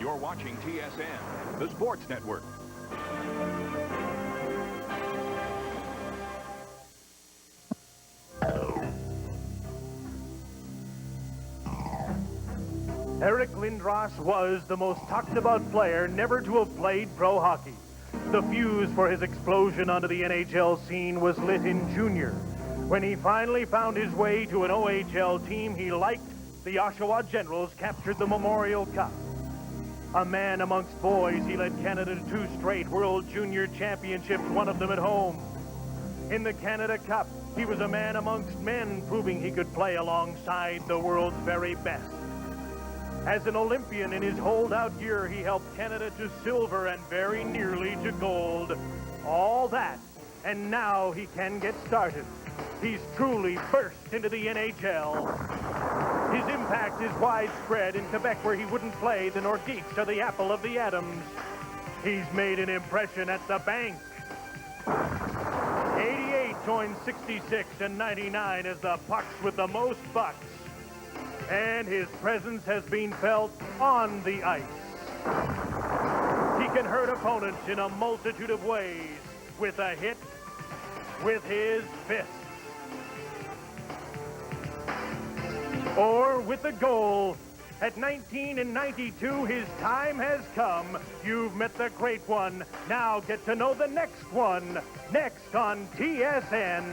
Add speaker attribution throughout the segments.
Speaker 1: You're watching TSN, the Sports Network.
Speaker 2: Eric Lindros was the most talked about player never to have played pro hockey. The fuse for his explosion onto the NHL scene was lit in junior. When he finally found his way to an OHL team he liked, the Oshawa Generals captured the Memorial Cup. A man amongst boys, he led Canada to 2 straight World Junior Championships, one of them at home. In the Canada Cup, he was a man amongst men, proving he could play alongside the world's very best. As an Olympian in his holdout year, he helped Canada to silver and very nearly to gold. All that, and now he can get started. He's truly burst into the NHL. His impact is widespread. In Quebec, where he wouldn't play, the Nordiques are the apple of the Adams. He's made an impression at the bank. 88 joins 66 and 99 as the pucks with the most bucks. And his presence has been felt on the ice. He can hurt opponents in a multitude of ways. With a hit, with his fists. Or with a goal. At 19 and 92, his time has come. You've met the great one. Now get to know the next one. Next on TSN.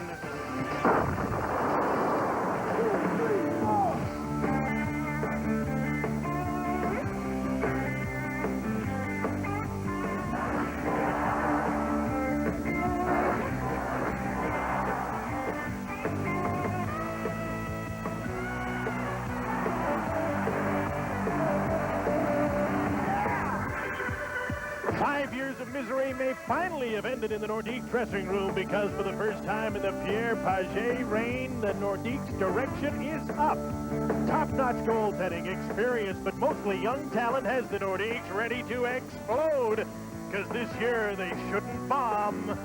Speaker 2: 5 years of misery may finally have ended in the Nordiques dressing room, because for the first time in the Pierre Pagé reign, the Nordiques' direction is up. Top-notch goaltending, experience, but mostly young talent has the Nordiques ready to explode, because this year they shouldn't bomb.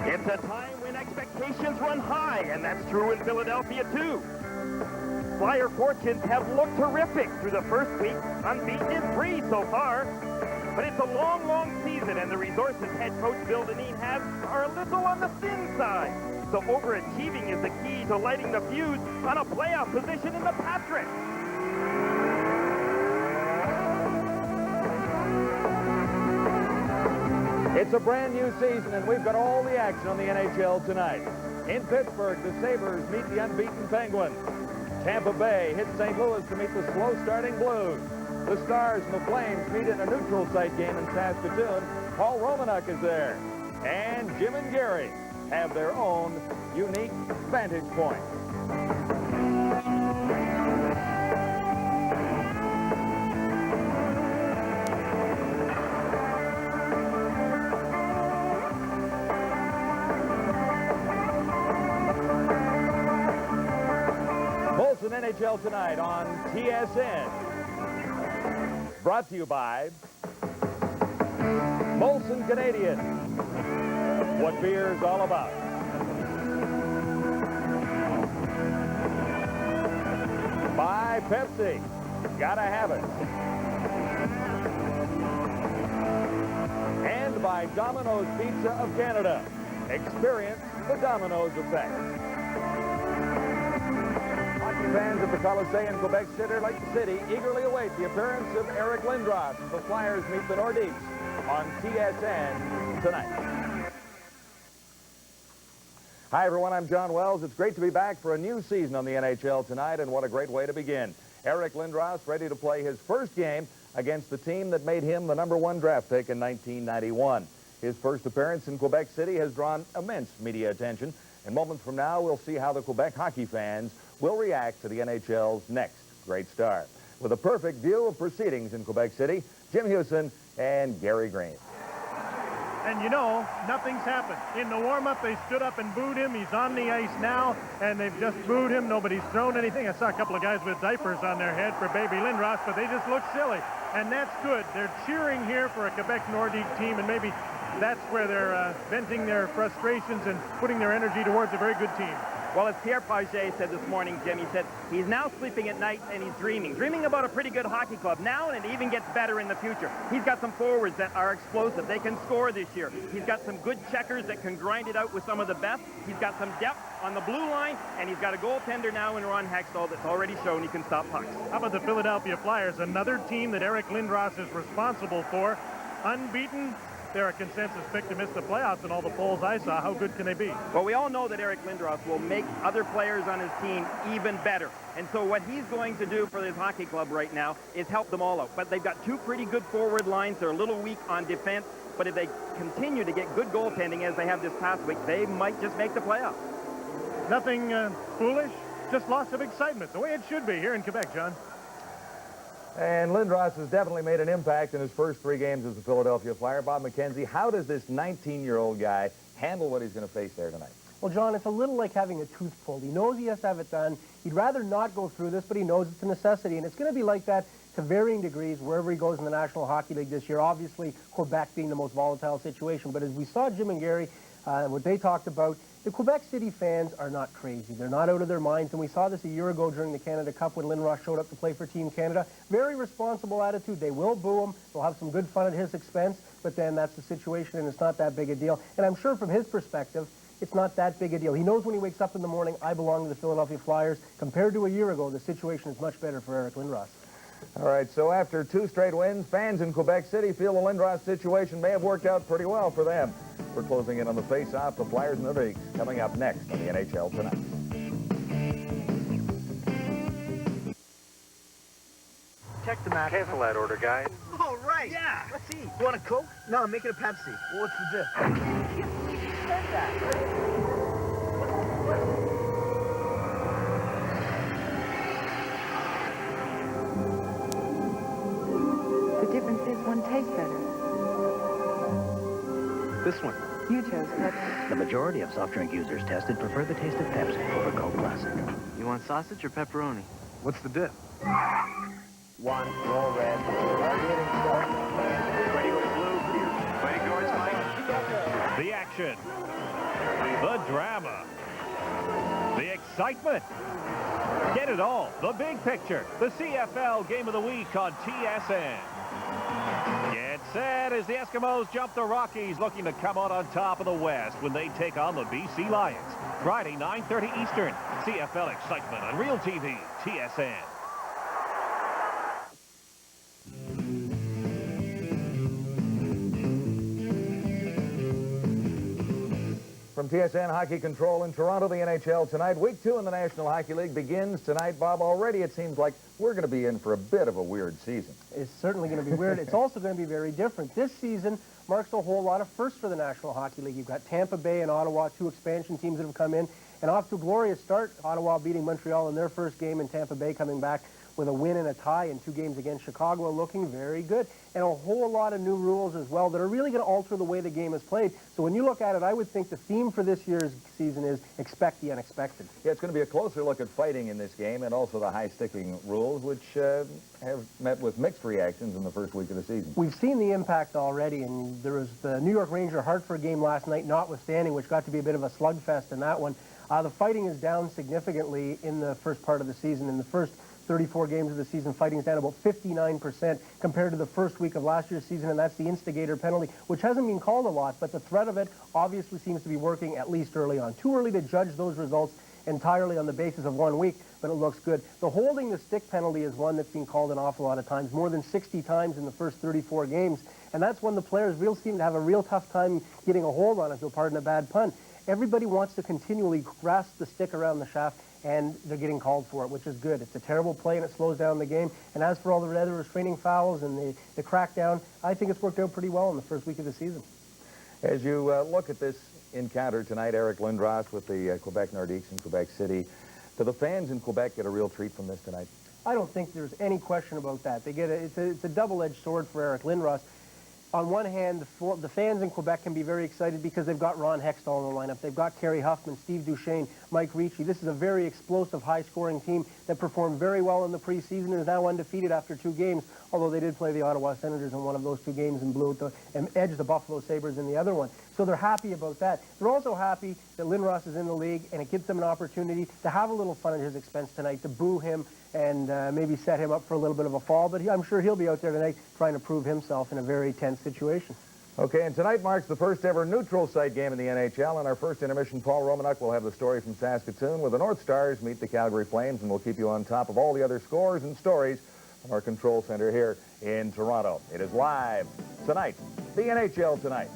Speaker 3: It's a time when expectations run high, and that's true in Philadelphia, too. Flyer fortunes have looked terrific through the first week, unbeaten in 3 so far. But it's a long, long season, and the resources head coach Bill Dineen has are a little on the thin side. So overachieving is the key to lighting the fuse on a playoff position in the Patrick.
Speaker 4: It's a brand new season, and we've got all the action on the NHL tonight. In Pittsburgh, the Sabres meet the unbeaten Penguins. Tampa Bay hits St. Louis to meet the slow-starting Blues. The Stars and the Flames meet in a neutral site game in Saskatoon. Paul Romanuk is there. And Jim and Gary have their own unique vantage point. NHL Tonight on TSN. Brought to you by Molson Canadian. What beer's all about. By Pepsi. Gotta have it. And by Domino's Pizza of Canada. Experience the Domino's effect. Fans of the Colisée in Quebec City eagerly await the appearance of Eric Lindros as the Flyers meet the Nordiques on TSN tonight. Hi, everyone. I'm John Wells. It's great to be back for a new season on the NHL tonight, and what a great way to begin. Eric Lindros ready to play his first game against the team that made him the #1 draft pick in 1991. His first appearance in Quebec City has drawn immense media attention, and moments from now, we'll see how the Quebec hockey fans will react to the NHL's next great star. With a perfect view of proceedings in Quebec City, Jim Hughson and Gary Green.
Speaker 2: And you know, nothing's happened. In the warm-up, they stood up and booed him. He's on the ice now, and they've just booed him. Nobody's thrown anything. I saw a couple of guys with diapers on their head for baby Lindros, but they just look silly. And that's good. They're cheering here for a Quebec Nordiques team, and maybe that's where they're venting their frustrations and putting their energy towards a very good team.
Speaker 3: Well, as Pierre Paget said this morning, Jim, he said he's now sleeping at night and he's dreaming about a pretty good hockey club now, and it even gets better in the future. He's got some forwards that are explosive. They can score this year. He's got some good checkers that can grind it out with some of the best. He's got some depth on the blue line, and he's got a goaltender now in Ron Hextall that's already shown he can stop pucks.
Speaker 2: How about the Philadelphia Flyers, another team that Eric Lindros is responsible for? Unbeaten. They're a consensus pick to miss the playoffs in all the polls I saw. How good can they be?
Speaker 3: Well, we all know that Eric Lindros will make other players on his team even better. And so what he's going to do for this hockey club right now is help them all out. But they've got two pretty good forward lines. They're a little weak on defense. But if they continue to get good goaltending as they have this past week, they might just make the playoffs.
Speaker 2: Nothing foolish, just lots of excitement, the way it should be here in Quebec, John.
Speaker 4: And Lindros has definitely made an impact in his first 3 games as a Philadelphia Flyer. Bob McKenzie, how does this 19-year-old guy handle what he's going to face there tonight?
Speaker 5: Well, John, it's a little like having a tooth pulled. He knows he has to have it done. He'd rather not go through this, but he knows it's a necessity. And it's going to be like that to varying degrees wherever he goes in the National Hockey League this year. Obviously, Quebec being the most volatile situation. But as we saw Jim and Gary, what they talked about, the Quebec City fans are not crazy. They're not out of their minds, and we saw this a year ago during the Canada Cup when Lindros showed up to play for Team Canada. Very responsible attitude. They will boo him. They'll have some good fun at his expense, but then that's the situation, and it's not that big a deal. And I'm sure from his perspective, it's not that big a deal. He knows when he wakes up in the morning, I belong to the Philadelphia Flyers. Compared to a year ago, the situation is much better for Eric Lindros.
Speaker 4: All right, so after 2 straight wins, fans in Quebec City feel the Lindros situation may have worked out pretty well for them. We're closing in on the face-off, the Flyers and the Nordiques, coming up next on the NHL Tonight.
Speaker 6: Check the map.
Speaker 2: Cancel that order, guys.
Speaker 6: Oh, right. Yeah. Let's see. You want a Coke? No, I'm making a Pepsi. Well, what's the diff? You said that.
Speaker 7: The difference is one tastes better.
Speaker 6: This one.
Speaker 7: You chose Pepsi.
Speaker 8: The majority of soft drink users tested prefer the taste of Pepsi over Coke Classic.
Speaker 6: You want sausage or pepperoni? What's the dip?
Speaker 4: 1, roll red.
Speaker 1: Ready with blue. Play towards Mike.
Speaker 2: The action, the drama, the excitement. Get it all. The big picture. The CFL Game of the Week on TSN. Get set as the Eskimos jump the Rockies, looking to come out on top of the West when they take on the BC Lions. Friday, 9:30 Eastern. CFL excitement on Real TV, TSN.
Speaker 4: From TSN Hockey Control in Toronto, the NHL Tonight. Week 2 in the National Hockey League begins tonight. Bob, already it seems like we're going to be in for a bit of a weird season.
Speaker 5: It's certainly going to be weird. It's also going to be very different. This season marks a whole lot of firsts for the National Hockey League. You've got Tampa Bay and Ottawa, 2 expansion teams that have come in, and off to a glorious start. Ottawa beating Montreal in their first game, and Tampa Bay coming back with a win and a tie in 2 games against Chicago, looking very good. And a whole lot of new rules as well that are really going to alter the way the game is played. So when you look at it, I would think the theme for this year's season is expect the unexpected.
Speaker 4: Yeah, it's going to be a closer look at fighting in this game and also the high-sticking rules, which have met with mixed reactions in the first week of the season.
Speaker 5: We've seen the impact already, and there was the New York Ranger-Hartford game last night, notwithstanding, which got to be a bit of a slugfest in that one. The fighting is down significantly in the first part of the season. In the first 34 games of the season, fighting's down about 59% compared to the first week of last year's season, and that's the instigator penalty, which hasn't been called a lot, but the threat of it obviously seems to be working at least early on. Too early to judge those results entirely on the basis of 1 week, but it looks good. The holding the stick penalty is one that's been called an awful lot of times, more than 60 times in the first 34 games, and that's when the players seem to have a real tough time getting a hold on it, so pardon a bad pun. Everybody wants to continually grasp the stick around the shaft, and they're getting called for it, which is good. It's a terrible play, and it slows down the game. And as for all the other restraining fouls and the crackdown, I think it's worked out pretty well in the first week of the season.
Speaker 4: As you look at this encounter tonight, Eric Lindros with the Quebec Nordiques in Quebec City, do the fans in Quebec get a real treat from this tonight?
Speaker 5: I don't think there's any question about that. They get it's a double-edged sword for Eric Lindros. on one hand, the fans in Quebec can be very excited because they've got Ron Hextall in the lineup. They've got Kerry Huffman, Steve Duchesne, Mike Ricci. This is a very explosive, high-scoring team that performed very well in the preseason and is now undefeated after 2 games, although they did play the Ottawa Senators in one of those 2 games and edged the Buffalo Sabres in the other one. So they're happy about that. They're also happy that Lindros is in the league, and it gives them an opportunity to have a little fun at his expense tonight, to boo him and maybe set him up for a little bit of a fall. But I'm sure he'll be out there tonight trying to prove himself in a very tense situation.
Speaker 4: Okay, and tonight marks the first ever neutral site game in the NHL. In our first intermission, Paul Romanuk will have the story from Saskatoon, where the North Stars meet the Calgary Flames, and we'll keep you on top of all the other scores and stories from our control center here in Toronto. It is live tonight, the NHL Tonight.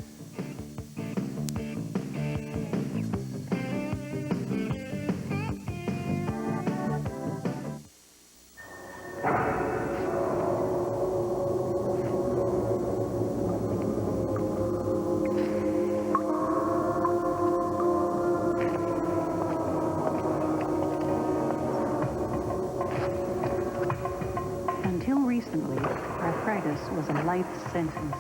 Speaker 9: Until recently, arthritis was a life sentence.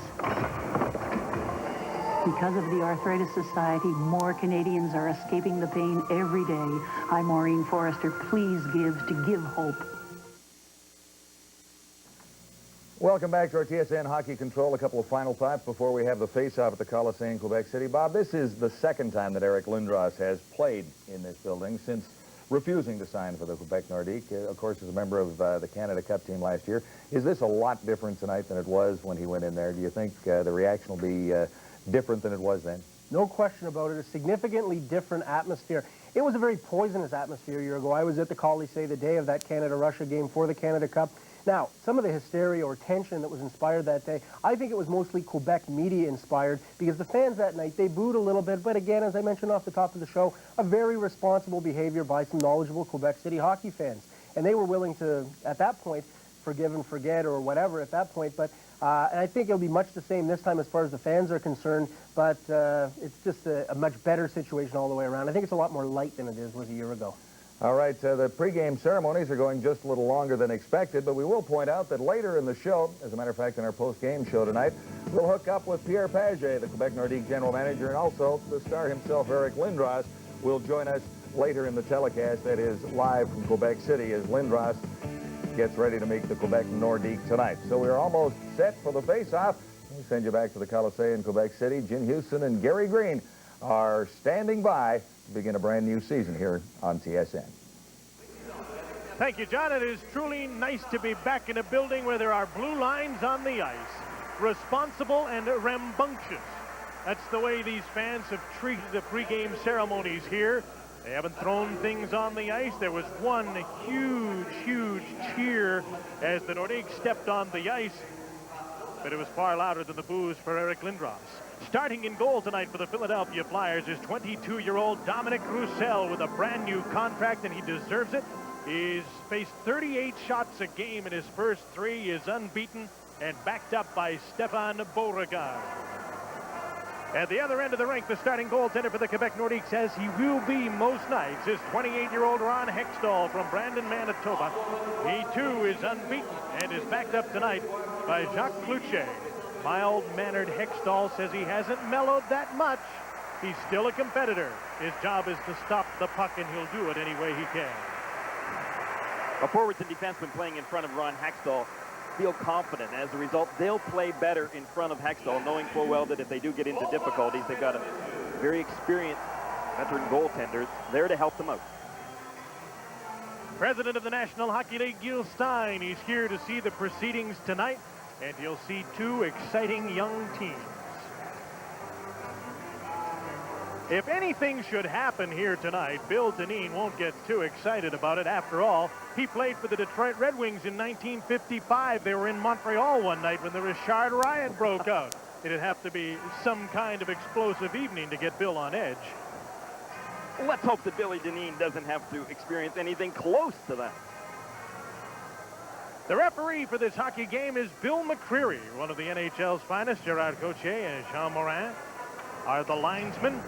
Speaker 9: Because of the Arthritis Society, more Canadians are escaping the pain every day. I'm Maureen Forrester. Please give to give hope.
Speaker 4: Welcome back to our TSN Hockey Control. A couple of final thoughts before we have the face-off at the Colisée in Quebec City. Bob, this is the second time that Eric Lindros has played in this building since refusing to sign for the Québec Nordiques, of course, as a member of the Canada Cup team last year. Is this a lot different tonight than it was when he went in there? Do you think the reaction will be different than it was then?
Speaker 5: No question about it. A significantly different atmosphere. It was a very poisonous atmosphere a year ago. I was at the Colisée the day of that Canada-Russia game for the Canada Cup. Now, some of the hysteria or tension that was inspired that day, I think it was mostly Quebec media inspired, because the fans that night, they booed a little bit, but again, as I mentioned off the top of the show, a very responsible behavior by some knowledgeable Quebec City hockey fans. And they were willing to, at that point, forgive and forget or whatever at that point, but and I think it'll be much the same this time as far as the fans are concerned, but it's just a much better situation all the way around. I think it's a lot more light than it was a year ago.
Speaker 4: All right, the pregame ceremonies are going just a little longer than expected, but we will point out that later in the show, as a matter of fact, in our post-game show tonight, we'll hook up with Pierre Paget, the Quebec Nordiques general manager, and also the star himself, Eric Lindros, will join us later in the telecast that is live from Quebec City as Lindros gets ready to meet the Quebec Nordiques tonight. So we're almost set for the face-off. We send you back to the Colisée in Quebec City. Jim Houston and Gary Green are standing by to begin a brand new season here on TSN.
Speaker 2: Thank you, John. It is truly nice to be back in a building where there are blue lines on the ice. Responsible and rambunctious. That's the way these fans have treated the pregame ceremonies here. They haven't thrown things on the ice. There was one huge cheer as the Nordiques stepped on the ice, but it was far louder than the boos for Eric Lindros. Starting in goal tonight for the Philadelphia Flyers is 22-year-old Dominic Roussel with a brand new contract, and he deserves it. He's faced 38 shots a game in his first 3, is unbeaten and backed up by Stefan Beauregard. At the other end of the rink, the starting goaltender for the Quebec Nordiques says he will be most nights is 28-year-old Ron Hextall from Brandon, Manitoba. He, too, is unbeaten and is backed up tonight by Jacques Cloutier. Mild-mannered Hextall says he hasn't mellowed that much. He's still a competitor. His job is to stop the puck, and he'll do it any way he can.
Speaker 3: A forwards and defensemen playing in front of Ron Hextall feel confident. As a result, they'll play better in front of Hextall, knowing full well that if they do get into difficulties, they've got a very experienced veteran goaltender there to help them out.
Speaker 2: President of the National Hockey League, Gil Stein, he's here to see the proceedings tonight, and he'll see 2 exciting young teams. If anything should happen here tonight, Bill Dineen won't get too excited about it. After all, he played for the Detroit Red Wings in 1955. They were in Montreal one night when the Richard riot broke out. It'd have to be some kind of explosive evening to get Bill on edge.
Speaker 3: Let's hope that Billy Dineen doesn't have to experience anything close to that.
Speaker 2: The referee for this hockey game is Bill McCreary. One of the NHL's finest, Gerard Gauthier and Jean Morin, are the linesmen.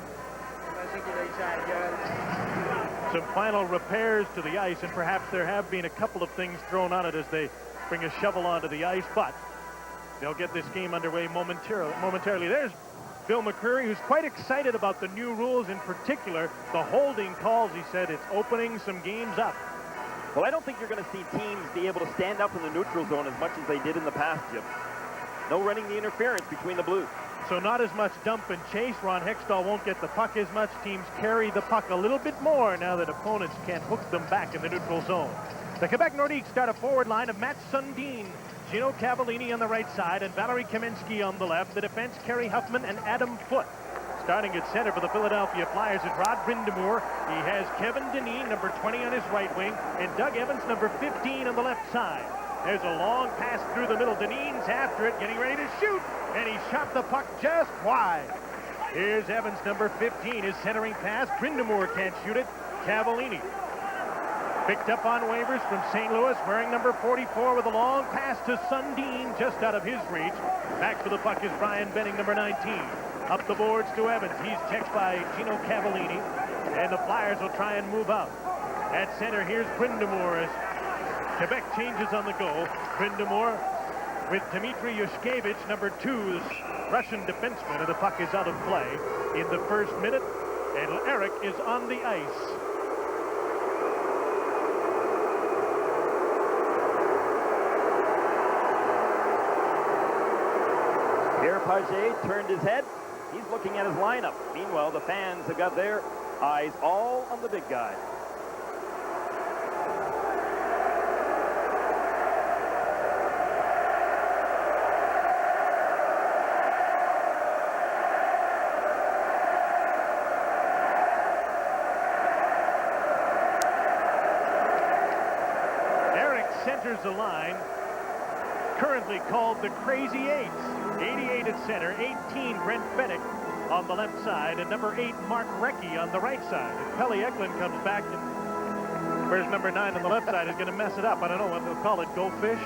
Speaker 2: Some final repairs to the ice, and perhaps there have been a couple of things thrown on it as they bring a shovel onto the ice, but They'll get this game underway momentarily. There's Bill McCreary, who's quite excited about the new rules, in particular the holding calls. He said it's opening some games up.
Speaker 3: Well, I don't think you're going to see teams be able to stand up in the neutral zone as much as they did in the past, Jim. No running the interference between the Blues.
Speaker 2: So not as much dump and chase. Ron Hextall won't get the puck as much. Teams carry the puck a little bit more now that opponents can't hook them back in the neutral zone. The Quebec Nordiques start a forward line of Matt Sundin, Gino Cavallini on the right side, and Valerie Kaminsky on the left. The defense, Kerry Huffman and Adam Foote. Starting at center for the Philadelphia Flyers is Rod Brind'Amour. He has Kevin Dineen, number 20 on his right wing, and Doug Evans, number 15 on the left side. There's a long pass through the middle. Dineen's after it, getting ready to shoot, and he shot the puck just wide. Here's Evans, number 15, his centering pass. Brind'Amour can't shoot it. Cavallini picked up on waivers from St. Louis, wearing number 44 with a long pass to Sundin, just out of his reach. Back for the puck is Brian Benning, number 19. Up the boards to Evans. He's checked by Gino Cavallini, and the Flyers will try and move out. At center, here's Brind'Amour as Quebec changes on the go. Brind'Amour with Dmitry Yushkevich, number 2's Russian defenseman, and the puck is out of play in the first minute, and Eric is on the ice.
Speaker 3: Pierre Paget turned his head. He's looking at his lineup. Meanwhile, the fans have got their eyes all on the big guy.
Speaker 2: Eric centers the line, currently called the Crazy Eights. 88 at center, 18 Brent Fennick on the left side, and number 8 Mark Recchi on the right side. If Pelle Eklund comes back, and where's number 9 on the left side is going to mess it up. I don't know what they'll call it, go fish.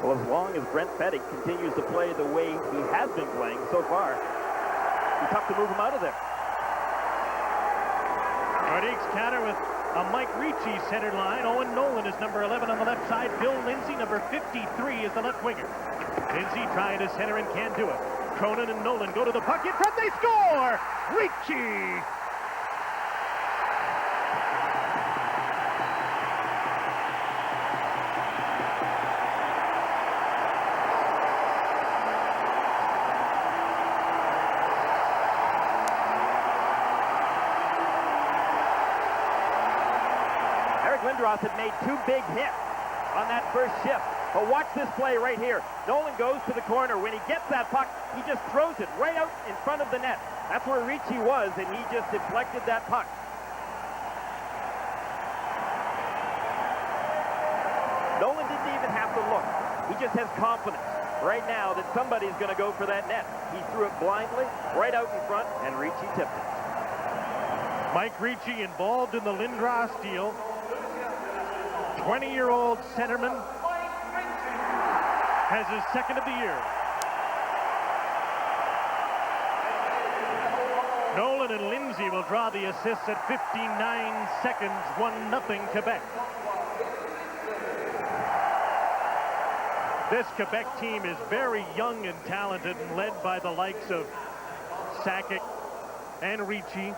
Speaker 3: Well, as long as Brent Fennick continues to play the way he has been playing so far, it's tough to move him out of there.
Speaker 2: Nordiques counter with a Mike Ricci centered line. Owen Nolan is number 11 on the left side. Bill Lindsay, number 53, is the left winger. Lindsay trying to center and can't do it. Cronin and Nolan go to the puck in front. They score! Ricci!
Speaker 3: Lindros had made 2 big hits on that first shift. But watch this play right here. Nolan goes to the corner. When he gets that puck, he just throws it right out in front of the net. That's where Ricci was, and he just deflected that puck. Nolan didn't even have to look. He just has confidence right now that somebody's going to go for that net. He threw it blindly right out in front, and Ricci tipped it.
Speaker 2: Mike Ricci involved in the Lindros deal. 20-year-old centerman has his second of the year. Nolan and Lindsay will draw the assists at 59 seconds, 1-0 Quebec. This Quebec team is very young and talented and led by the likes of Sakic and Ricci.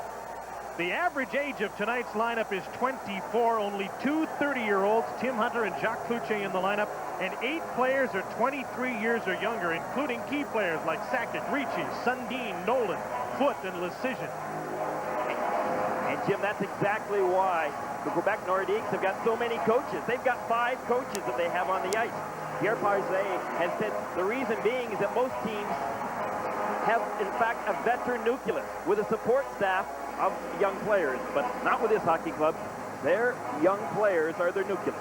Speaker 2: The average age of tonight's lineup is 24. Only 2 30-year-olds, Tim Hunter and Jacques Cloutier, in the lineup, and 8 players are 23 years or younger, including key players like Sakic, Ricci, Sundin, Nolan, Foote, and Lecision.
Speaker 3: And Jim, that's exactly why the Quebec Nordiques have got so many coaches. They've got 5 coaches that they have on the ice. Pierre Paget has said the reason being is that most teams have, in fact, a veteran nucleus with a support staff of young players, but not with this hockey club. Their young players are their nucleus.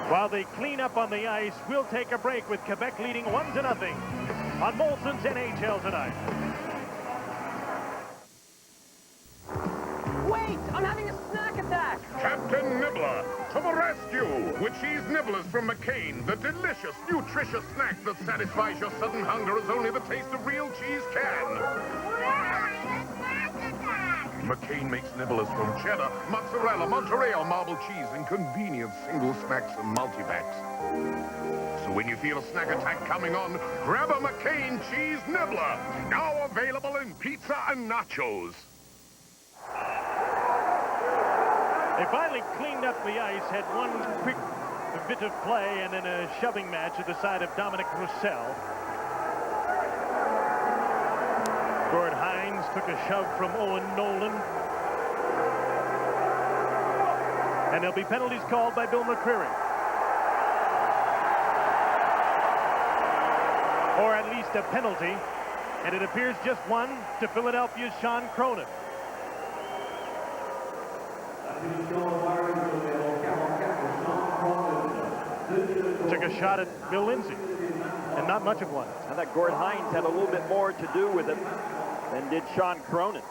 Speaker 2: While they clean up on the ice, we'll take a break with Quebec leading 1-0 on Molson's NHL tonight.
Speaker 10: Wait! I'm having a snack attack!
Speaker 11: Captain Nibbler, to the rescue! With cheese nibblers from McCain, the delicious, nutritious snack that satisfies your sudden hunger as only the taste of real cheese can. McCain makes nibblers from cheddar, mozzarella, Montreal, marble cheese, and convenient single snacks and multi-packs. So when you feel a snack attack coming on, grab a McCain cheese nibbler. Now available in pizza and nachos.
Speaker 2: They finally cleaned up the ice, had one quick bit of play, and then a shoving match at the side of Dominic Roussel. Gord Hines took a shove from Owen Nolan. And there'll be penalties called by Bill McCreary. Or at least a penalty. And it appears just one to Philadelphia's Sean Cronin. Took a shot at Bill Lindsay, and not much of one.
Speaker 3: And that Gord Hines had a little bit more to do with it than did Sean Cronin.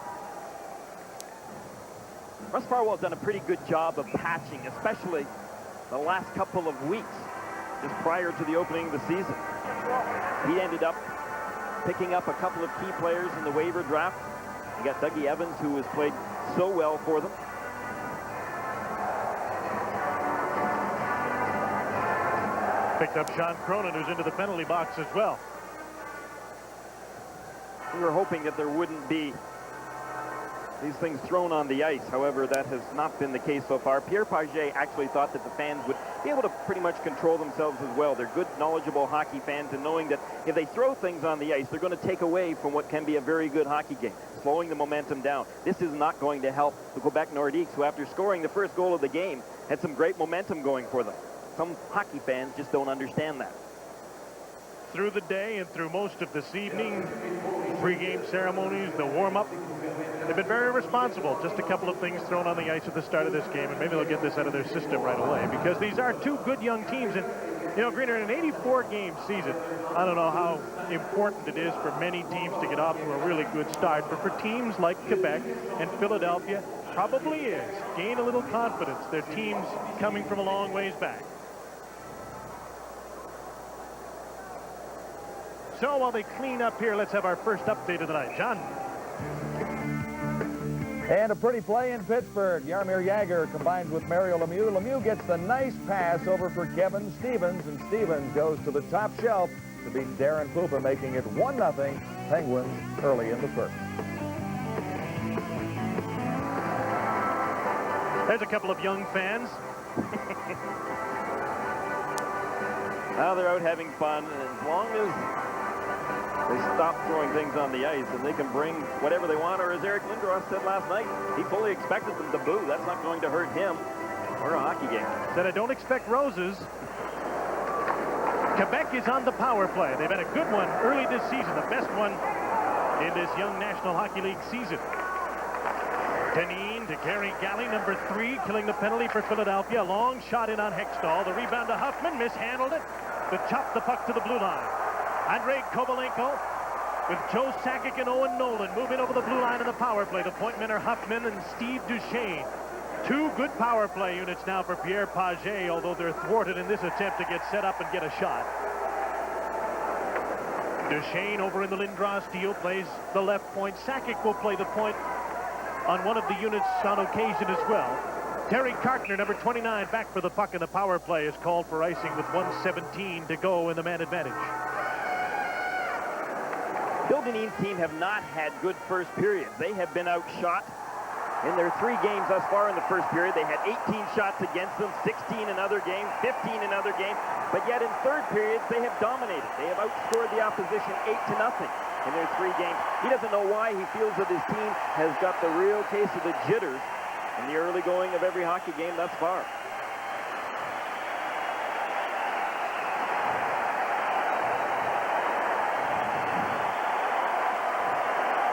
Speaker 3: Russ Farwell's done a pretty good job of patching, especially the last couple of weeks, just prior to the opening of the season. He ended up picking up a couple of key players in the waiver draft. You got Dougie Evans, who has played so well for them.
Speaker 2: Picked up Sean Cronin, who's into the penalty box as well.
Speaker 3: We were hoping that there wouldn't be these things thrown on the ice. However, that has not been the case so far. Pierre Pagé actually thought that the fans would be able to pretty much control themselves as well. They're good, knowledgeable hockey fans, and knowing that if they throw things on the ice, they're going to take away from what can be a very good hockey game, slowing the momentum down. This is not going to help the Quebec Nordiques, who after scoring the first goal of the game had some great momentum going for them. Some hockey fans just don't understand that.
Speaker 2: Through the day and through most of this evening, pre-game ceremonies, the warm-up, they've been very responsible. Just a couple of things thrown on the ice at the start of this game, and maybe they'll get this out of their system right away, because these are two good young teams. And, you know, Greener, in an 84-game season, I don't know how important it is for many teams to get off to a really good start, but for teams like Quebec and Philadelphia, probably is. Gain a little confidence. Their teams coming from a long ways back. So while they clean up here, let's have our first update of the night. John.
Speaker 4: And a pretty play in Pittsburgh. Jaromir Jagr combines with Mario Lemieux. Lemieux gets the nice pass over for Kevin Stevens, and Stevens goes to the top shelf to beat Darren Pooper, making it 1-0 Penguins early in the first.
Speaker 2: There's a couple of young fans.
Speaker 3: Now they're out having fun, and as long as they stop throwing things on the ice and they can bring whatever they want, or as Eric Lindros said last night, he fully expected them to boo. That's not going to hurt him or a hockey game.
Speaker 2: Said, I don't expect roses. Quebec is on the power play. They've had a good one early this season, the best one in this young National Hockey League season. Deneen to Gary Galley, number 3, killing the penalty for Philadelphia. A long shot in on Hextall. The rebound to Huffman, mishandled it, to chop the puck to the blue line. Andrei Kovalenko with Joe Sakic and Owen Nolan moving over the blue line in the power play. The point men are Huffman and Steve Duchesne. Two good power play units now for Pierre Pagé, although they're thwarted in this attempt to get set up and get a shot. Duchesne over in the Lindros deal plays the left point. Sakic will play the point on one of the units on occasion as well. Terry Kartner, number 29, back for the puck, and the power play is called for icing with 1:17 to go in the man advantage.
Speaker 3: Bill Dineen's team have not had good first periods. They have been outshot in their 3 games thus far in the first period. They had 18 shots against them, 16 in other games, 15 in other games. But yet in third periods, they have dominated. They have outscored the opposition 8-0 in their 3 games. He doesn't know why. He feels that his team has got the real case of the jitters in the early going of every hockey game thus far.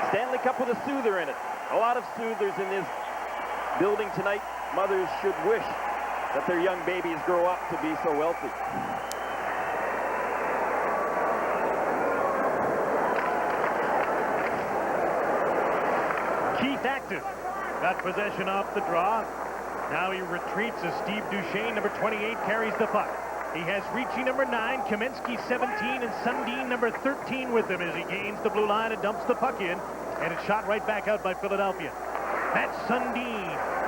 Speaker 3: Stanley Cup with a soother in it. A lot of soothers in this building tonight. Mothers should wish that their young babies grow up to be so wealthy.
Speaker 2: Keith active. Got possession off the draw. Now he retreats as Steve Duchesne, number 28, carries the puck. He has Ricci, number 9, Kamensky, 17, and Sundin, number 13, with him as he gains the blue line and dumps the puck in. And it's shot right back out by Philadelphia. That's Sundin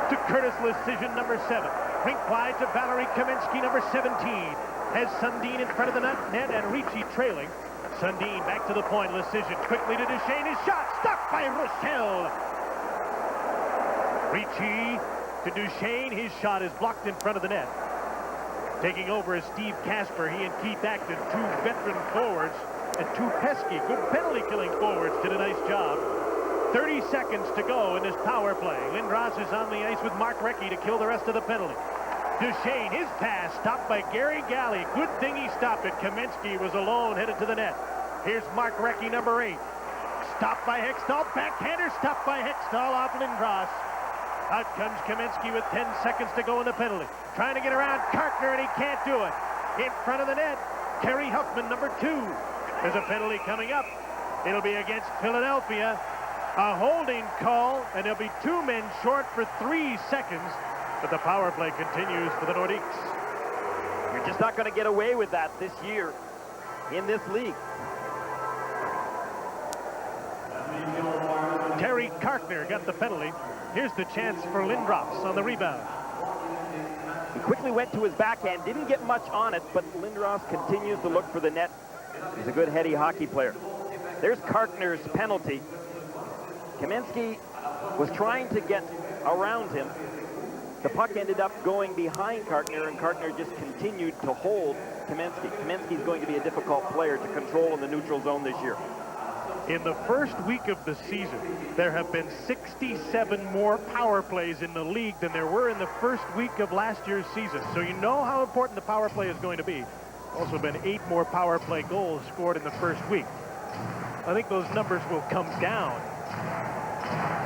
Speaker 2: to Curtis Lecision, number 7. Rink wide to Valerie Kaminsky, number 17. Has Sundin in front of the net and Ricci trailing. Sundin back to the point. Lecision quickly to Duchesne. His shot stopped by Rochelle. Ricci to Duchesne. His shot is blocked in front of the net. Taking over is Steve Kasper. He and Keith Acton, 2 veteran forwards, and 2 pesky, good penalty-killing forwards, did a nice job. 30 seconds to go in this power play. Lindros is on the ice with Mark Recchi to kill the rest of the penalty. Duchesne, his pass stopped by Gary Galley. Good thing he stopped it. Kaminsky was alone, headed to the net. Here's Mark Recchi, number 8. Stopped by Hextall. Backhander stopped by Hextall off Lindros. Out comes Kaminsky with 10 seconds to go in the penalty. Trying to get around Kartner, and he can't do it. In front of the net, Kerry Huffman, number 2. There's a penalty coming up. It'll be against Philadelphia. A holding call, and there'll be 2 men short for 3 seconds. But the power play continues for the Nordiques.
Speaker 3: You're just not going to get away with that this year in this league.
Speaker 2: Terry Kartner got the penalty. Here's the chance for Lindros on the rebound.
Speaker 3: He quickly went to his backhand, didn't get much on it, but Lindros continues to look for the net. He's a good heady hockey player. There's Kartner's penalty. Kaminsky was trying to get around him. The puck ended up going behind Kartner, and Kartner just continued to hold Kaminsky. Kaminsky's going to be a difficult player to control in the neutral zone this year.
Speaker 2: In the first week of the season, there have been 67 more power plays in the league than there were in the first week of last year's season. So you know how important the power play is going to be. Also been 8 more power play goals scored in the first week. I think those numbers will come down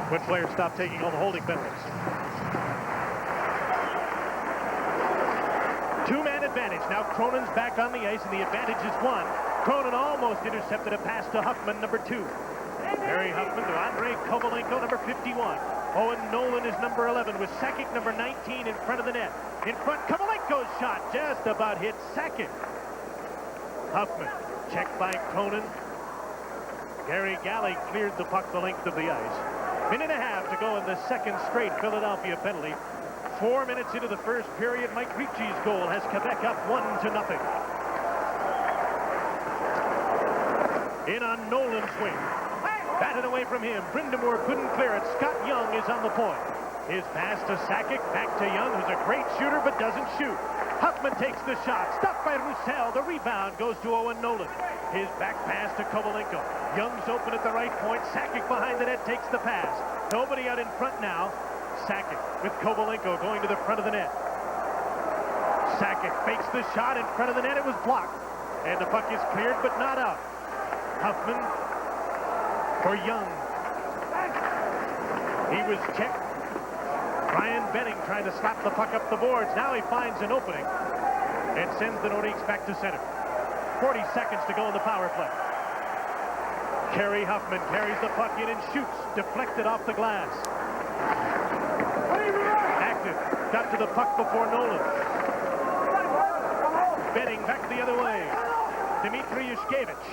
Speaker 2: when players stop taking all the holding penalties. 2-man advantage. Now Cronin's back on the ice, and the advantage is 1. Cronin almost intercepted a pass to Huffman, number 2. Kerry Huffman to Andrei Kovalenko, number 51. Owen Nolan is number 11 with Sakic, number 19, in front of the net. In front, Kovalenko's shot just about hit Sakic. Huffman checked by Cronin. Gary Galley cleared the puck the length of the ice. Minute and a half to go in the second straight Philadelphia penalty. 4 minutes into the first period, Mike Ricci's goal has Quebec up 1-0. In on Nolan's wing. Batted away from him. Brindamore couldn't clear it. Scott Young is on the point. His pass to Sakic. Back to Young, who's a great shooter but doesn't shoot. Huffman takes the shot. Stopped by Roussel. The rebound goes to Owen Nolan. His back pass to Kovalenko. Young's open at the right point. Sakic behind the net takes the pass. Nobody out in front now. Sakic with Kovalenko going to the front of the net. Sakic fakes the shot in front of the net. It was blocked. And the puck is cleared but not out. Huffman for Young. He was checked. Brian Benning trying to slap the puck up the boards. Now he finds an opening and sends the Nordiques back to center. 40 seconds to go in the power play. Kerry Huffman carries the puck in and shoots. Deflected off the glass. Active. Got to the puck before Nolan. Benning back the other way. Dmitry Yushkevich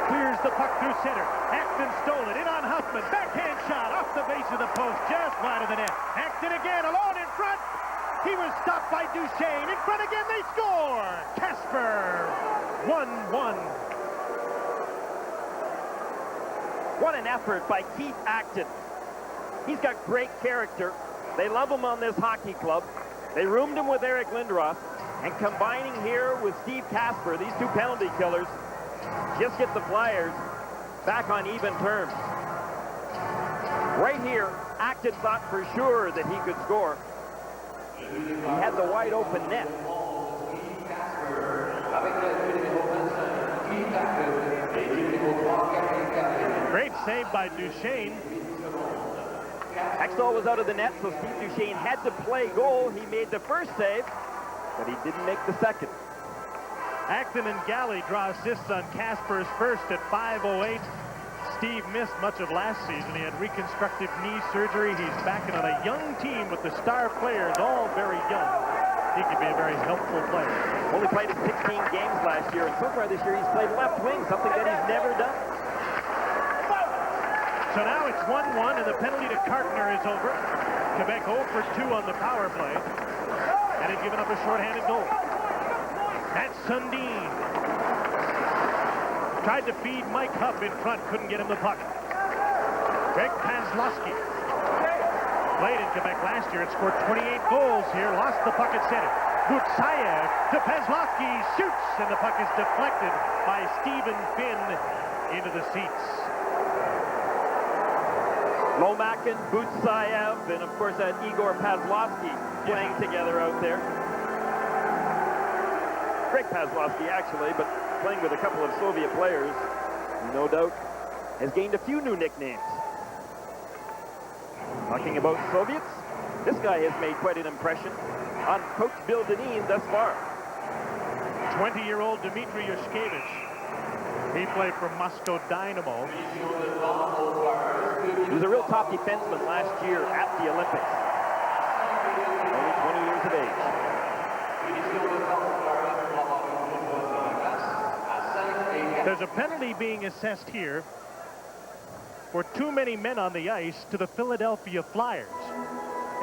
Speaker 2: clears the puck through center. Acton stole it. In on Huffman. Backhand shot off the base of the post. Just wide of the net. Acton again. Alone in front. He was stopped by Duchesne. In front again. They score. Kasper. 1-1.
Speaker 3: What an effort by Keith Acton. He's got great character. They love him on this hockey club. They roomed him with Eric Lindros. And combining here with Steve Kasper, these 2 penalty killers, just get the Flyers back on even terms. Right here, Acton thought for sure that he could score. He had the wide open net.
Speaker 2: Great save by Duchesne.
Speaker 3: Hextall was out of the net, so Steve Duchesne had to play goal. He made the first save, but he didn't make the second.
Speaker 2: Acton and Galley draw assists on Kasper's first at 5:08. Steve missed much of last season. He had reconstructive knee surgery. He's backing on a young team with the star players, all very young. He could be a very helpful player.
Speaker 3: Only played in 16 games last year, and so far this year he's played left wing, something that he's never done.
Speaker 2: So now it's 1-1, and the penalty to Cartner is over. Quebec 0 for 2 on the power play, and has given up a shorthanded goal. That's Sundin. Tried to feed Mike Huff in front, couldn't get him the puck. Greg Paslowski. Played in Quebec last year and scored 28 goals here. Lost the puck at center. Butsayev to Paslowski, shoots, and the puck is deflected by Stephen Finn into the seats.
Speaker 3: Lomakin, Butsayev, and of course that Igor Paslowski playing together out there. Greg Paslowski actually, but playing with a couple of Soviet players, no doubt, has gained a few new nicknames. Talking about Soviets, this guy has made quite an impression on Coach Bill Dineen thus far.
Speaker 2: 20-year-old Dmitry Yushkevich. He played for Moscow Dynamo.
Speaker 3: He was a real top defenseman last year at the Olympics. Only 20 years of age.
Speaker 2: There's a penalty being assessed here for too many men on the ice to the Philadelphia Flyers.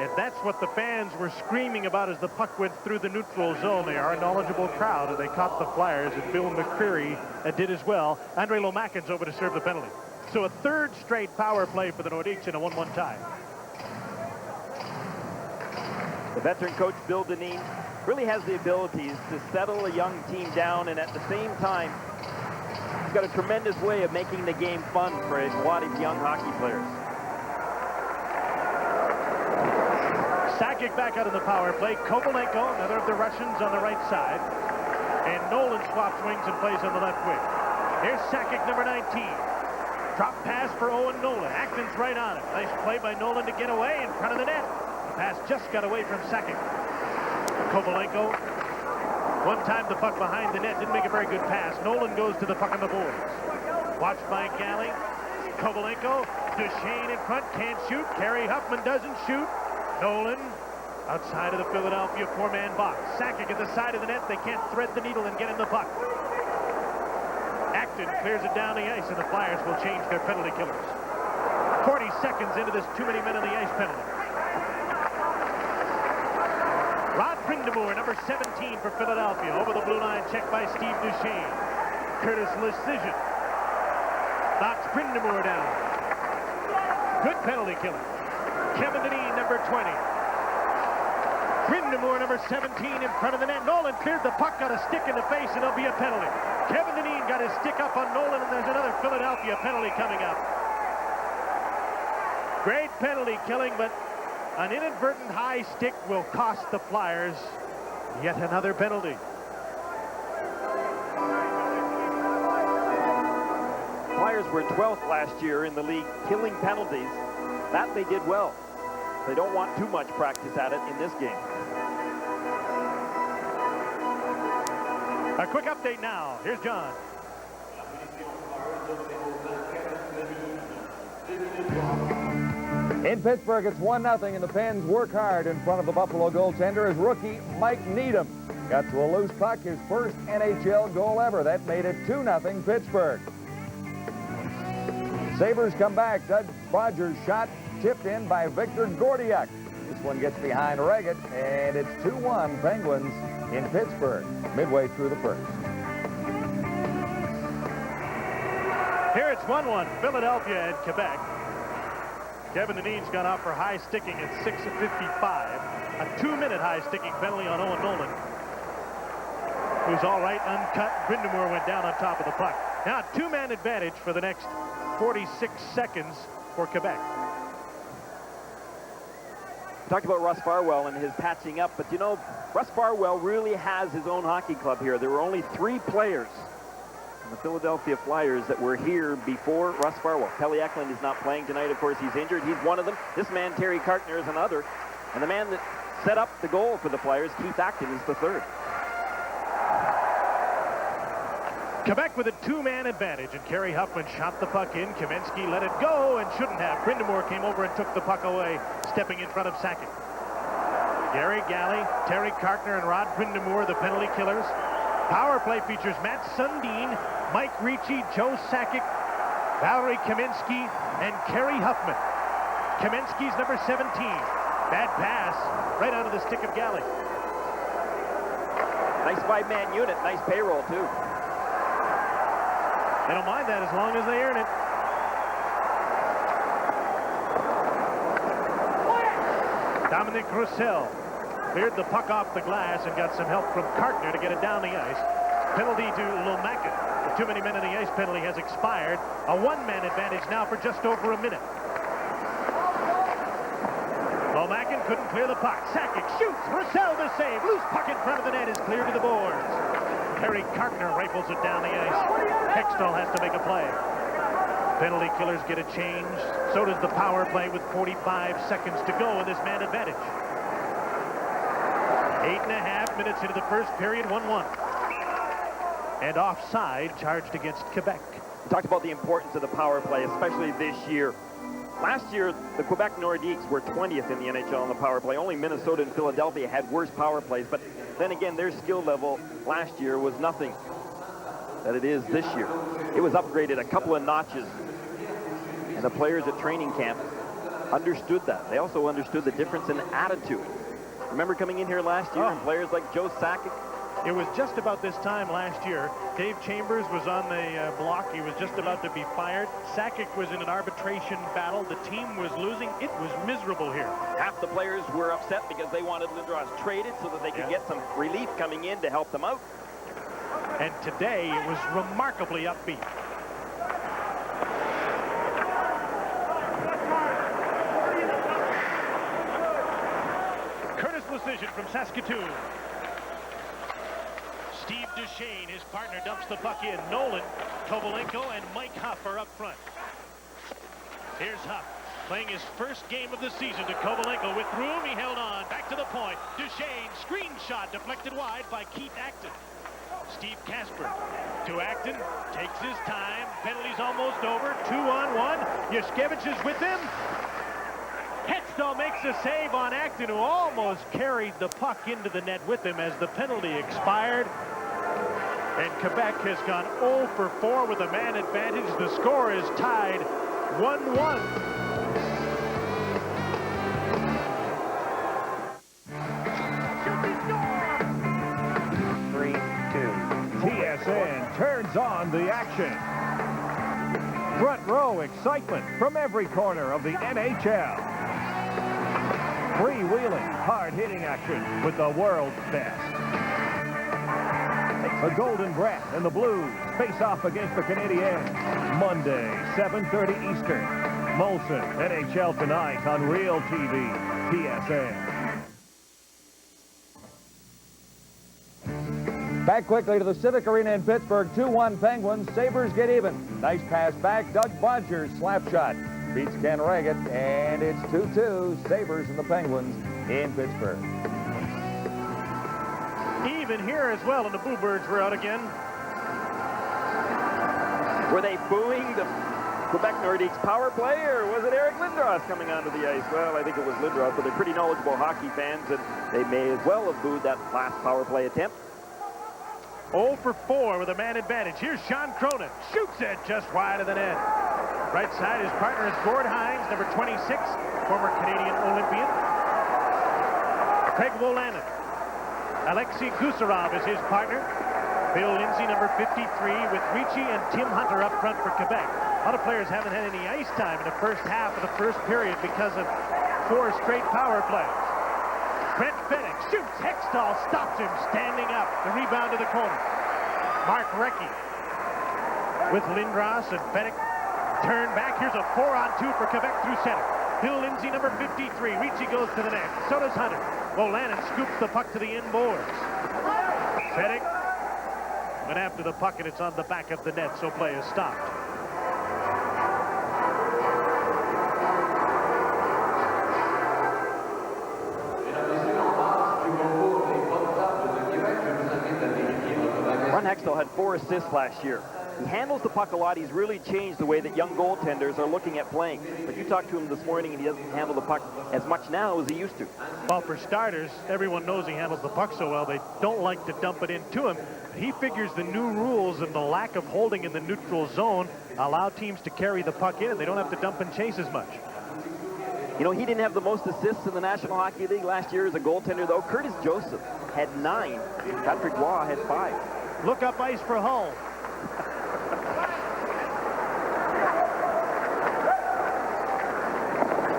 Speaker 2: And that's what the fans were screaming about as the puck went through the neutral zone. They are a knowledgeable crowd, and they caught the Flyers, and Bill McCreary did as well. Andre Lomakin's over to serve the penalty. So a third straight power play for the Nordiques in a 1-1 tie.
Speaker 3: The veteran coach Bill Dineen really has the abilities to settle a young team down, and at the same time, he's got a tremendous way of making the game fun for a lot of young hockey players.
Speaker 2: Sakic back out of the power play. Kovalenko, another of the Russians, on the right side. And Nolan swaps wings and plays on the left wing. Here's Sakic, number 19. Drop pass for Owen Nolan. Acton's right on it. Nice play by Nolan to get away in front of the net. The pass just got away from Sakic. Kovalenko. One time the puck behind the net. Didn't make a very good pass. Nolan goes to the puck on the boards. Watched by Galley. Kovalenko. Duchesne in front. Can't shoot. Kerry Huffman doesn't shoot. Nolan outside of the Philadelphia four-man box. Sakic at the side of the net. They can't thread the needle and get him the puck. Acton clears it down the ice, and the Flyers will change their penalty killers. 40 seconds into this too many men on the ice penalty. Rod Brind'Amour, number 17 for Philadelphia. Over the blue line, checked by Steve Duchesne. Curtis Lecision knocks Brind'Amour down. Good penalty killer. Kevin Dineen, number 20. Brind'Amour, number 17, in front of the net. Nolan cleared the puck, got a stick in the face, and it'll be a penalty. Kevin Dineen got his stick up on Nolan, and there's another Philadelphia penalty coming up. Great penalty killing, but an inadvertent high stick will cost the Flyers yet another penalty.
Speaker 3: Flyers were 12th last year in the league killing penalties. That they did well. They don't want too much practice at it in this game.
Speaker 2: A quick update now. Here's John.
Speaker 4: In Pittsburgh, it's 1-0, and the Pens work hard in front of the Buffalo goaltender as rookie Mike Needham got to a loose puck, his first NHL goal ever. That made it 2-0 Pittsburgh. Sabres come back. Doug Rogers' shot tipped in by Victor Gordiuk. This one gets behind Reggett, and it's 2-1 Penguins in Pittsburgh midway through the first.
Speaker 2: Here it's 1-1 Philadelphia and Quebec. Kevin Dineen's gone out for high sticking at 6:55. A 2-minute high sticking penalty on Owen Nolan, who's all right, uncut. Brind'Amour went down on top of the puck. Now 2-man advantage for the next 46 seconds for Quebec.
Speaker 3: Talked about Russ Farwell and his patching up, but you know, Russ Farwell really has his own hockey club here. There were only 3 players on the Philadelphia Flyers that were here before Russ Farwell. Kelly Eklund is not playing tonight. Of course, he's injured. He's one of them. This man, Terry Cartner, is another. And the man that set up the goal for the Flyers, Keith Acton, is the third.
Speaker 2: Quebec with a 2-man advantage, and Kerry Huffman shot the puck in. Kamensky let it go and shouldn't have. Brind'Amour came over and took the puck away, stepping in front of Sakic. Gary Galley, Terry Cartner, and Rod Brind'Amour, the penalty killers. Power play features Matt Sundin, Mike Ricci, Joe Sakic, Valerie Kamensky, and Kerry Huffman. Kamensky's number 17. Bad pass right out of the stick of Galley.
Speaker 3: Nice 5-man unit. Nice payroll, too.
Speaker 2: They don't mind that as long as they earn it. Dominic Roussel cleared the puck off the glass and got some help from Cartner to get it down the ice. Penalty to Lomakin. The too many men in the ice penalty has expired. A one-man advantage now for just over a minute. Lomakin couldn't clear the puck. Sakic shoots. Roussel the save. Loose puck in front of the net is cleared to the boards. Harry Cartner rifles it down the ice. Hextall has to make a play. Penalty killers get a change. So does the power play with 45 seconds to go in this man advantage. 8.5 minutes into the first period, 1-1. And offside charged against Quebec.
Speaker 3: We talked about the importance of the power play, especially this year. Last year, the Québec Nordiques were 20th in the NHL on the power play. Only Minnesota and Philadelphia had worse power plays. But then again, their skill level last year was nothing that it is this year. It was upgraded a couple of notches. And the players at training camp understood that. They also understood the difference in attitude. Remember coming in here last year and players like Joe Sakic?
Speaker 2: It was just about this time last year. Dave Chambers was on the block. He was just about to be fired. Sakic was in an arbitration battle. The team was losing. It was miserable here.
Speaker 3: Half the players were upset because they wanted Lindros traded so that they could get some relief coming in to help them out.
Speaker 2: And today it was remarkably upbeat. Curtis Decision from Saskatoon. Steve Duchesne, his partner, dumps the puck in. Nolan, Tobolenko, and Mike Huff are up front. Here's Huff, playing his first game of the season to Kovalenko. With room, he held on. Back to the point. Duchesne, screen shot, deflected wide by Keith Acton. Steve Kasper to Acton, takes his time. Penalty's almost over. 2-on-1. Yushkevich is with him. Hextall makes a save on Acton, who almost carried the puck into the net with him as the penalty expired. And Quebec has gone 0 for 4 with a man advantage. The score is tied 1-1.
Speaker 12: TSN turns on the action. Front row excitement from every corner of the NHL. Freewheeling, hard-hitting action with the world's best. The Golden Brat and the Blues face off against the Canadiens. Monday, 7:30 Eastern. Molson, NHL Tonight on Real TV, TSN.
Speaker 4: Back quickly to the Civic Arena in Pittsburgh. 2-1 Penguins. Sabres get even. Nice pass back. Doug Bodger's slap shot beats Ken Reggett, and it's 2-2. Sabres and the Penguins in Pittsburgh.
Speaker 2: Even here as well, and the Bluebirds were out again.
Speaker 3: Were they booing the Quebec Nordiques power play, or was it Eric Lindros coming onto the ice? Well, I think it was Lindros, but they're pretty knowledgeable hockey fans, and they may as well have booed that last power play attempt.
Speaker 2: 0 for 4 with a man advantage. Here's Sean Cronin. Shoots it just wide of the net. Right side, his partner is Gord Hines, number 26, former Canadian Olympian. Craig Wolanin. Alexei Gusarov is his partner. Bill Lindsay, number 53, with Ricci and Tim Hunter up front for Quebec. A lot of players haven't had any ice time in the first half of the first period because of 4 straight power plays. Brent Fennick shoots. Hextall stops him standing up. The rebound to the corner. Mark Recchi with Lindros and Fennick. Turn back. Here's a 4-on-2 for Quebec through center. Bill Lindsay, number 53. Ricci goes to the net. So does Hunter. Wolanin scoops the puck to the inboards. Fennick went after the puck, and it's on the back of the net, so play is stopped.
Speaker 3: Ron Hextall had 4 assists last year. He handles the puck a lot. He's really changed the way that young goaltenders are looking at playing. But you talked to him this morning, and he doesn't handle the puck as much now as he used to.
Speaker 2: Well, for starters, everyone knows he handles the puck so well, they don't like to dump it into him. He figures the new rules and the lack of holding in the neutral zone allow teams to carry the puck in, and they don't have to dump and chase as much.
Speaker 3: You know, he didn't have the most assists in the National Hockey League last year as a goaltender, though. Curtis Joseph had 9. Patrick Waugh had 5.
Speaker 2: Look up ice for Hull.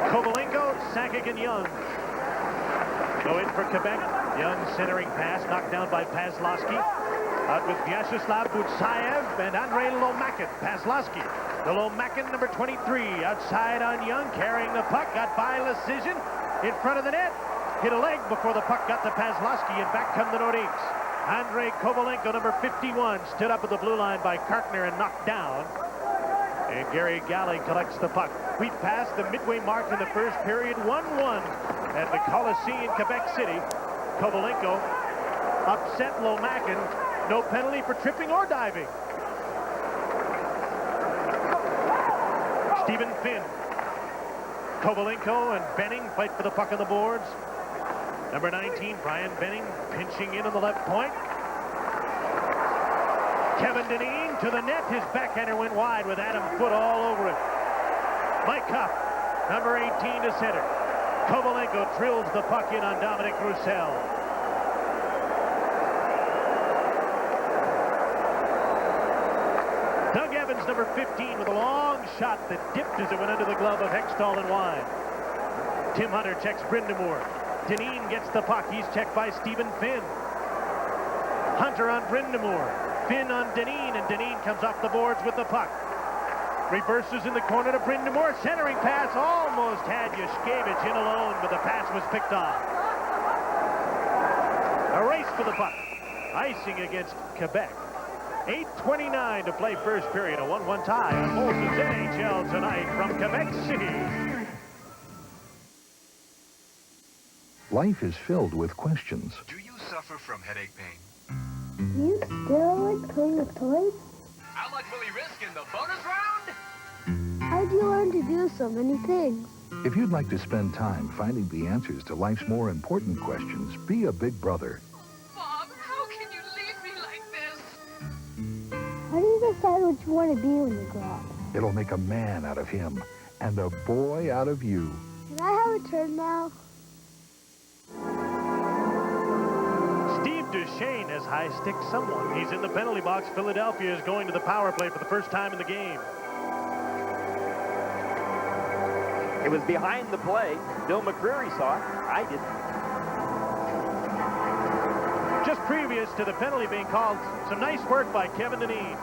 Speaker 2: Kovalenko, Sakic, and Young go in for Quebec. Young centering pass knocked down by Paslowski. Out with Vyacheslav Butsayev and Andrei Lomakin. Paslowski. The Lomakin, number 23, outside on Young, carrying the puck. Got by Lecision in front of the net. Hit a leg before the puck got to Paslowski, and back come the Nordiques. Andrei Kovalenko, number 51, stood up at the blue line by Kartner and knocked down. And Gary Galley collects the puck. We passed the midway mark in the first period, 1-1 at the Colisée in Quebec City. Kovalenko upset Lomakin. No penalty for tripping or diving. Stephen Finn. Kovalenko and Benning fight for the puck on the boards. Number 19, Brian Benning, pinching in on the left point. Kevin Dineen to the net. His backhander went wide with Adam Foote all over it. Mike Huff, number 18 to center. Kovalenko drills the puck in on Dominic Roussel. Doug Evans, number 15, with a long shot that dipped as it went under the glove of Hextall and Wine. Tim Hunter checks Brindamore. Dineen gets the puck. He's checked by Stephen Finn. Hunter on Brindamore. Finn on Dineen, and Dineen comes off the boards with the puck. Reverses in the corner to Brindamore. Centering pass almost had Yushkevich in alone, but the pass was picked off. A race for the puck. Icing against Quebec. 8:29 to play first period. A 1-1 tie on Molson's NHL Tonight from Quebec City.
Speaker 13: Life is filled with questions.
Speaker 14: Do you suffer from headache pain?
Speaker 15: Do you still like playing with toys?
Speaker 14: I like Willie Risk in the bonus round.
Speaker 15: How'd you learn to do so many things?
Speaker 13: If you'd like to spend time finding the answers to life's more important questions, be a big brother.
Speaker 10: Bob, how can you leave me like this?
Speaker 15: How do you decide what you want to be when you grow up?
Speaker 13: It'll make a man out of him and a boy out of you.
Speaker 15: Can I have a turn now?
Speaker 2: Steve Duchesne has high-sticked someone. He's in the penalty box. Philadelphia is going to the power play for the first time in the game.
Speaker 3: It was behind the play. Bill McCreary saw it. I didn't.
Speaker 2: Just previous to the penalty being called, some nice work by Kevin Dineen.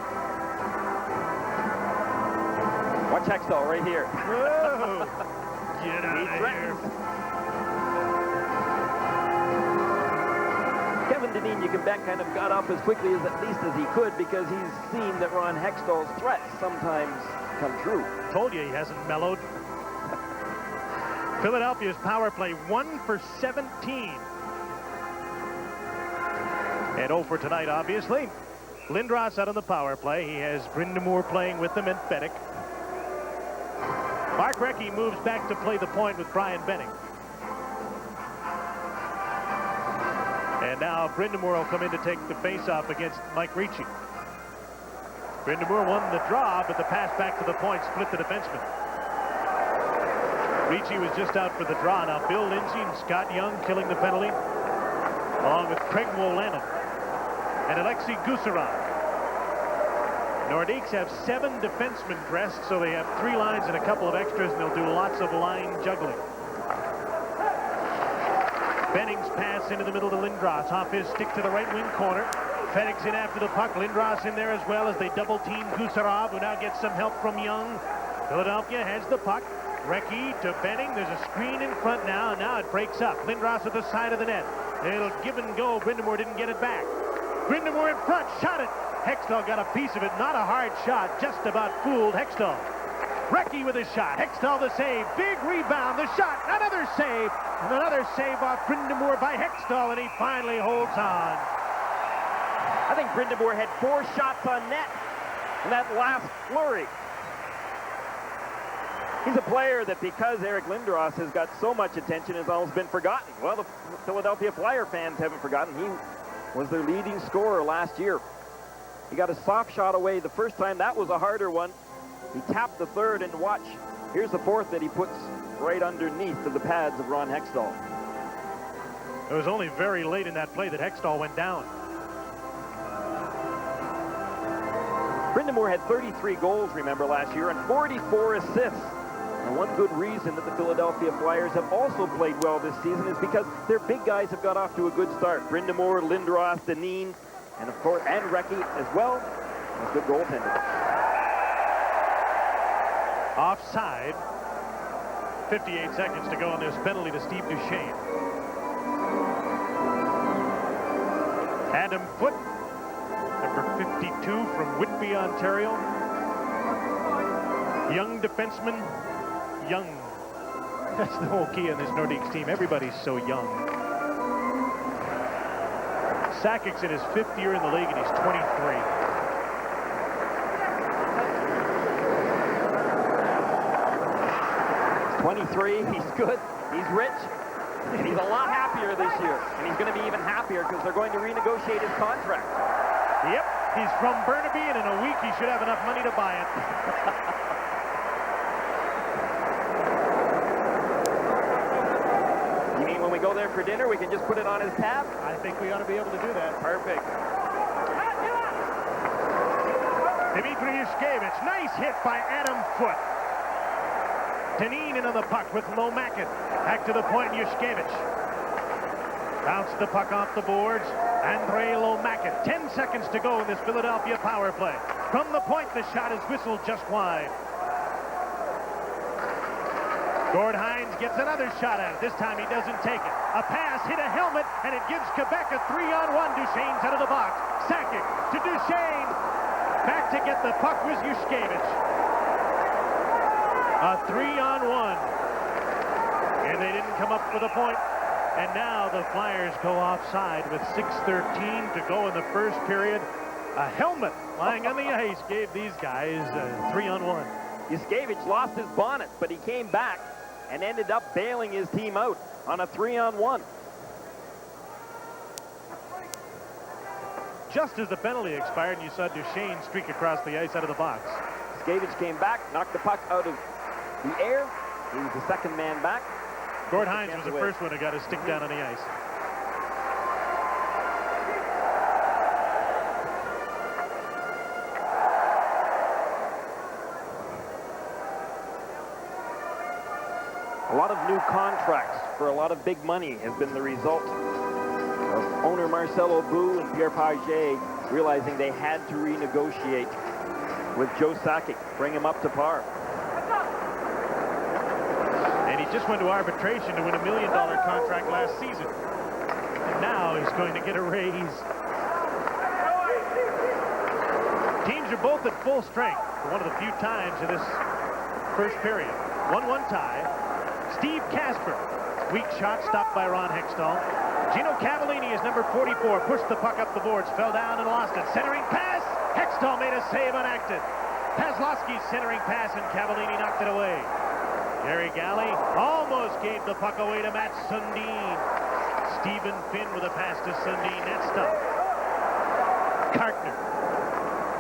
Speaker 3: Watch Hextall right here.
Speaker 2: Whoa! Get out
Speaker 3: He
Speaker 2: of
Speaker 3: threatens.
Speaker 2: here.
Speaker 3: Kevin Dineen, you can bet, kind of got up as quickly as at least as he could because he's seen that Ron Hextall's threats sometimes come true.
Speaker 2: Told you he hasn't mellowed. Philadelphia's power play 1 for 17. And 0 for tonight, obviously. Lindros out on the power play. He has Brindamore playing with them and Fennick. Mark Recchi moves back to play the point with Brian Benning. And now Brindamore will come in to take the face-off against Mike Ricci. Brindamore won the draw, but the pass back to the point split the defenseman. Ricci was just out for the draw. Now Bill Lindsay and Scott Young killing the penalty, along with Craig Wolannon and Alexei Gusarov. Nordiques have 7 defensemen dressed, so they have 3 lines and a couple of extras, and they'll do lots of line juggling. Benning's pass into the middle to Lindros. Off his stick to the right wing corner. Fennick's in after the puck. Lindros in there as well as they double-team Gusarov, who now gets some help from Young. Philadelphia has the puck. Recchi to Benning. There's a screen in front now, and now it breaks up. Lindros at the side of the net. It'll give and go. Brindamore didn't get it back. Brindamore in front. Shot it. Hextall got a piece of it. Not a hard shot. Just about fooled Hextall. Recchi with a shot. Hextall the save. Big rebound. The shot. Another save. And another save off Brindamore by Hextall, and he finally holds on.
Speaker 3: I think Brindamore had 4 shots on net. in that last flurry. He's a player that, because Eric Lindros has got so much attention, has almost been forgotten. Well, the Philadelphia Flyer fans haven't forgotten. He was their leading scorer last year. He got a soft shot away the first time. That was a harder one. He tapped the third, and watch. Here's the fourth that he puts right underneath of the pads of Ron Hextall.
Speaker 2: It was only very late in that play that Hextall went down.
Speaker 3: Brind'Amour had 33 goals, remember, last year, and 44 assists. And one good reason that the Philadelphia Flyers have also played well this season is because their big guys have got off to a good start. Brind'Amour, Lindros, Dineen, and of course, and Ricci as well. That's good goaltending.
Speaker 2: Offside. 58 seconds to go on this penalty to Steve Duchesne. Adam Foote, number 52 from Whitby, Ontario. Young defenseman. Young. That's the whole key in this Nordiques team. Everybody's so young. Sakic's in his 5th year in the league, and he's 23.
Speaker 3: 23, he's good, he's rich, and he's a lot happier this year. And he's going to be even happier because they're going to renegotiate his contract.
Speaker 2: Yep, he's from Burnaby, and in a week he should have enough money to buy it.
Speaker 3: You mean when we go there for dinner, we can just put it on his tab?
Speaker 2: I think we ought to be able to do that.
Speaker 3: Perfect.
Speaker 2: Dmitry Yushkevich, nice hit by Adam Foote. Dineen into the puck with Lomakin. Back to the point, Yushkevich. Bounced the puck off the boards. Andrei Lomakin. 10 seconds to go in this Philadelphia power play. From the point, the shot is whistled just wide. Gord Hines gets another shot at it. This time he doesn't take it. A pass hit a helmet, and it gives Quebec a 3-on-1. Duchesne's out of the box. Sakic to Duchesne. Back to get the puck was Yushkevich. A 3-on-1. And they didn't come up with a point. And now the Flyers go offside with 6:13 to go in the first period. A helmet lying on the ice gave these guys a 3-on-1.
Speaker 3: Yushkevich lost his bonnet, but he came back and ended up bailing his team out on a 3-on-1.
Speaker 2: Just as the penalty expired, you saw Duchesne streak across the ice out of the box.
Speaker 3: Yushkevich came back, knocked the puck out of the air. He was the second man back.
Speaker 2: Gord Hines was the first one who got his stick down on the ice.
Speaker 3: A lot of new contracts for a lot of big money has been the result of owner Marcel Aubout and Pierre Pagé realizing they had to renegotiate with Joe Sakic, bring him up to par.
Speaker 2: And he just went to arbitration to win $1 million contract last season. And now he's going to get a raise. Teams are both at full strength for one of the few times in this first period. 1-1 tie. Steve Kasper, weak shot stopped by Ron Hextall. Gino Cavallini is number 44, pushed the puck up the boards, fell down and lost it. Centering pass, Hextall made a save unacted. Paslowski's centering pass and Cavallini knocked it away. Gary Galley almost gave the puck away to Matt Sundin. Stephen Finn with a pass to Sundin, net stop. Kartner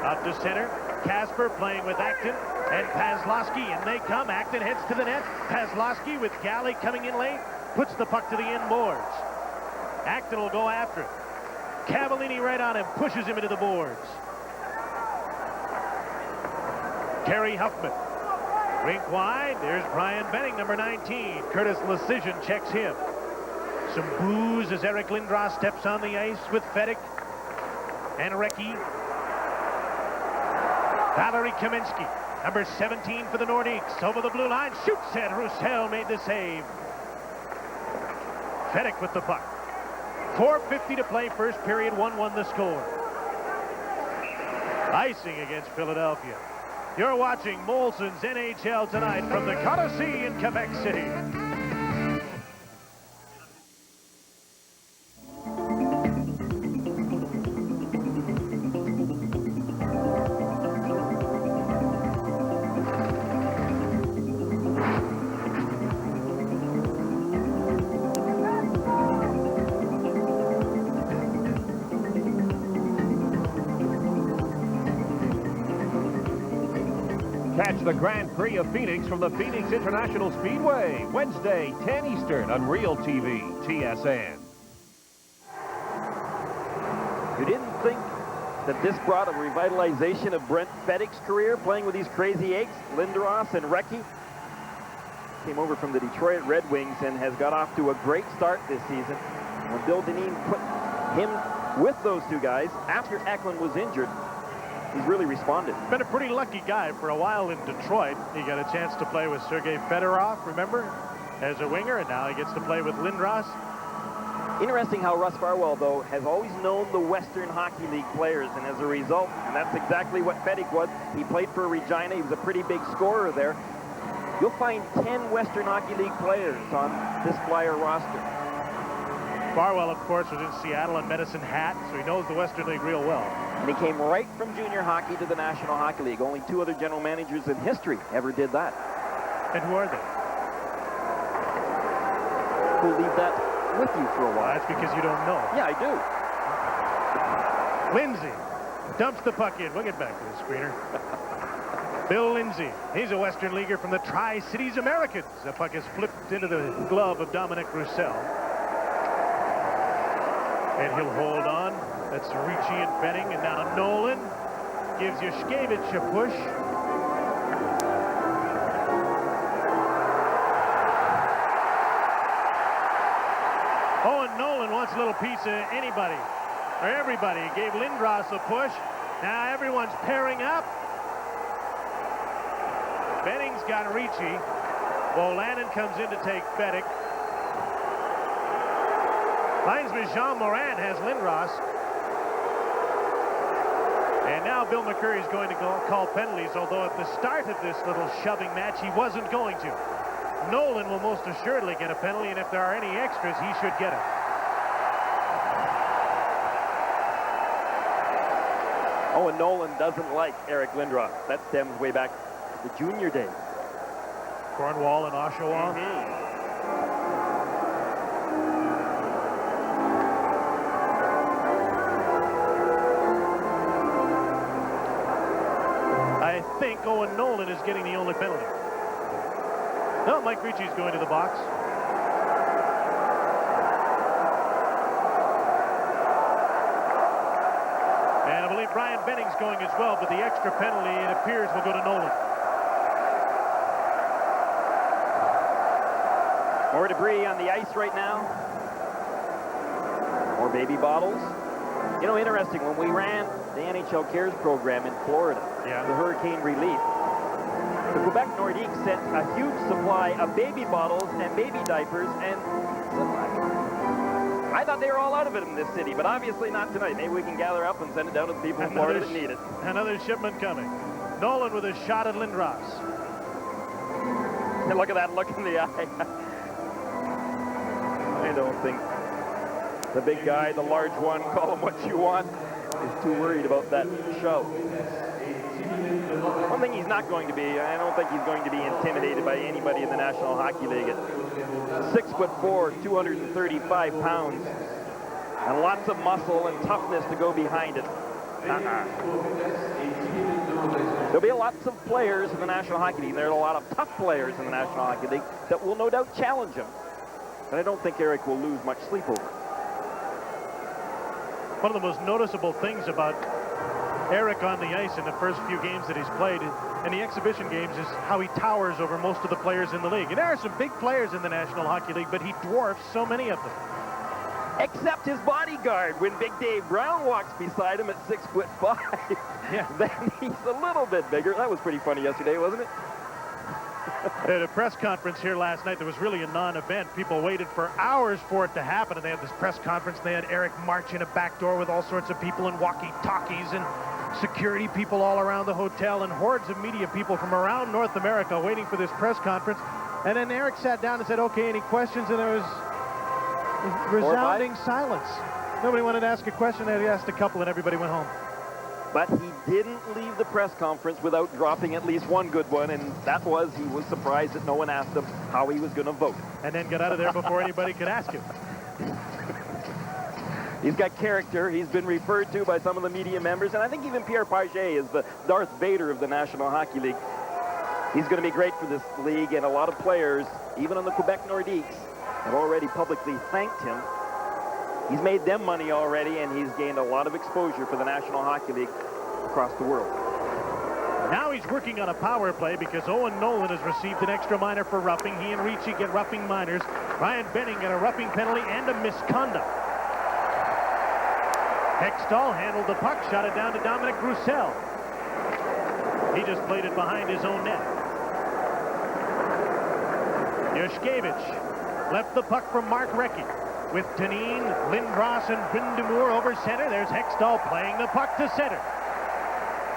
Speaker 2: up to center. Kasper playing with Acton and Paslowski, and they come. Acton heads to the net. Paslowski with Galley coming in late, puts the puck to the end boards. Acton will go after it. Cavallini right on him, pushes him into the boards. Kerry Huffman. Rink wide, there's Brian Benning, number 19. Curtis Lecision checks him. Some boos as Eric Lindros steps on the ice with Fedek and Ricci. Valery Kaminsky, number 17 for the Nordiques, over the blue line, shoots it. Roussel made the save. Fedek with the puck. 4:50 to play, first period, 1-1 the score. Icing against Philadelphia. You're watching Molson's NHL Tonight from the Colisée in Quebec City.
Speaker 12: Catch the Grand Prix of Phoenix from the Phoenix International Speedway, Wednesday, 10 Eastern on Real TV, TSN.
Speaker 3: You didn't think that this brought a revitalization of Brent Feddick's career, playing with these crazy eggs? Lindros and Ricci came over from the Detroit Red Wings and has got off to a great start this season. When Bill Dineen put him with those two guys after Eklund was injured, he's really responded.
Speaker 2: Been a pretty lucky guy for a while in Detroit. He got a chance to play with Sergei Fedorov, remember, as a winger, and now he gets to play with Lindros.
Speaker 3: Interesting how Russ Farwell, though, has always known the Western Hockey League players, and as a result, and that's exactly what Feddick was. He played for Regina. He was a pretty big scorer there. You'll find 10 Western Hockey League players on this Flyer roster.
Speaker 2: Farwell, of course, was in Seattle and Medicine Hat, so he knows the Western League real well.
Speaker 3: And he came right from junior hockey to the National Hockey League. Only 2 other general managers in history ever did that.
Speaker 2: And who are they?
Speaker 3: We'll leave that with you for a while.
Speaker 2: That's because you don't know.
Speaker 3: Yeah, I do.
Speaker 2: Lindsay dumps the puck in. We'll get back to the screener. Bill Lindsay. He's a Western Leaguer from the Tri-Cities Americans. The puck is flipped into the glove of Dominic Roussel. And he'll hold on. That's Ricci and Benning. And now Nolan gives Yushkevich a push. Oh, and Nolan wants a little piece of anybody or everybody. He gave Lindros a push. Now everyone's pairing up. Benning's got Ricci. Wolanin comes in to take Feddick. Linesman Jean Morin has Lindros. And now Bill McCurry's going to call penalties, although at the start of this little shoving match, he wasn't going to. Nolan will most assuredly get a penalty, and if there are any extras, he should get it.
Speaker 3: Oh, and Nolan doesn't like Eric Lindros. That stems way back to the junior days.
Speaker 2: Cornwall and Oshawa. I think Owen Nolan is getting the only penalty. No, Mike Ricci's going to the box. And I believe Brian Benning's going as well, but the extra penalty, it appears, will go to Nolan.
Speaker 3: More debris on the ice right now. More baby bottles. You know, interesting, when we ran the NHL Cares program in Florida, the hurricane relief, the Quebec Nordiques sent a huge supply of baby bottles and baby diapers, and I thought they were all out of it in this city, but obviously not tonight. Maybe we can gather up and send it down to the people in Florida that need it.
Speaker 2: Another shipment coming. Nolan with a shot at Lindros.
Speaker 3: And look at that look in the eye. I don't think the big guy, the large one, call him what you want, is too worried about that shove. One thing he's not going to be, I don't think he's going to be intimidated by anybody in the National Hockey League. At 6'4", 235 pounds, and lots of muscle and toughness to go behind it. There'll be lots of players in the National Hockey League. There are a lot of tough players in the National Hockey League that will no doubt challenge him. But I don't think Eric will lose much sleep over it.
Speaker 2: One of the most noticeable things about Eric on the ice in the first few games that he's played in the exhibition games is how he towers over most of the players in the league. And there are some big players in the National Hockey League, but he dwarfs so many of them.
Speaker 3: Except his bodyguard. When Big Dave Brown walks beside him at 6'5", then he's a little bit bigger. That was pretty funny yesterday, wasn't it?
Speaker 2: At a press conference here last night, there was really a non-event. People waited for hours for it to happen, and they had this press conference. They had Eric march in a back door with all sorts of people and walkie-talkies and security people all around the hotel and hordes of media people from around North America waiting for this press conference. And then Eric sat down and said, okay, any questions? And there was resounding silence. Nobody wanted to ask a question. They asked a couple, and everybody went home.
Speaker 3: But he didn't leave the press conference without dropping at least one good one, and that was he was surprised that no one asked him how he was going to vote.
Speaker 2: And then got out of there before anybody could ask him.
Speaker 3: He's got character. He's been referred to by some of the media members, and I think even Pierre Paget is the Darth Vader of the National Hockey League. He's going to be great for this league, and a lot of players, even on the Quebec Nordiques, have already publicly thanked him. He's made them money already, and he's gained a lot of exposure for the National Hockey League across the world.
Speaker 2: Now he's working on a power play because Owen Nolan has received an extra minor for roughing. He and Ricci get roughing minors. Ryan Benning got a roughing penalty and a misconduct. Hextall handled the puck, shot it down to Dominic Roussel. He just played it behind his own net. Yushkevich left the puck from Mark Recchi. With Dineen, Lindros, and Brind'Amour over center, there's Hextall playing the puck to center.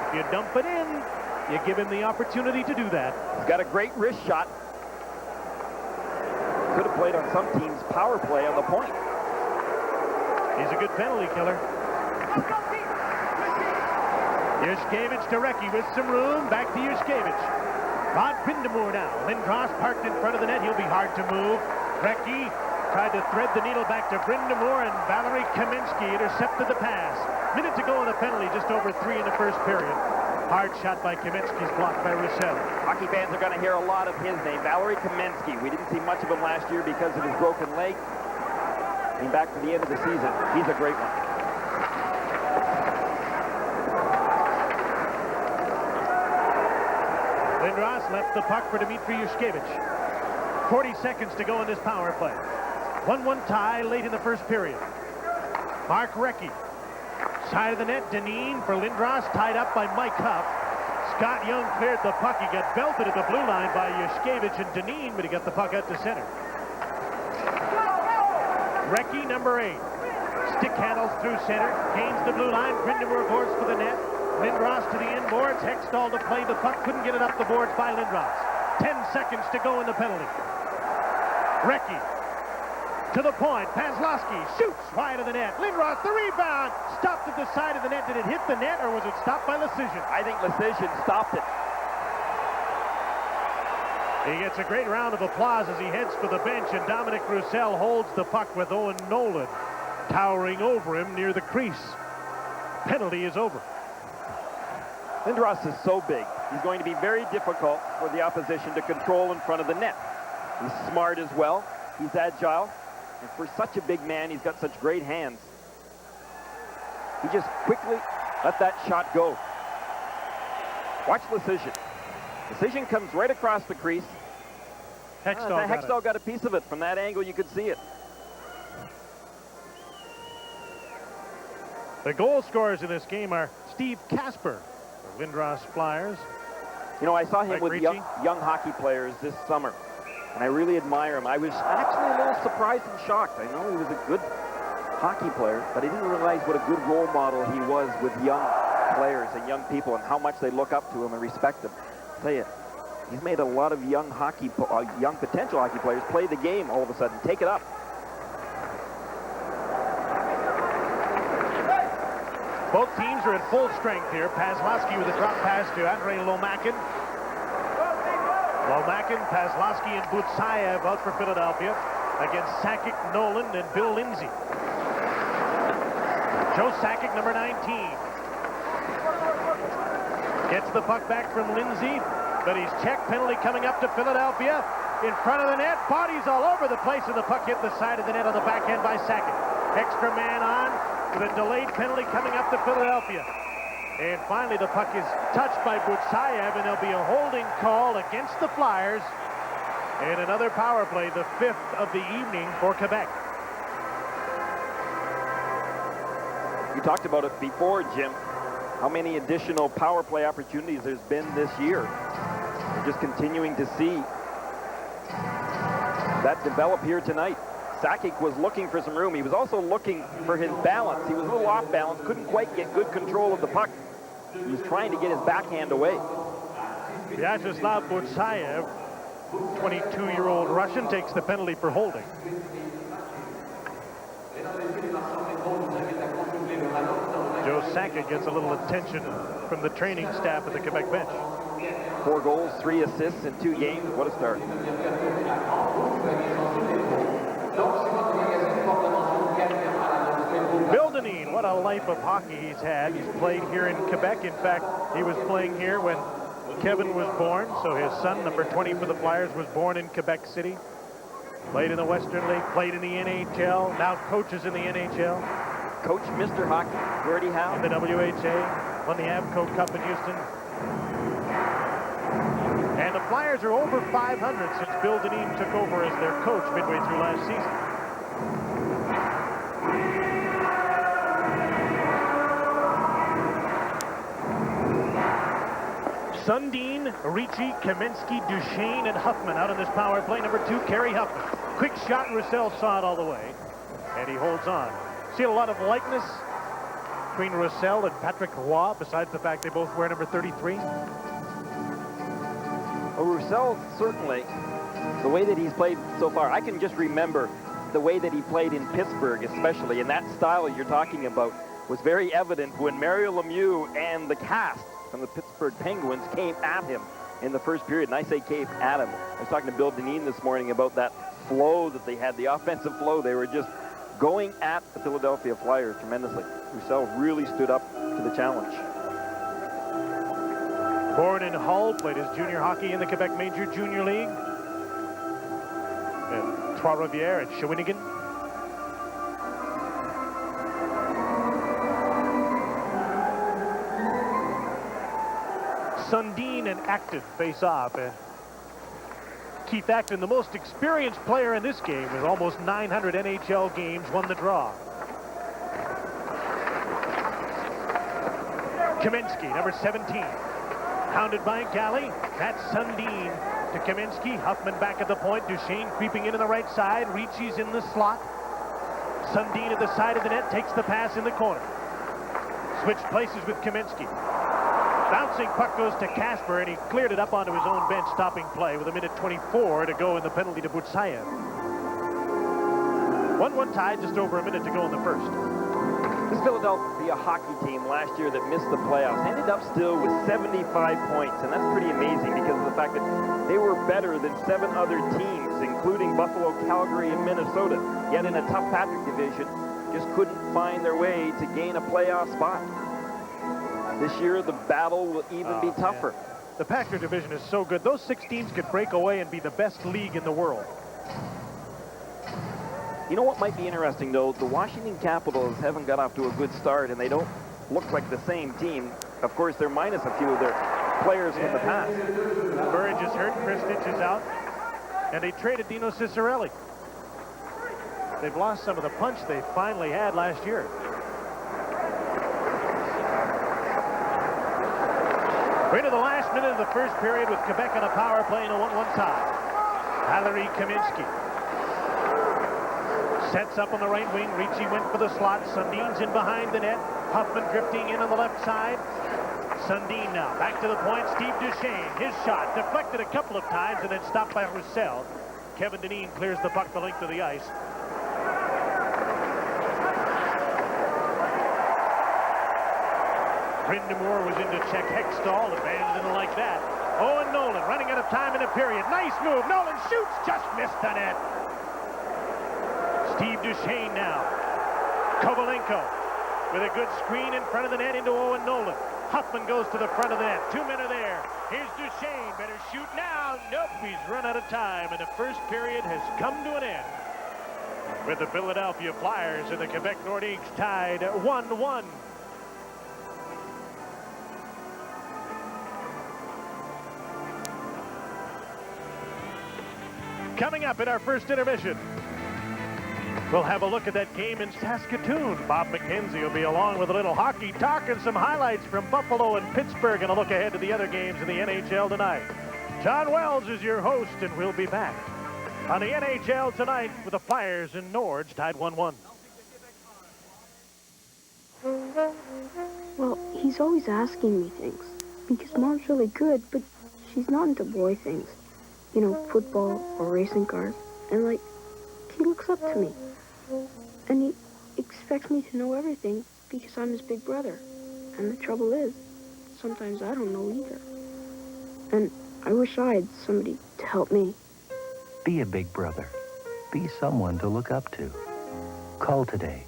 Speaker 2: If you dump it in, you give him the opportunity to do that.
Speaker 3: He's got a great wrist shot. Could have played on some teams' power play on the point.
Speaker 2: He's a good penalty killer. Yushkevich to Recchi with some room. Back to Yushkevich. Rod Brind'Amour now. Lindros parked in front of the net. He'll be hard to move. Recchi tried to thread the needle back to Brind'Amour, and Valery Kaminsky intercepted the pass. Minute to go on the penalty, just over 3 in the first period. Hard shot by Kaminsky's blocked by Roussel.
Speaker 3: Hockey fans are going to hear a lot of his name, Valery Kaminsky. We didn't see much of him last year because of his broken leg. Came back for the end of the season. He's a great one.
Speaker 2: Lindros left the puck for Dmitry Yushkevich. 40 seconds to go in this power play. 1-1 tie late in the first period. Mark Recchi. Side of the net, Dineen for Lindros, tied up by Mike Huff. Scott Young cleared the puck. He got belted at the blue line by Yushkevich and Dineen, but he got the puck out to center. Recchi, number 8. Stick handles through center. Gains the blue line. Brind'Amour boards for the net. Lindros to the end boards. Hextall to play the puck. Couldn't get it up the boards by Lindros. 10 seconds to go in the penalty. Recchi to the point. Paslowski shoots wide of the net. Lindros, the rebound. Stopped at the side of the net. Did it hit the net, or was it stopped by Lecision?
Speaker 3: I think Lecision stopped it.
Speaker 2: He gets a great round of applause as he heads for the bench, and Dominic Roussel holds the puck with Owen Nolan towering over him near the crease. Penalty is over.
Speaker 3: Lindros is so big. He's going to be very difficult for the opposition to control in front of the net. He's smart as well. He's agile. And for such a big man, he's got such great hands. He just quickly let that shot go. Watch Lecision. Lecision comes right across the crease. Hextall got a piece of it. From that angle, you could see it.
Speaker 2: The goal scorers in this game are Steve Casper, the Lindros Flyers.
Speaker 3: You know, I saw him with
Speaker 2: Ricci.
Speaker 3: young hockey players this summer, and I really admire him. I was actually a little surprised and shocked. I know he was a good hockey player, but I didn't realize what a good role model he was with young players and young people and how much they look up to him and respect him. I'll tell you, he's made a lot of young potential hockey players play the game all of a sudden, take it up.
Speaker 2: Both teams are at full strength here. Paslowski with a drop pass to Andrei Lomakin. Lomakin, Paslowski, and Butsayev out for Philadelphia against Sakic, Nolan, and Bill Lindsay. Joe Sakic, number 19. Gets the puck back from Lindsay, but he's checked. Penalty coming up to Philadelphia. In front of the net, bodies all over the place, and the puck hit the side of the net on the backhand by Sakic. Extra man on with a delayed penalty coming up to Philadelphia. And finally, the puck is touched by Butsayev, and there'll be a holding call against the Flyers. And another power play, the 5th of the evening for Quebec.
Speaker 3: You talked about it before, Jim, how many additional power play opportunities there's been this year. We're just continuing to see that develop here tonight. Sakic was looking for some room. He was also looking for his balance. He was a little off balance, couldn't quite get good control of the puck. He was trying to get his backhand away.
Speaker 2: Vyacheslav Butsayev, 22-year-old Russian, takes the penalty for holding. Joe Sakic gets a little attention from the training staff at the Quebec bench.
Speaker 3: 4 goals, 3 assists in 2 games. What a start.
Speaker 2: Bill Dineen, what a life of hockey he's had. He's played here in Quebec. In fact, he was playing here when Kevin was born, so his son, number 20 for the Flyers, was born in Quebec City. Played in the Western League, played in the NHL, now coaches in the NHL.
Speaker 3: Coach Mr. Hockey, Gordie Howe.
Speaker 2: In the WHA, won the Avco Cup in Houston. And the Flyers are over 500 since Bill Dineen took over as their coach midway through last season. Sundin, Ricci, Kamensky, Duchesne, and Huffman out on this power play. Number 2, Kerry Huffman. Quick shot, Roussel saw it all the way, and he holds on. See a lot of likeness between Roussel and Patrick Roy, besides the fact they both wear number 33.
Speaker 3: Well, Roussel, certainly, the way that he's played so far, I can just remember the way that he played in Pittsburgh, especially, and that style you're talking about was very evident when Mario Lemieux and the cast from the Pittsburgh Penguins came at him in the first period. And I say came at him. I was talking to Bill Dineen this morning about that flow that they had, the offensive flow. They were just going at the Philadelphia Flyers tremendously. Roussel really stood up to the challenge.
Speaker 2: Born in Hull, played his junior hockey in the Quebec Major Junior League. And Trois-Rivières at Shawinigan. Sundin and Acton face off. And Keith Acton, the most experienced player in this game, with almost 900 NHL games, won the draw. Kamensky, number 17. Hounded by Galley. That's Sundin to Kamensky. Huffman back at the point. Duchesne creeping into the right side. Ricci's in the slot. Sundin at the side of the net takes the pass in the corner. Switch places with Kamensky. Bouncing puck goes to Kasper, and he cleared it up onto his own bench, stopping play with 1:24 to go in the penalty to Butsayev. 1-1 tie, just over a minute to go in the first.
Speaker 3: This Philadelphia hockey team last year that missed the playoffs ended up still with 75 points, and that's pretty amazing because of the fact that they were better than 7 other teams, including Buffalo, Calgary, and Minnesota. Yet in a tough Patrick division, just couldn't find their way to gain a playoff spot. This year, the battle will even be tougher.
Speaker 2: Man. The Patrick division is so good. Those 6 teams could break away and be the best league in the world.
Speaker 3: You know what might be interesting, though? The Washington Capitals haven't got off to a good start, and they don't look like the same team. Of course, they're minus a few of their players from the past.
Speaker 2: Burridge is hurt. Kristich is out. And they traded Dino Ciccarelli. They've lost some of the punch they finally had last year. We're into the last minute of the first period with Quebec on a power play in a 1-1 tie. Valeri Kamensky sets up on the right wing. Ricci went for the slot. Sundin's in behind the net. Huffman drifting in on the left side. Sundin now back to the point. Steve Duchesne, his shot deflected a couple of times and then stopped by Roussel. Kevin Dineen clears the puck the length of the ice. Brind'Amour was in to check Hextall. Abandoned like that. Owen Nolan running out of time in a period. Nice move. Nolan shoots. Just missed the net. Steve Duchesne now. Kovalenko with a good screen in front of the net into Owen Nolan. Huffman goes to the front of the net. 2 men are there. Here's Duchesne. Better shoot now. Nope, he's run out of time. And the first period has come to an end, with the Philadelphia Flyers and the Quebec Nordiques tied 1-1. Coming up in our first intermission, we'll have a look at that game in Saskatoon. Bob McKenzie will be along with a little hockey talk and some highlights from Buffalo and Pittsburgh, and a look ahead to the other games in the NHL tonight. John Wells is your host, and we'll be back on the NHL tonight with the Flyers and Nords tied 1-1.
Speaker 15: Well, he's always asking me things because Mom's really good, but she's not into boy things. You know, football or racing cars. And, like, he looks up to me. And he expects me to know everything because I'm his big brother. And the trouble is, sometimes I don't know either. And I wish I had somebody to help me.
Speaker 8: Be a big brother. Be someone to look up to. Call today.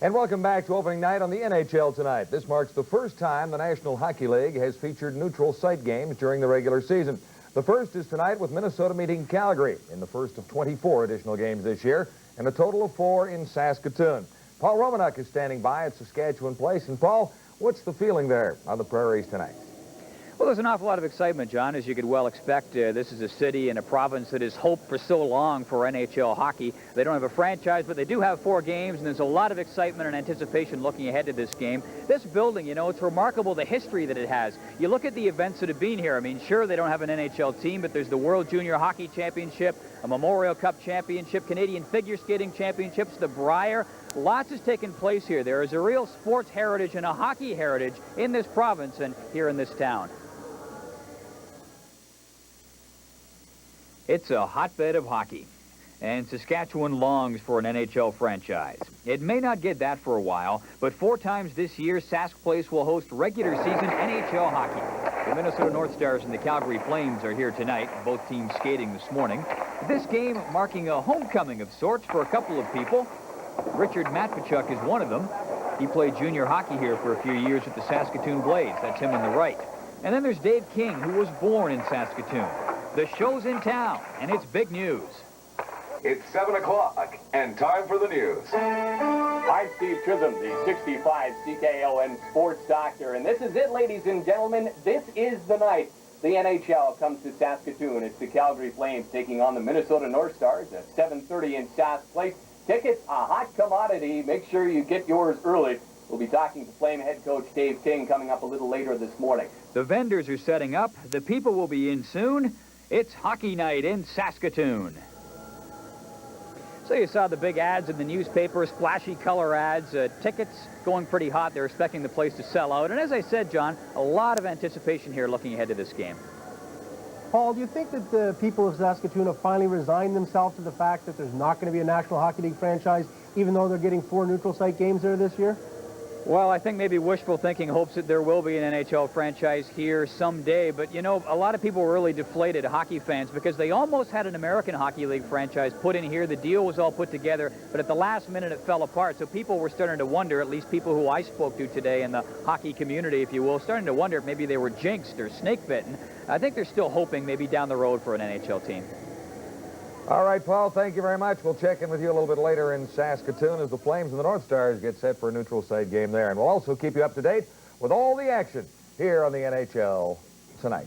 Speaker 4: And welcome back to opening night on the NHL tonight. This marks the first time the National Hockey League has featured neutral site games during the regular season. The first is tonight with Minnesota meeting Calgary in the first of 24 additional games this year, and a total of 4 in Saskatoon. Paul Romanuk is standing by at Saskatchewan Place. And Paul, what's the feeling there on the prairies tonight?
Speaker 16: Well, there's an awful lot of excitement, John, as you could well expect. This is a city and a province that has hoped for so long for NHL hockey. They don't have a franchise, but they do have 4 games, and there's a lot of excitement and anticipation looking ahead to this game. This building, you know, it's remarkable the history that it has. You look at the events that have been here. I mean, sure, they don't have an NHL team, but there's the World Junior Hockey Championship, a Memorial Cup Championship, Canadian Figure Skating Championships, the Brier. Lots has taken place here. There is a real sports heritage and a hockey heritage in this province and here in this town. It's a hotbed of hockey, and Saskatchewan longs for an NHL franchise. It may not get that for a while, but 4 times this year, Sask Place will host regular season NHL hockey. The Minnesota North Stars and the Calgary Flames are here tonight, both teams skating this morning. This game marking a homecoming of sorts for a couple of people. Richard Matvichuk is one of them. He played junior hockey here for a few years with the Saskatoon Blades. That's him on the right. And then there's Dave King, who was born in Saskatoon. The show's in town, and it's big news.
Speaker 17: It's 7 o'clock, and time for the news.
Speaker 18: I'm Steve Chisholm, the 65 CKON sports doctor, and this is it, ladies and gentlemen. This is the night the NHL comes to Saskatoon. It's the Calgary Flames taking on the Minnesota North Stars at 7:30 in Sask Place. Tickets, a hot commodity. Make sure you get yours early. We'll be talking to Flame head coach Dave King coming up a little later this morning.
Speaker 16: The vendors are setting up. The people will be in soon. It's hockey night in Saskatoon. So you saw the big ads in the newspapers, flashy color ads, tickets going pretty hot. They're expecting the place to sell out. And as I said, John, a lot of anticipation here looking ahead to this game.
Speaker 5: Paul, do you think that the people of Saskatoon have finally resigned themselves to the fact that there's not going to be a National Hockey League franchise, even though they're getting 4 neutral site games there this year?
Speaker 16: Well, I think maybe wishful thinking hopes that there will be an NHL franchise here someday. But, you know, a lot of people were really deflated, hockey fans, because they almost had an American Hockey League franchise put in here. The deal was all put together, but at the last minute it fell apart. So people were starting to wonder, at least people who I spoke to today in the hockey community, if you will, starting to wonder if maybe they were jinxed or snake-bitten. I think they're still hoping maybe down the road for an NHL team.
Speaker 4: All right, Paul, thank you very much. We'll check in with you a little bit later in Saskatoon as the Flames and the North Stars get set for a neutral site game there. And we'll also keep you up to date with all the action here on the NHL tonight.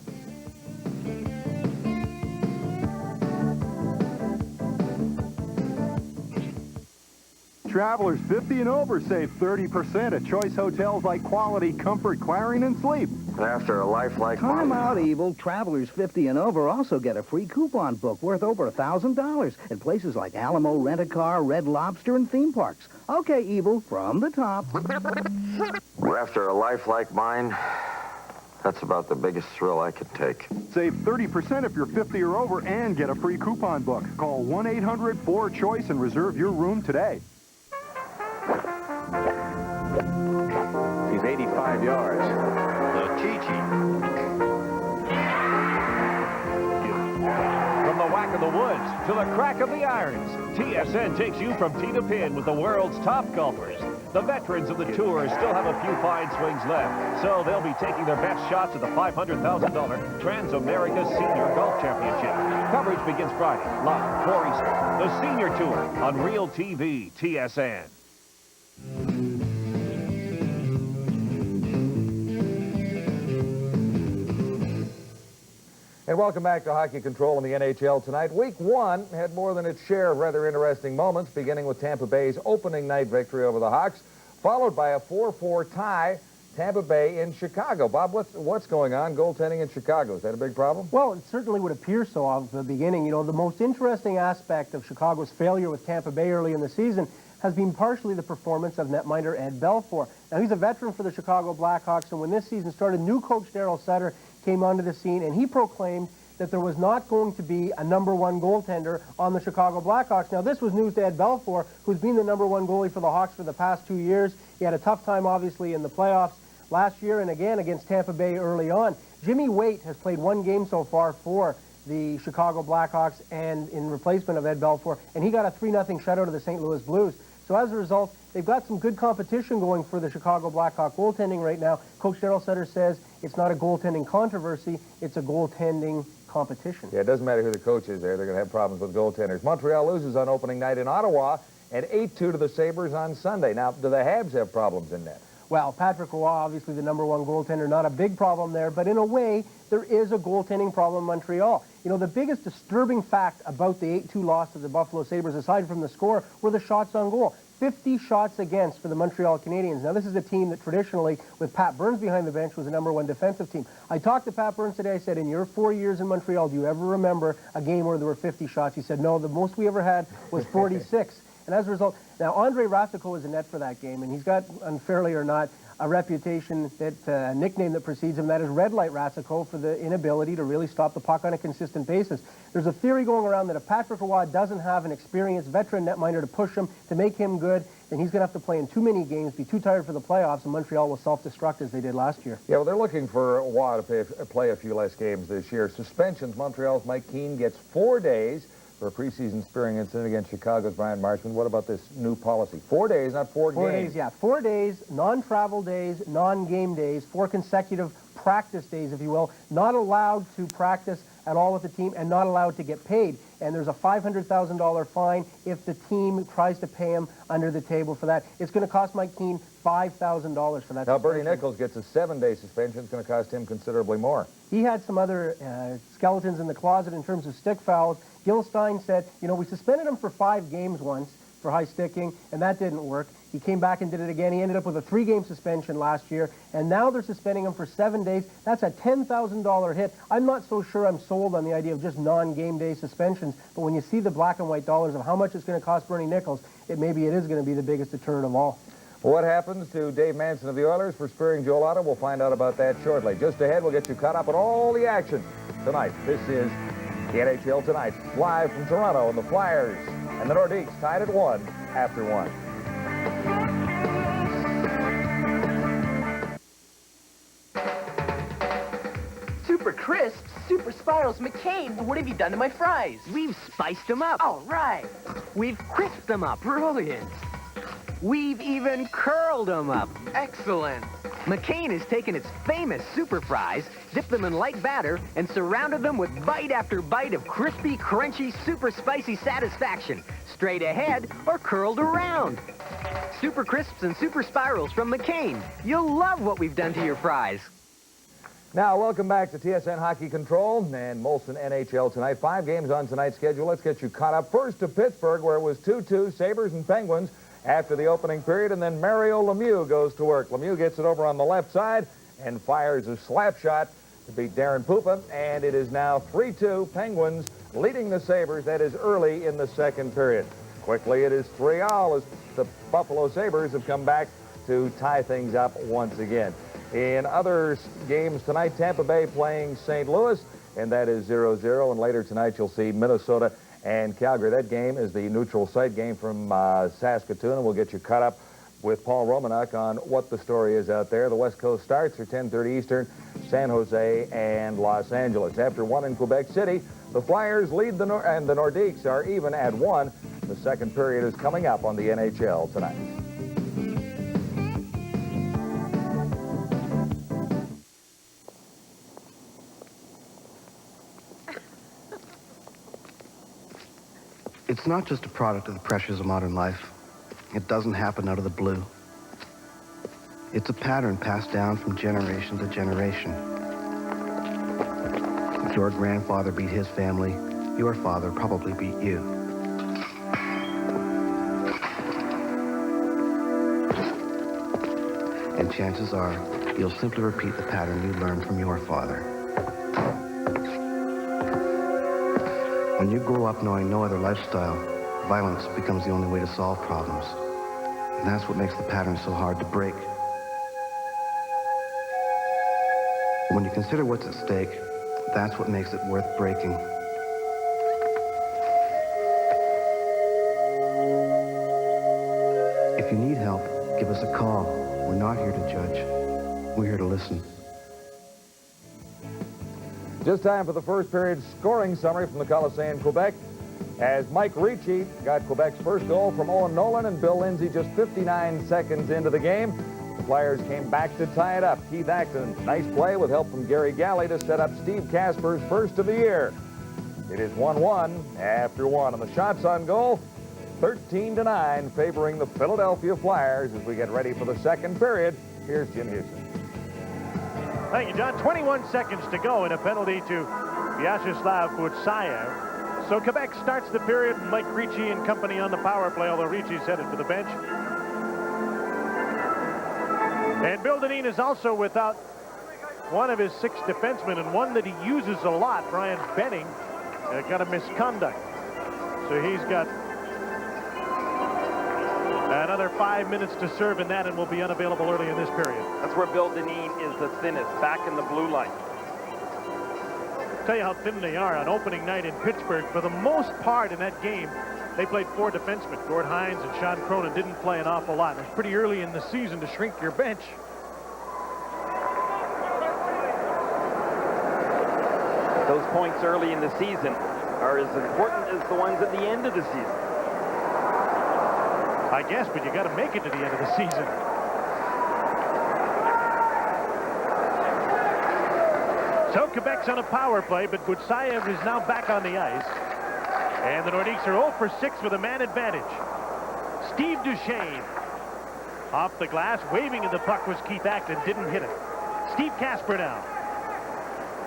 Speaker 19: Travelers 50 and over save 30% at choice hotels like Quality, Comfort, Clarion, and Sleep.
Speaker 20: After a life like
Speaker 21: Time
Speaker 20: mine.
Speaker 21: out, Evil. Travelers 50 and over also get a free coupon book worth over $1,000 at places like Alamo, Rent-A-Car, Red Lobster, and theme parks. Okay, Evil, from the top.
Speaker 20: After a life like mine, that's about the biggest thrill I could take.
Speaker 19: Save 30% if you're 50 or over and get a free coupon book. Call 1-800-4CHOICE and reserve your room today.
Speaker 17: He's 85 yards. The Chichi.
Speaker 12: From the whack of the woods to the crack of the irons, TSN takes you from tee to pin with the world's top golfers. The veterans of the tour still have a few fine swings left, so they'll be taking their best shots at the $500,000 Trans-America Senior Golf Championship. Coverage begins Friday, live, 4 Eastern. The Senior Tour on Real TV, TSN.
Speaker 4: And welcome back to Hockey Control in the NHL tonight. Week 1 had more than its share of rather interesting moments, beginning with Tampa Bay's opening night victory over the Hawks, followed by a 4-4 tie, Tampa Bay in Chicago. Bob, what's going on goaltending in Chicago? Is that a big problem?
Speaker 5: Well, it certainly would appear so at the beginning. You know, the most interesting aspect of Chicago's failure with Tampa Bay early in the season has been partially the performance of netminder Ed Belfour. Now, he's a veteran for the Chicago Blackhawks, and when this season started, new coach Darryl Sutter came onto the scene, and he proclaimed that there was not going to be a #1 goaltender on the Chicago Blackhawks. Now, this was news to Ed Belfour, who's been the #1 goalie for the Hawks for the past 2 years. He had a tough time, obviously, in the playoffs last year and again against Tampa Bay early on. Jimmy Waite has played 1 game so far for the Chicago Blackhawks and in replacement of Ed Belfour, and he got a 3-0 shutout of the St. Louis Blues. So as a result, they've got some good competition going for the Chicago Blackhawk goaltending right now. Coach Daryl Sutter says it's not a goaltending controversy, it's a goaltending competition.
Speaker 4: Yeah, it doesn't matter who the coach is there. They're going to have problems with goaltenders. Montreal loses on opening night in Ottawa and 8-2 to the Sabres on Sunday. Now, do the Habs have problems in that?
Speaker 5: Well, Patrick Roy, obviously the #1 goaltender, not a big problem there, but in a way, there is a goaltending problem in Montreal. You know, the biggest disturbing fact about the 8-2 loss to the Buffalo Sabres, aside from the score, were the shots on goal. 50 shots against for the Montreal Canadiens. Now, this is a team that traditionally, with Pat Burns behind the bench, was the #1 defensive team. I talked to Pat Burns today. I said, in your 4 years in Montreal, do you ever remember a game where there were 50 shots? He said, no, the most we ever had was 46. And as a result, now Andre Rathico was in net for that game, and he's got, unfairly or not, a reputation, that a nickname that precedes him, that is Red Light Rathico, for the inability to really stop the puck on a consistent basis. There's a theory going around that if Patrick Roy doesn't have an experienced veteran netminder to push him, to make him good, then he's going to have to play in too many games, be too tired for the playoffs, and Montreal will self-destruct as they did last year.
Speaker 4: Yeah, well, they're looking for Roy to play a few less games this year. Suspensions, Montreal's Mike Keane gets 4 days for a preseason spearing incident against Chicago's Brian Marchman. What about this new policy? 4 days, not 4 games.
Speaker 5: 4 days, yeah. 4 days, non-travel days, non-game days, 4 consecutive practice days, if you will. Not allowed to practice at all with the team and not allowed to get paid. And there's a $500,000 fine if the team tries to pay him under the table for that. It's going to cost Mike Keane $5,000 for that.
Speaker 4: Now, Bernie Nichols gets a 7-day suspension. It's going to cost him considerably more.
Speaker 5: He had some other skeletons in the closet in terms of stick fouls. Gil Stein said, you know, we suspended him for 5 games once for high sticking, and that didn't work. He came back and did it again. He ended up with a 3-game suspension last year, and now they're suspending him for 7 days. That's a $10,000 hit. I'm not so sure I'm sold on the idea of just non-game day suspensions, but when you see the black and white dollars of how much it's going to cost Bernie Nichols, maybe it is going to be the biggest deterrent of all.
Speaker 4: What happens to Dave Manson of the Oilers for spearing Joel Otto? We'll find out about that shortly. Just ahead, we'll get you caught up on all the action tonight. This is the NHL Tonight, live from Toronto, and the Flyers and the Nordiques tied at 1 after 1.
Speaker 6: Super crisp, super spirals. McCain, what have you done to my fries?
Speaker 7: We've spiced them up.
Speaker 6: All right.
Speaker 7: We've crisped them up. Brilliant. We've even curled them up.
Speaker 6: Excellent.
Speaker 7: McCain has taken its famous super fries, dipped them in light batter, and surrounded them with bite after bite of crispy, crunchy, super spicy satisfaction, straight ahead or curled around. Super crisps and super spirals from McCain. You'll love what we've done to your fries.
Speaker 4: Now, welcome back to TSN Hockey Control and Molson NHL Tonight. 5 games on tonight's schedule. Let's get you caught up. First to Pittsburgh, where it was 2-2, Sabres and Penguins after the opening period, and then Mario Lemieux goes to work. Lemieux gets it over on the left side and fires a slap shot to beat Darren Pupa, and it is now 3-2, Penguins leading the Sabres. That is early in the second period. Quickly, it is 3-all as the Buffalo Sabres have come back to tie things up once again. In other games tonight, Tampa Bay playing St. Louis, and that is 0-0, and later tonight you'll see Minnesota and Calgary. That game is the neutral site game from Saskatoon, and we'll get you caught up with Paul Romanuk on what the story is out there. The West Coast starts are 10:30 Eastern, San Jose and Los Angeles. After 1 in Quebec City, the Flyers lead and the Nordiques are even at 1. The second period is coming up on the NHL Tonight.
Speaker 22: It's not just a product of the pressures of modern life. It doesn't happen out of the blue. It's a pattern passed down from generation to generation. If your grandfather beat his family, your father probably beat you. And chances are, you'll simply repeat the pattern you learned from your father. When you grow up knowing no other lifestyle, violence becomes the only way to solve problems. And that's what makes the pattern so hard to break. When you consider what's at stake, that's what makes it worth breaking. If you need help, give us a call. We're not here to judge. We're here to listen.
Speaker 4: Just time for the first period scoring summary from the Colisée in Quebec. as Mike Ricci got Quebec's first goal from Owen Nolan and Bill Lindsay just 59 seconds into the game. The Flyers came back to tie it up. Keith Acton, nice play with help from Gary Galley to set up Steve Kasper's first of the year. It is 1-1 after 1. And the shots on goal, 13-9, favoring the Philadelphia Flyers as we get ready for the second period. Here's Jim Houston.
Speaker 2: Thank you, John. 21 seconds to go and a penalty to Vyacheslav Butsayev. So Quebec starts the period. Mike Ricci and company on the power play, although Ricci's headed for the bench. And Bill Dineen is also without one of his 6 defensemen, and one that he uses a lot, Brian Benning, got a misconduct. So he's got another 5 minutes to serve in that and will be unavailable early in this period.
Speaker 3: That's where Bill Dineen is the thinnest, back in the blue line.
Speaker 2: Tell you how thin they are on opening night in Pittsburgh. For the most part in that game, they played 4 defensemen. Gord Hines and Sean Cronin didn't play an awful lot. It's pretty early in the season to shrink your bench.
Speaker 3: Those points early in the season are as important as the ones at the end of the season.
Speaker 2: I guess, but you got to make it to the end of the season. So Quebec's on a power play, but Butsayev is now back on the ice. And the Nordiques are 0 for 6 with a man advantage. Steve Duchesne off the glass, waving at the puck was Keith Acton, didn't hit it. Steve Kasper now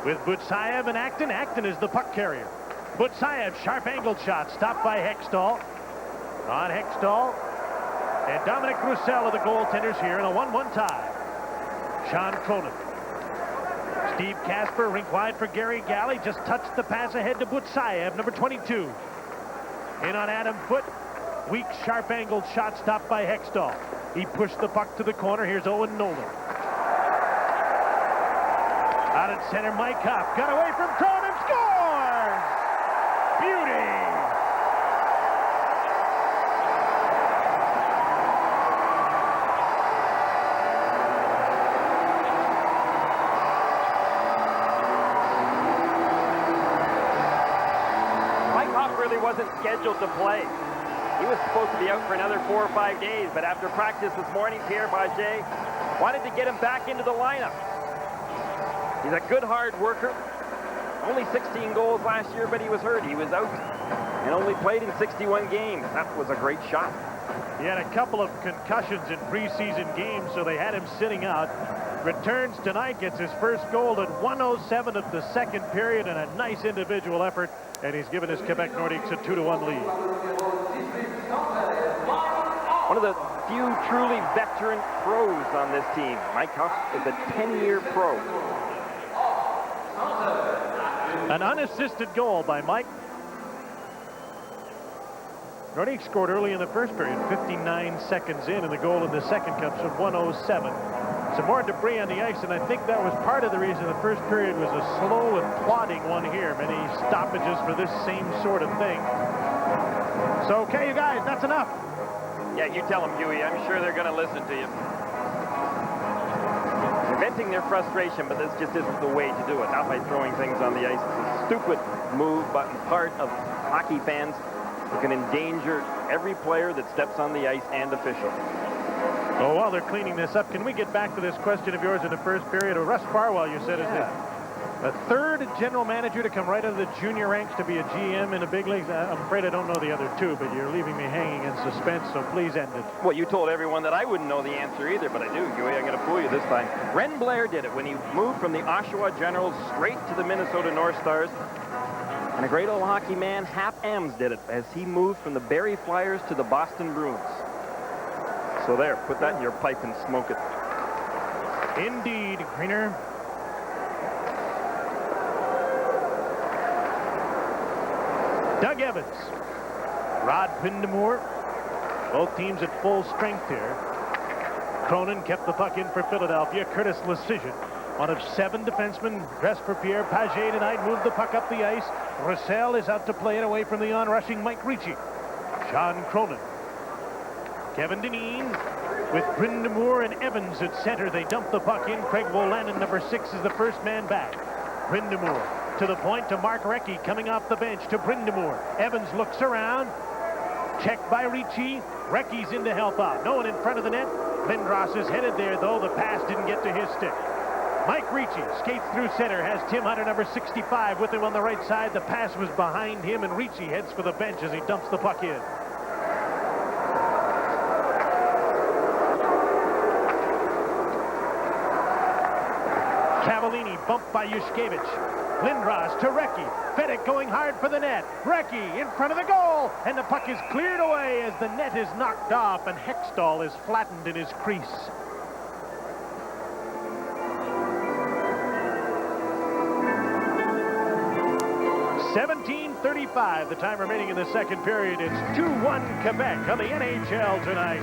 Speaker 2: with Butsayev and Acton. Acton is the puck carrier. Butsayev, sharp angled shot, stopped by Hextall. On Hextall. And Dominic Roussel are the goaltenders here in a 1-1 tie. Sean Cronin. Steve Kasper, rink wide for Gary Galley. Just touched the pass ahead to Butsayev, number 22. In on Adam Foote. Weak, sharp-angled shot stopped by Hextall. He pushed the puck to the corner. Here's Owen Nolan. Out at center, Mike Huff. Got away from Cronin. Scores! Beauty!
Speaker 3: Wasn't scheduled to play. He was supposed to be out for another 4 or 5 days, but after practice this morning, Pierre Baget wanted to get him back into the lineup. He's a good hard worker. Only 16 goals last year, but he was hurt. He was out and only played in 61 games. That was a great shot.
Speaker 2: He had a couple of concussions in preseason games, so they had him sitting out. Returns tonight, gets his first goal at 1:07 of the second period, and a nice individual effort. And he's given his Quebec Nordiques a 2-1 lead.
Speaker 3: One of the few truly veteran pros on this team. Mike Huff is a 10-year pro.
Speaker 2: An unassisted goal by Mike. Nordiques scored early in the first period, 59 seconds in, and the goal in the second comes from 1:07. Some more debris on the ice, and I think that was part of the reason the first period was a slow and plodding one here. Many stoppages for this same sort of thing. So, okay, you guys, that's enough.
Speaker 3: Yeah, you tell them, Huey. I'm sure they're going to listen to you. They're venting their frustration, but this just isn't the way to do it. Not by throwing things on the ice. It's a stupid move, but in part of hockey fans, it can endanger every player that steps on the ice and official.
Speaker 2: Oh, while they're cleaning this up, can we get back to this question of yours in the first period? Russ Farwell, you said, is the third general manager to come right out of the junior ranks to be a GM in the big leagues. I'm afraid I don't know the other two, but you're leaving me hanging in suspense, so please end it.
Speaker 3: Well, you told everyone that I wouldn't know the answer either, but I do, Huey. I'm going to fool you this time. Ren Blair did it when he moved from the Oshawa Generals straight to the Minnesota North Stars. And a great old hockey man, Hap Ams, did it as he moved from the Barrie Flyers to the Boston Bruins. So there, put that in your pipe and smoke it.
Speaker 2: Indeed, Greener. Doug Evans, Rod Pindamour, both teams at full strength here. Cronin kept the puck in for Philadelphia. Curtis Lecision, one of 7 defensemen dressed for Pierre Paget tonight, moved the puck up the ice. Roussel is out to play it away from the on-rushing Mike Ricci. Sean Cronin. Kevin Dineen with Brind'Amour and Evans at center. They dump the puck in. Craig Wolanin, number 6, is the first man back. Brind'Amour to the point to Mark Recchi, coming off the bench to Brindamore. Evans looks around. Checked by Ricci. Recchi's in to help out. No one in front of the net. Lindros is headed there, though. The pass didn't get to his stick. Mike Ricci skates through center, has Tim Hunter, number 65, with him on the right side. The pass was behind him, and Ricci heads for the bench as he dumps the puck in. Cavallini bumped by Yushkevich. Lindros to Recchi. Fedek going hard for the net. Recchi in front of the goal, and the puck is cleared away as the net is knocked off, and Hextall is flattened in his crease. .17:35, the time remaining in the second period. It's 2-1 Quebec on the NHL tonight.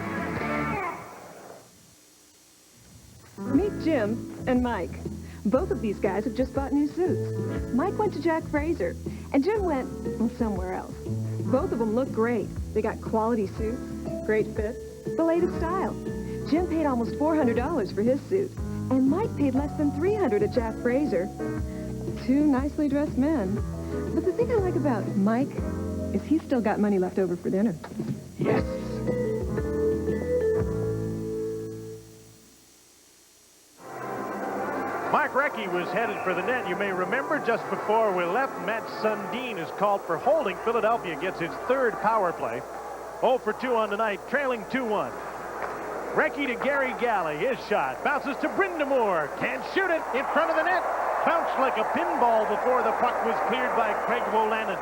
Speaker 1: Meet Jim and Mike. Both of these guys have just bought new suits. Mike went to Jack Fraser, and Jim went, well, somewhere else. Both of them look great. They got quality suits, great fit, the latest style. Jim paid almost $400 for his suit, and Mike paid less than $300 at Jack Fraser. Two nicely dressed men. But the thing I like about Mike is he's still got money left over for dinner.
Speaker 2: Yes. Mark Recchi was headed for the net. You may remember just before we left, Matt Sundin is called for holding. Philadelphia gets its third power play. 0 for 2 on tonight, trailing 2-1. Recchi to Gary Galley. His shot bounces to Brindamore. Can't shoot it in front of the net. Bounced like a pinball before the puck was cleared by Craig Wolanin.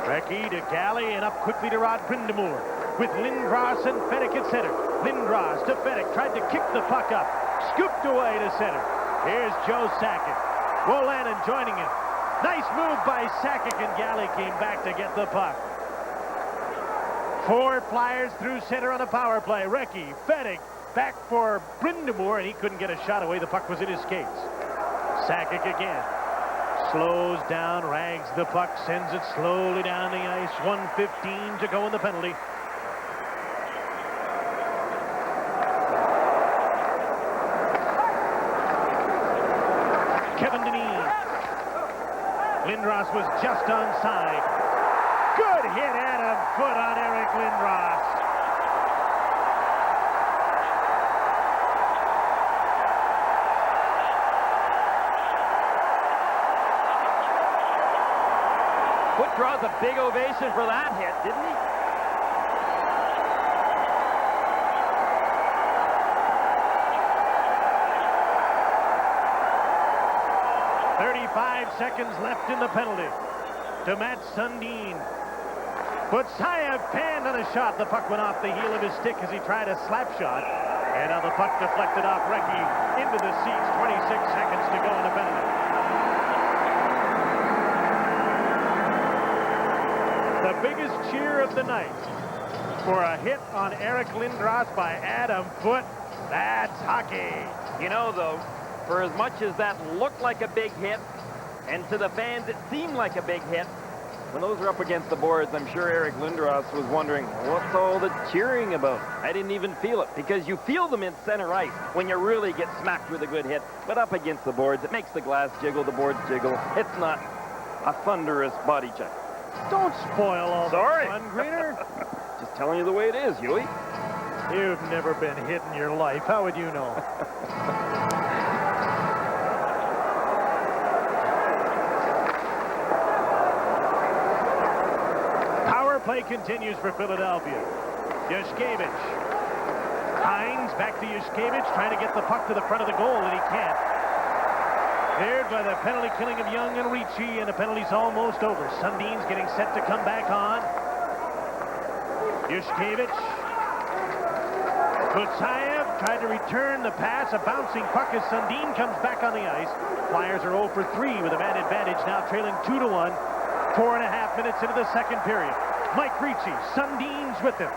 Speaker 2: Recchi to Galley and up quickly to Rod Brindamore with Lindros and Fedek at center. Lindros to Fedek. Tried to kick the puck up. Scooped away to center. Here's Joe Sakic. Wolanin joining him. Nice move by Sakic, and Galley came back to get the puck. 4 flyers through center on a power play. Recchi, Fedek, back for Brindamore, and he couldn't get a shot away. The puck was in his skates. Sakic again. Slows down, rags the puck, sends it slowly down the ice. 1:15 to go in the penalty. Kevin Deneen. Lindros was just onside. Good hit, Adam Foot on Eric Lindros.
Speaker 3: Foot draws a big ovation for that hit, didn't he?
Speaker 2: Seconds left in the penalty. To Matt Sundin. Butsayev panned on a shot. The puck went off the heel of his stick as he tried a slap shot. And now the puck deflected off Recchi into the seats. 26 seconds to go in the penalty. The biggest cheer of the night for a hit on Eric Lindros by Adam Foot. That's hockey.
Speaker 3: You know, though, for as much as that looked like a big hit, and to the fans, it seemed like a big hit. When those were up against the boards, I'm sure Eric Lindros was wondering, what's all the cheering about? I didn't even feel it, because you feel them in center ice when you really get smacked with a good hit. But up against the boards, it makes the glass jiggle, the boards jiggle. It's not a thunderous body check.
Speaker 2: Don't spoil all the fun, Greener.
Speaker 3: Just telling you the way it is, Huey.
Speaker 2: You've never been hit in your life. How would you know? Play continues for Philadelphia. Yushkevich. Hines back to Yushkevich, trying to get the puck to the front of the goal, and he can't. Cleared by the penalty killing of Young and Ricci, and the penalty's almost over. Sundin's getting set to come back on. Yushkevich. Butsayev tried to return the pass. A bouncing puck as Sundin comes back on the ice. Flyers are 0 for 3 with a man advantage, now trailing 2-1. 4.5 minutes into the second period. Mike Ricci, Sundin's with him.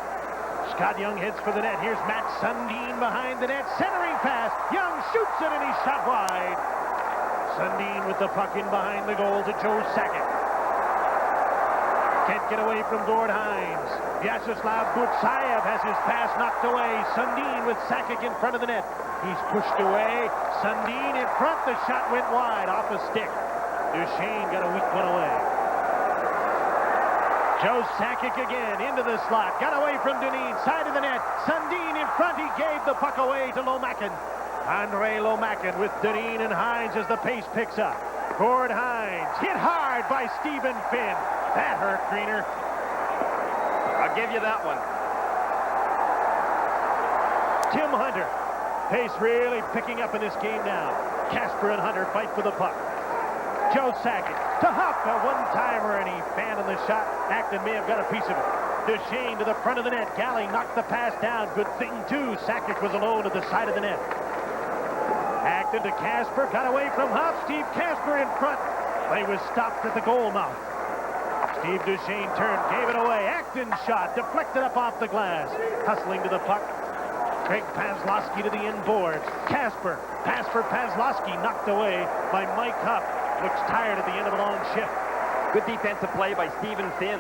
Speaker 2: Scott Young heads for the net. Here's Matt Sundin behind the net. Centering pass. Young shoots it, and he's shot wide. Sundin with the puck in behind the goal to Joe Sakic. Can't get away from Gord Hines. Vyacheslav Butsayev has his pass knocked away. Sundin with Sakic in front of the net. He's pushed away. Sundin in front. The shot went wide off a stick. Duchesne got a weak one away. Joe Sakic again into the slot. Got away from Dunedin. Side of the net. Sundin in front. He gave the puck away to Lomakin. Andre Lomakin with Dunedin and Hines as the pace picks up. Gord Hines hit hard by Stephen Finn. That hurt Greener.
Speaker 3: I'll give you that one.
Speaker 2: Tim Hunter. Pace really picking up in this game now. Casper and Hunter fight for the puck. Joe Sakic to Huff, a one-timer, and he fanned on the shot. Acton may have got a piece of it. Duchesne to the front of the net. Galley knocked the pass down. Good thing, too. Sakic was alone at the side of the net. Acton to Casper. Got away from Huff. Steve Casper in front. But he was stopped at the goal mouth. Steve Duchesne turned, gave it away. Acton shot, deflected up off the glass. Hustling to the puck. Craig Pazlowski to the end boards. Casper. Pass for Pazlowski. Knocked away by Mike Huff. Looks tired at the end of a long shift.
Speaker 3: Good defensive play by Stephen Finn.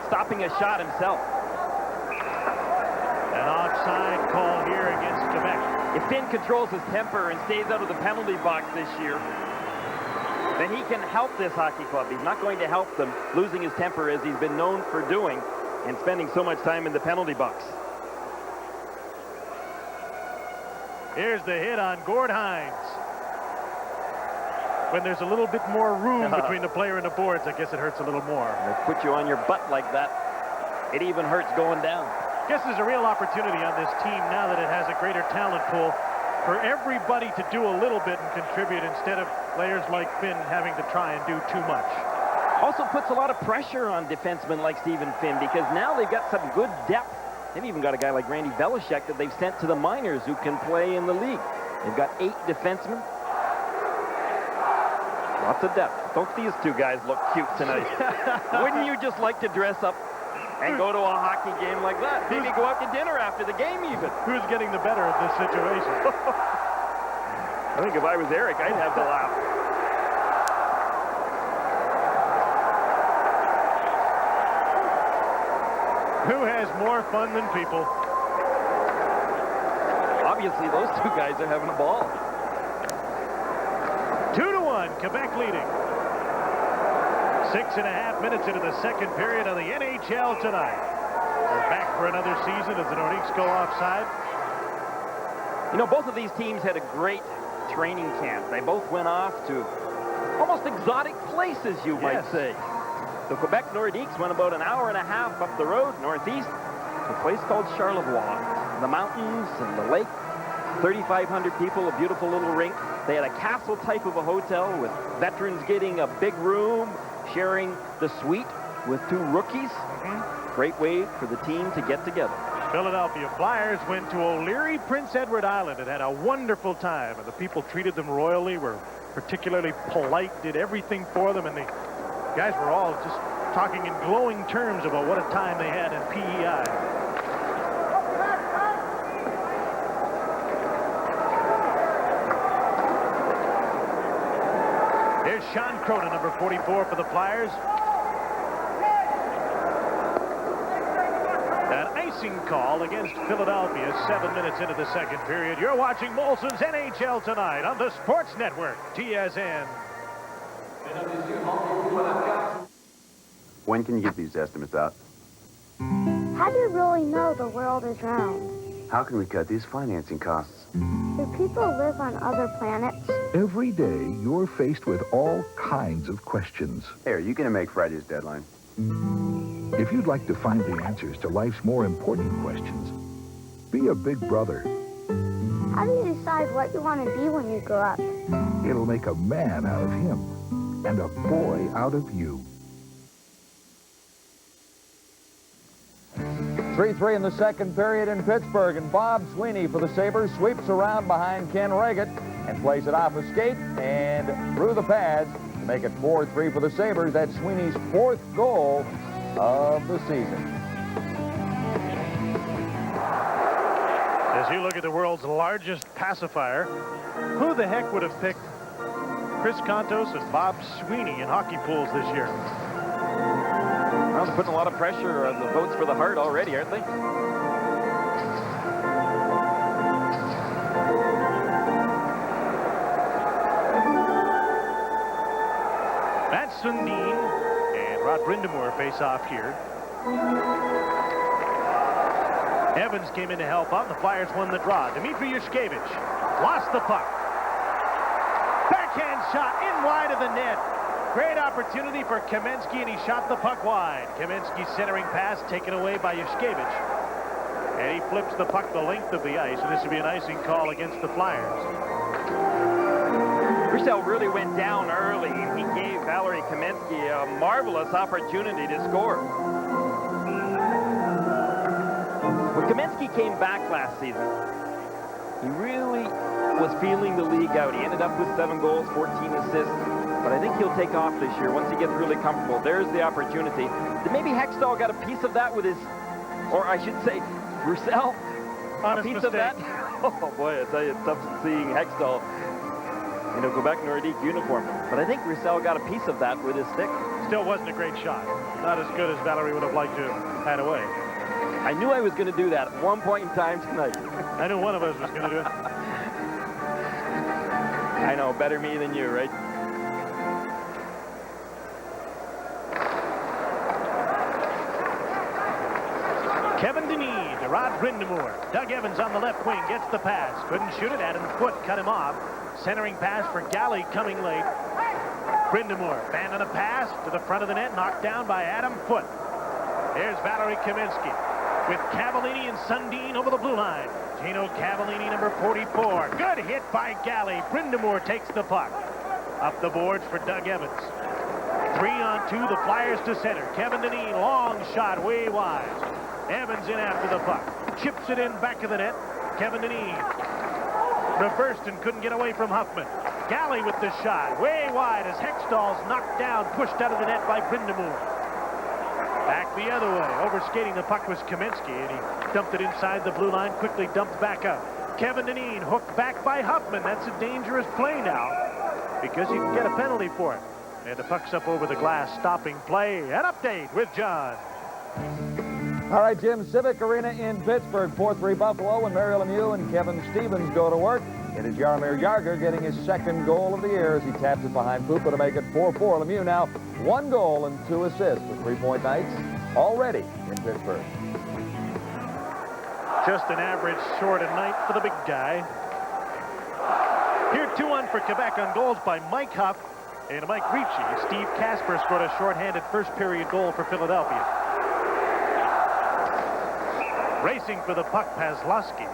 Speaker 3: Stopping a shot himself.
Speaker 2: An offside call here against Quebec.
Speaker 3: If Finn controls his temper and stays out of the penalty box this year, then he can help this hockey club. He's not going to help them losing his temper as he's been known for doing and spending so much time in the penalty box.
Speaker 2: Here's the hit on Gord Hines. When there's a little bit more room between the player and the boards, I guess it hurts a little more.
Speaker 3: They put you on your butt like that. It even hurts going down.
Speaker 2: I guess there's a real opportunity on this team now that it has a greater talent pool for everybody to do a little bit and contribute instead of players like Finn having to try and do too much.
Speaker 3: Also puts a lot of pressure on defensemen like Stephen Finn because now they've got some good depth. They've even got a guy like Randy Belichick that they've sent to the minors who can play in the league. They've got 8 defensemen. Lots of depth. Don't these two guys look cute tonight? Wouldn't you just like to dress up and go to a hockey game like that? Maybe go out to dinner after the game even.
Speaker 2: Who's getting the better of this situation?
Speaker 3: I think if I was Eric, I'd have the laugh.
Speaker 2: Who has more fun than people?
Speaker 3: Obviously, those two guys are having a ball.
Speaker 2: 2-1, Quebec leading. 6.5 minutes into the second period of the NHL tonight. We're back for another season as the Nordiques go offside.
Speaker 3: You know, both of these teams had a great training camp. They both went off to almost exotic places, you might say. The Quebec Nordiques went about an hour and a half up the road northeast to a place called Charlevoix. The mountains and the lake, 3,500 people, a beautiful little rink. They had a castle type of a hotel with veterans getting a big room, sharing the suite with 2 rookies. Great way for the team to get together.
Speaker 2: Philadelphia Flyers went to O'Leary, Prince Edward Island, and had a wonderful time. And the people treated them royally, were particularly polite, did everything for them, and the guys were all just talking in glowing terms about what a time they had in PEI. Here's Sean Cronin, number 44 for the Flyers. An icing call against Philadelphia 7 minutes into the second period. You're watching Molson's NHL Tonight on the Sports Network, TSN.
Speaker 9: When can you get these estimates out?
Speaker 15: How do you really know the world is round?
Speaker 9: How can we cut these financing costs?
Speaker 15: Do people live on other planets?
Speaker 13: Every day, you're faced with all kinds of questions.
Speaker 9: Hey, are you going to make Friday's deadline?
Speaker 13: If you'd like to find the answers to life's more important questions, be a big brother.
Speaker 15: How do you decide what you want to be when you grow up?
Speaker 13: It'll make a man out of him and a boy out of you.
Speaker 4: 3-3 in the second period in Pittsburgh, and Bob Sweeney for the Sabres sweeps around behind Ken Reagan and plays it off a skate and through the pads to make it 4-3 for the Sabres. That's Sweeney's 4th goal of the season.
Speaker 2: As you look at the world's largest pacifier, who the heck would have picked Chris Kontos and Bob Sweeney in hockey pools this year?
Speaker 3: Well, they're putting a lot of pressure on the votes for the Hart already, aren't they?
Speaker 2: That's Sundin, and Rod Brindamore face off here. Evans came in to help out, and the Flyers won the draw. Dmitry Yushkevich lost the puck. Backhand shot in wide of the net. Great opportunity for Kamensky, and he shot the puck wide. Kamensky's centering pass taken away by Yushkevich. And he flips the puck the length of the ice, and this would be an icing call against the Flyers.
Speaker 3: Ricci really went down early. He gave Valery Kamensky a marvelous opportunity to score. When Kamensky came back last season, he really was feeling the league out. He ended up with 7 goals, 14 assists. But I think he'll take off this year once he gets really comfortable. There's the opportunity. Maybe Hextall got a piece of that with his, or I should say, Roussel. A piece of that. Oh boy, I tell you, it's tough seeing Hextall in a Quebec Nordiques uniform. But I think Roussel got a piece of that with his stick.
Speaker 2: Still wasn't a great shot. Not as good as Valerie would have liked to have had away.
Speaker 3: I knew I was going to do that at one point in time tonight.
Speaker 2: I knew one of us was going to do it.
Speaker 3: I know, better me than you, right?
Speaker 2: Kevin Denis to Rod Brindamore. Doug Evans on the left wing gets the pass. Couldn't shoot it. Adam Foote cut him off. Centering pass for Galley coming late. Brindamore abandoned a pass to the front of the net, knocked down by Adam Foote. There's Valery Kamensky with Cavallini and Sundin over the blue line. Gino Cavallini, number 44. Good hit by Galley. Brindamore takes the puck. Up the boards for Doug Evans. 3-on-2, the Flyers to center. Kevin Denis, long shot, way wide. Evans in after the puck. Chips it in back of the net. Kevin Denis reversed and couldn't get away from Huffman. Galley with the shot, way wide as Hextall's knocked down, pushed out of the net by Brindamore. Back the other way. Overskating the puck was Kamensky, and he dumped it inside the blue line, quickly dumped back up. Kevin Denis hooked back by Huffman. That's a dangerous play now because you can get a penalty for it. And the puck's up over the glass, stopping play. An update with John.
Speaker 4: All right, Jim, Civic Arena in Pittsburgh, 4-3 Buffalo, and Mario Lemieux and Kevin Stevens go to work. It is Jaromir Jagr getting his second goal of the year as he taps it behind Pupa to make it 4-4. Lemieux now 1 goal and 2 assists for 3-point nights already in Pittsburgh.
Speaker 2: Just an average short a night for the big guy. Here 2-1 for Quebec on goals by Mike Huff and Mike Ricci. Steve Kasper scored a shorthanded first period goal for Philadelphia. Racing for the puck, Paslowski.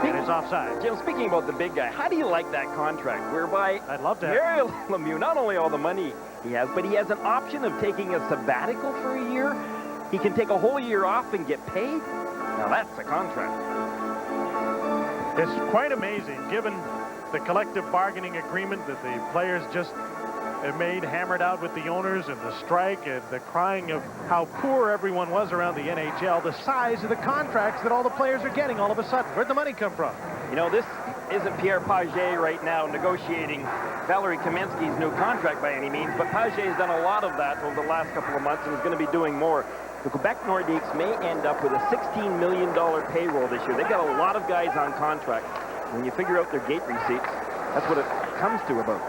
Speaker 2: And it's offside.
Speaker 3: Jim, speaking about the big guy, how do you like that contract whereby
Speaker 2: I'd love to have
Speaker 3: Mario Lemieux, not only all the money he has, but he has an option of taking a sabbatical for a year. He can take a whole year off and get paid. Now that's a contract.
Speaker 2: It's quite amazing, given the collective bargaining agreement that the players just have made, hammered out with the owners, and the strike and the crying of how poor everyone was around the NHL, the size of the contracts that all the players are getting all of a sudden. Where'd the money come from?
Speaker 3: You know, this isn't Pierre Paget right now negotiating Valery Kamensky's new contract by any means, but Paget has done a lot of that over the last couple of months and is going to be doing more. The Quebec Nordiques may end up with a $16 million payroll this year. They've got a lot of guys on contract. When you figure out their gate receipts, that's what it comes to about.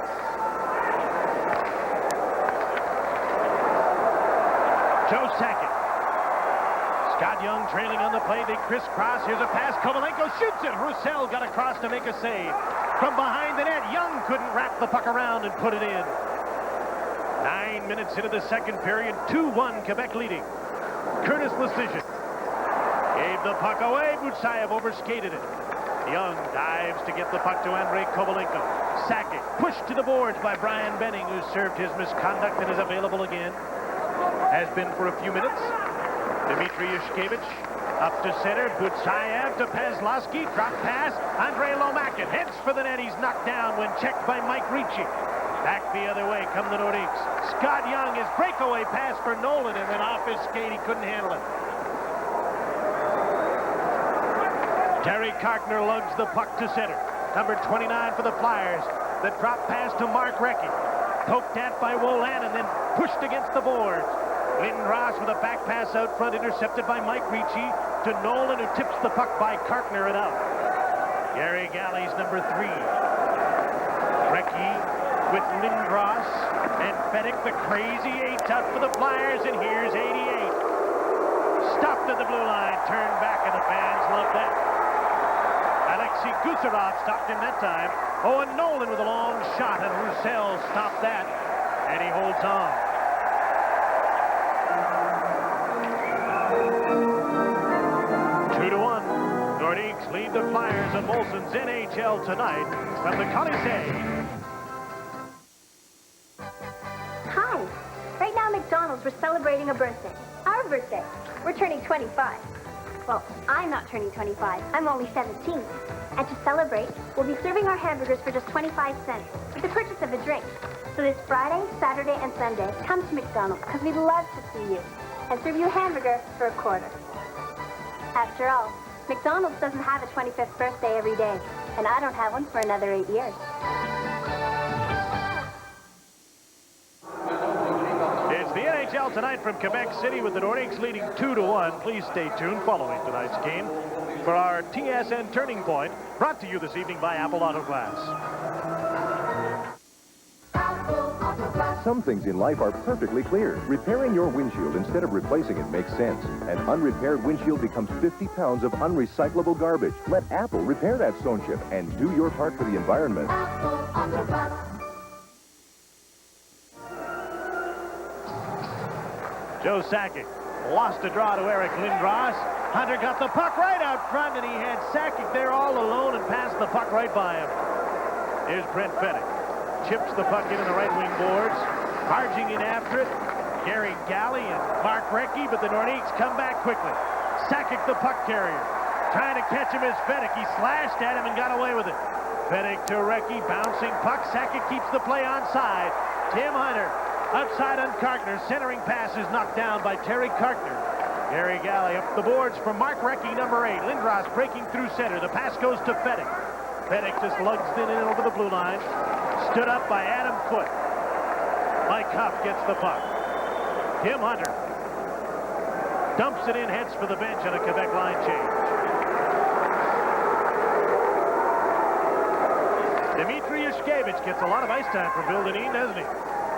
Speaker 2: Joe Sakic. Scott Young trailing on the play. They crisscross. Here's a pass. Kovalenko shoots it. Roussel got across to make a save. From behind the net, Young couldn't wrap the puck around and put it in. 9 minutes into the second period. 2-1 Quebec leading. Curtis Lecision gave the puck away. Butsayev overskated it. Young dives to get the puck to Andrei Kovalenko. Sakic pushed to the boards by Brian Benning, who served his misconduct and is available again. Has been for a few minutes. Dmitry Yushkevich up to center. Butsayev to Paslowski. Drop pass. Andrei Lomakin heads for the net. He's knocked down when checked by Mike Ricci. Back the other way come the Nordiques. Scott Young, his breakaway pass for Nolan, and then off his skate, he couldn't handle it. Terry Karkner lugs the puck to center. Number 29 for the Flyers. The drop pass to Mark Recchi. Poked at by Wolan and then pushed against the boards. Lindros with a back pass out front, intercepted by Mike Ricci to Nolan, who tips the puck by Karkner and out. Gary Galley's number 3. Recchi with Lindros and Fedek, the crazy eights out for the Flyers, and here's 88. Stopped at the blue line, turned back, and the fans love that. Alexei Gusarov stopped him that time. Owen Nolan with a long shot, and Roussel stopped that, and he holds on. Nordiques lead the Flyers and Molson's NHL tonight from the Colisée.
Speaker 11: Hi. Right now, McDonald's, we're celebrating a birthday. Our birthday. We're turning 25. Well, I'm not turning 25. I'm only 17. And to celebrate, we'll be serving our hamburgers for just 25 cents with the purchase of a drink. So this Friday, Saturday, and Sunday, come to McDonald's because we'd love to see you and serve you a hamburger for a quarter. After all, McDonald's doesn't have a 25th birthday every day, and I don't have one for another 8 years.
Speaker 2: It's the NHL tonight from Quebec City with the Nordiques leading 2-1. Please stay tuned following tonight's game for our TSN Turning Point, brought to you this evening by Apple Auto Glass.
Speaker 14: Some things in life are perfectly clear. Repairing your windshield instead of replacing it makes sense. An unrepaired windshield becomes 50 pounds of unrecyclable garbage. Let Apple repair that stone chip and do your part for the environment.
Speaker 2: Joe Sakic lost a draw to Eric Lindros. Hunter got the puck right out front, and he had Sakic there all alone and passed the puck right by him. Here's Brent Fedek. Chips the puck into the right wing boards. Charging in after it, Gary Galley and Mark Recchi, but the Nordiques come back quickly. Sakic, the puck carrier. Trying to catch him is Fedek. He slashed at him and got away with it. Fedek to Recchi, bouncing puck. Sakic keeps the play onside. Tim Hunter, outside on Kartner. Centering pass is knocked down by Terry Kartner. Gary Galley up the boards from Mark Recchi, number 8. Lindros breaking through center. The pass goes to Fedek. Fedek just lugs it in over the blue line. Stood up by Adam Foote. Mike Huff gets the puck. Tim Hunter dumps it in, heads for the bench on a Quebec line change. Dmitry Yushkevich gets a lot of ice time for Bill Dineen, doesn't he?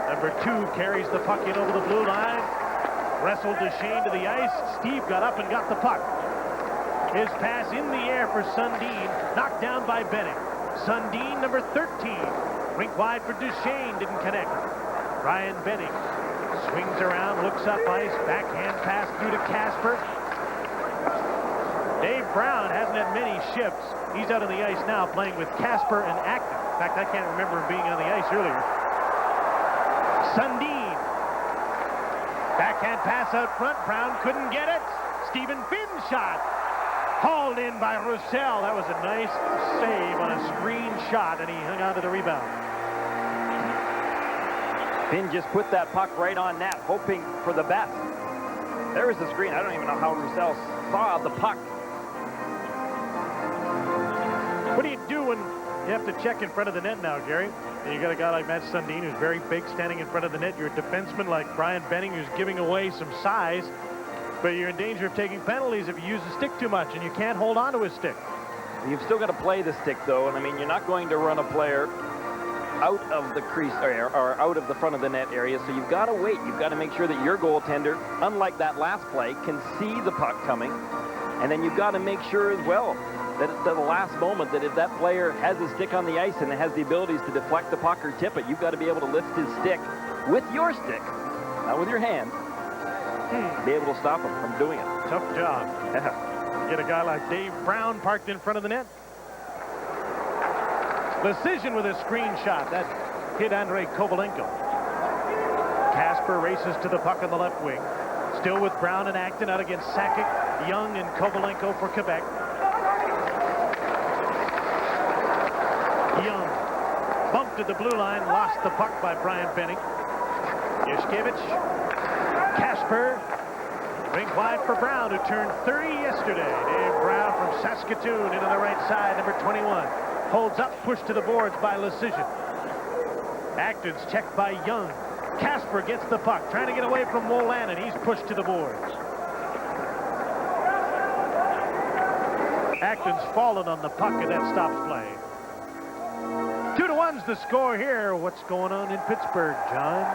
Speaker 2: Number 2 carries the puck in over the blue line. Wrestled Duchesne to the ice. Steve got up and got the puck. His pass in the air for Sundin, knocked down by Benning. Sundin, number 13. Rink wide for Duchesne, didn't connect. Ryan Benning swings around, looks up ice, backhand pass through to Casper. Dave Brown hasn't had many shifts. He's out on the ice now playing with Casper and Acton. In fact, I can't remember him being on the ice earlier. Sundin. Backhand pass out front. Brown couldn't get it. Stephen Finn's shot. Hauled in by Roussel. That was a nice save on a screen shot, and he hung on to the rebound.
Speaker 3: Finn just put that puck right on net, hoping for the best. There was the screen. I don't even know how Roussel saw the puck.
Speaker 2: What do you do when you have to check in front of the net now, Gary? And you got a guy like Matt Sundin who's very big standing in front of the net. You're a defenseman like Brian Benning who's giving away some size, but you're in danger of taking penalties if you use the stick too much, and you can't hold on to his stick.
Speaker 3: You've still got to play the stick, though, and I mean, you're not going to run a player out of the crease or out of the front of the net area, so you've got to wait. You've got to make sure that your goaltender, unlike that last play, can see the puck coming, and then you've got to make sure as well that at the last moment that if that player has his stick on the ice and has the abilities to deflect the puck or tip it, you've got to be able to lift his stick with your stick, not with your hand, be able to stop him from doing it.
Speaker 2: Tough job. Get a guy like Dave Brown parked in front of the net. Decision with a screen shot. That hit Andrei Kovalenko. Casper races to the puck on the left wing. Still with Brown and Acton out against Sakic, Young, and Kovalenko for Quebec. Young bumped at the blue line, lost the puck by Brian Benning. Yushkevich, Casper, rink wide for Brown, who turned 30 yesterday. Dave Brown from Saskatoon into the right side, number 21. Holds up, pushed to the boards by Lecision. Acton's checked by Young. Casper gets the puck, trying to get away from Wolan, and he's pushed to the boards. Acton's fallen on the puck, and that stops play. 2-1's the score here. What's going on in Pittsburgh, John?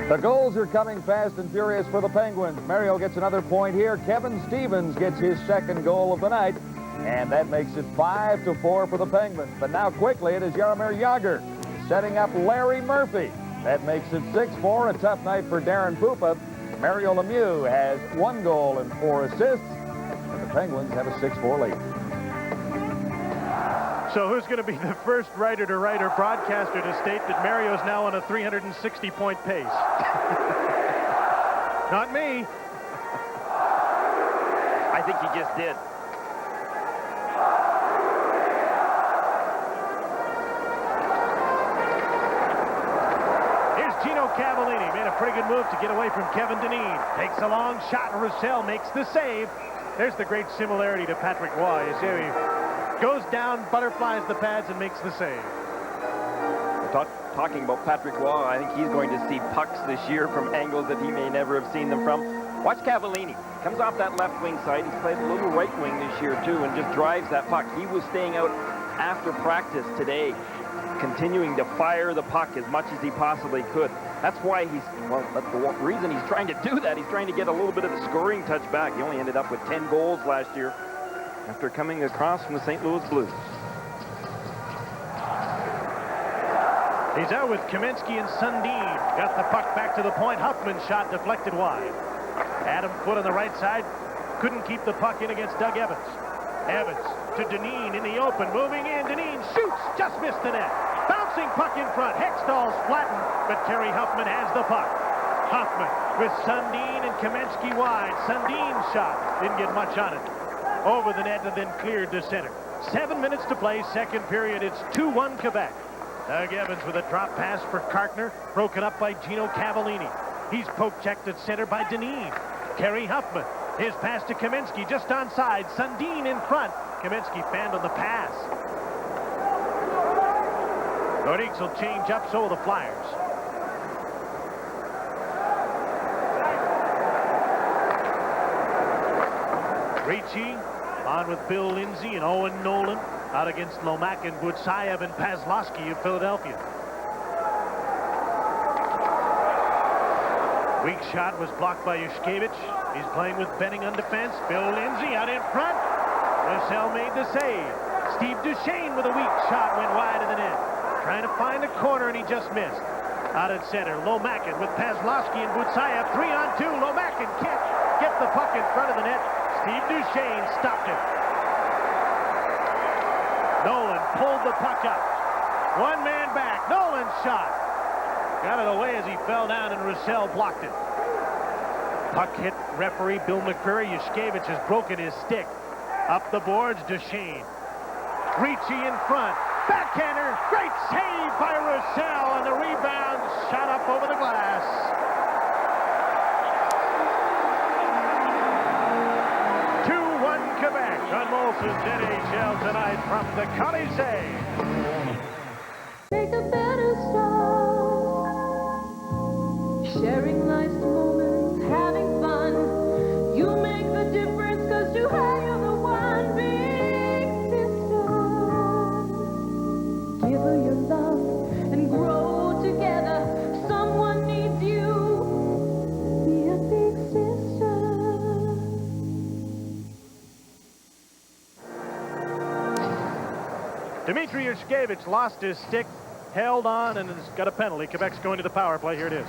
Speaker 4: The goals are coming fast and furious for the Penguins. Mario gets another point here. Kevin Stevens gets his second goal of the night, and that makes it 5-4 for the Penguins. But now quickly it is Jaromir Jagr setting up Larry Murphy. That makes it 6-4, a tough night for Darren Pupa. Mario Lemieux has 1 goal and 4 assists, and the Penguins have a 6-4 lead.
Speaker 2: So who's going to be the first writer to write or broadcaster to state that Mario's now on a 360-point pace? Not me.
Speaker 3: I think he just did.
Speaker 2: Here's Gino Cavallini. Made a pretty good move to get away from Kevin Dineen. Takes a long shot, and Roussel makes the save. There's the great similarity to Patrick Roy. You see how he goes down, butterflies the pads, and makes the save.
Speaker 3: Talking about Patrick Roy, I think he's going to see pucks this year from angles that he may never have seen them from. Watch Cavallini. Comes off that left wing side. He's played a little right wing this year, too, and just drives that puck. He was staying out after practice today, continuing to fire the puck as much as he possibly could. That's why that's the reason he's trying to do that. He's trying to get a little bit of the scoring touch back. He only ended up with 10 goals last year after coming across from the St. Louis Blues.
Speaker 2: He's out with Kamensky and Sundin. Got the puck back to the point. Huffman shot deflected wide. Adam Foote on the right side. Couldn't keep the puck in against Doug Evans. Evans to Dineen in the open. Moving in. Dineen shoots. Just missed the net. Bouncing puck in front. Hextall's flattened, but Kerry Huffman has the puck. Huffman with Sundin and Kamensky wide. Sundin's shot. Didn't get much on it. Over the net and then cleared to center. 7 minutes to play, second period. It's 2-1 Quebec. Doug Evans with a drop pass for Kartner, broken up by Gino Cavallini. He's poke-checked at center by Dineen. Kerry Huffman, his pass to Kamensky just onside. Sundin in front. Kamensky fanned on the pass. Nordiques will change up, so will the Flyers. Ricci on with Bill Lindsay and Owen Nolan out against Lomack and Butsayev and Pazlowski of Philadelphia. Weak shot was blocked by Yushkevich. He's playing with Benning on defense. Bill Lindsay out in front. Roussel made the save. Steve Duchesne with a weak shot went wide of the net. Trying to find a corner, and he just missed. Out at center, Lomakin with Pazlowski and Butsayev. 3-on-2. Lomakin can't get the puck in front of the net. Steve Duchesne stopped him. Nolan pulled the puck up. One man back. Nolan's shot. Got it away as he fell down, and Roussel blocked it. Puck hit referee Bill McCreary. Yushkevich has broken his stick. Up the boards, Duchesne. Ricci in front. Backhander. Great save by Roussel, and the rebound shot up over the glass. Quebec on Molson's NHL tonight from the Colisée.
Speaker 8: Make a better start. Sharing life's moments, having fun. You make the difference because you have you're the one big sister. Give her your love and grow together. Someone needs you. Be a big sister.
Speaker 2: Dmitry Yushkevich lost his stick, held on, and has got a penalty. Quebec's going to the power play. Here it is.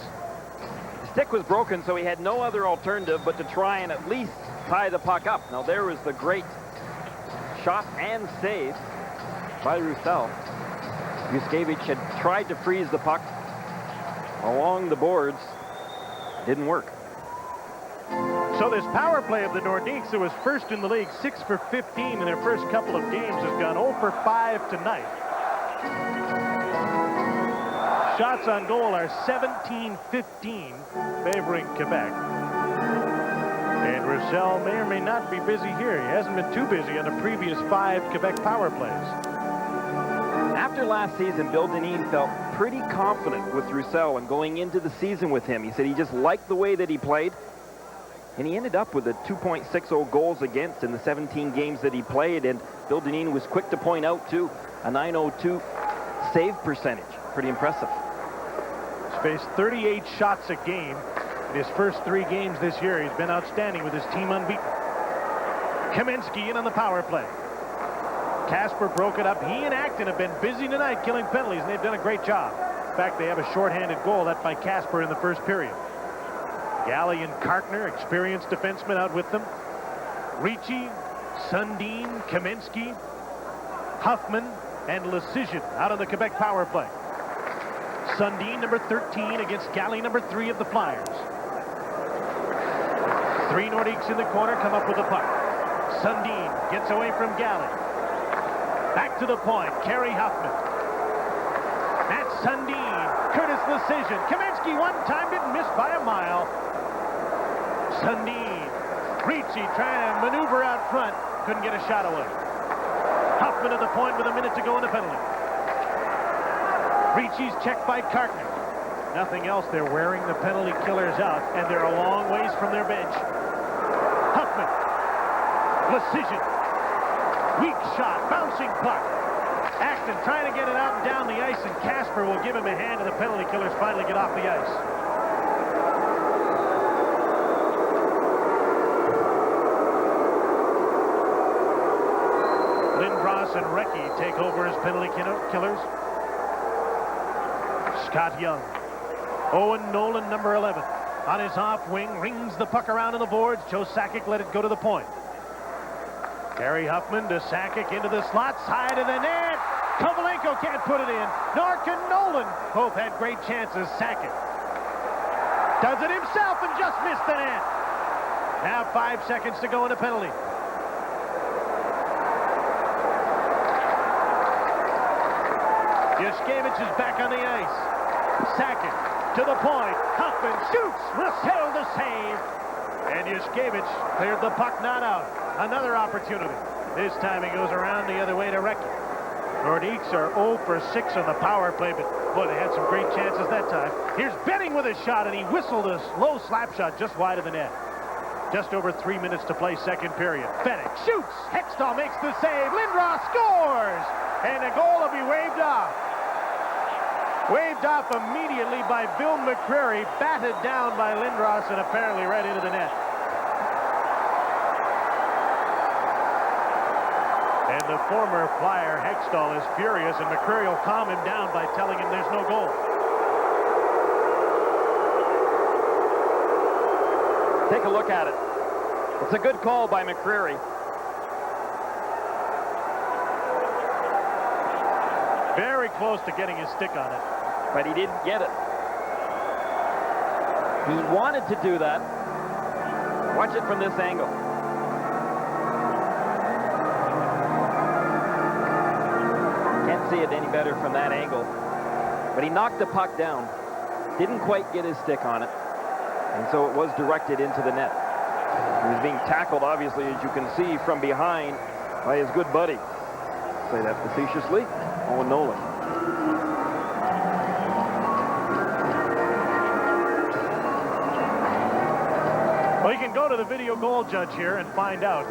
Speaker 3: The stick was broken, so he had no other alternative but to try and at least tie the puck up. Now there was the great shot and save by Roussel. Yushkevich had tried to freeze the puck along the boards. Didn't work.
Speaker 2: So this power play of the Nordiques, who was first in the league, 6 for 15 in their first couple of games, has gone 0 for 5 tonight. Shots on goal are 17-15, favoring Quebec. And Roussel may or may not be busy here. He hasn't been too busy on the previous 5 Quebec power plays.
Speaker 3: After last season, Bill Dineen felt pretty confident with Roussel and going into the season with him. He said he just liked the way that he played. And he ended up with a 2.60 goals against in the 17 games that he played. And Bill Dineen was quick to point out, too, a 902 save percentage. Pretty impressive.
Speaker 2: He's faced 38 shots a game. In his first 3 games this year, he's been outstanding with his team unbeaten. Kaminsky in on the power play. Casper broke it up. He and Acton have been busy tonight killing penalties, and they've done a great job. In fact, they have a shorthanded goal. That by Casper in the first period. Galley and Kartner, experienced defensemen, out with them. Ricci, Sundin, Kaminsky, Huffman, and Lecision out on the Quebec power play. Sundin, number 13, against Galley, number 3 of the Flyers. 3 Nordiques in the corner come up with the puck. Sundin gets away from Galley. Back to the point, Kerry Huffman. That's Sundin, Curtis Lecision. Kaminsky one time, didn't miss by a mile. Sundin, Ricci trying to maneuver out front, couldn't get a shot away. Huffman at the point with a minute to go in the penalty. Ricci's checked by Kartner. Nothing else, they're wearing the penalty killers out, and they're a long ways from their bench. Huffman, Lecision, weak shot, bouncing puck. Acton trying to get it out and down the ice, and Casper will give him a hand, and the penalty killers finally get off the ice. Lindros and Ricci take over as penalty killers. Scott Young. Owen Nolan, number 11. On his off wing, rings the puck around on the boards. Joe Sakic let it go to the point. Kerry Huffman to Sakic into the slot, side of the net. Kovalenko can't put it in. Nor can Nolan. Both had great chances. Sakic does it himself and just missed the net. Now 5 seconds to go in a penalty. Yushkevich is back on the ice. Sakic to the point. Huffman shoots. Russell the save. And Yushkevich cleared the puck, not out. Another opportunity. This time he goes around the other way to Ricci. Nordiques are 0 for 6 on the power play, but boy, they had some great chances that time. Here's Benning with a shot, and he whistled a low slap shot just wide of the net. Just over 3 minutes to play second period. Fennick shoots. Hextall makes the save. Lindros scores. And the goal will be waved off. Waved off immediately by Bill McCreary, batted down by Lindros and apparently right into the net. And the former Flyer, Hextall, is furious, and McCreary will calm him down by telling him there's no goal.
Speaker 3: Take a look at it. It's a good call by McCreary.
Speaker 2: Very close to getting his stick on it.
Speaker 3: But he didn't get it. He wanted to do that. Watch it from this angle. Can't see it any better from that angle. But he knocked the puck down. Didn't quite get his stick on it. And so it was directed into the net. He was being tackled, obviously, as you can see, from behind by his good buddy. Say that facetiously. Owen Nolan.
Speaker 2: Well, you can go to the video goal judge here and find out.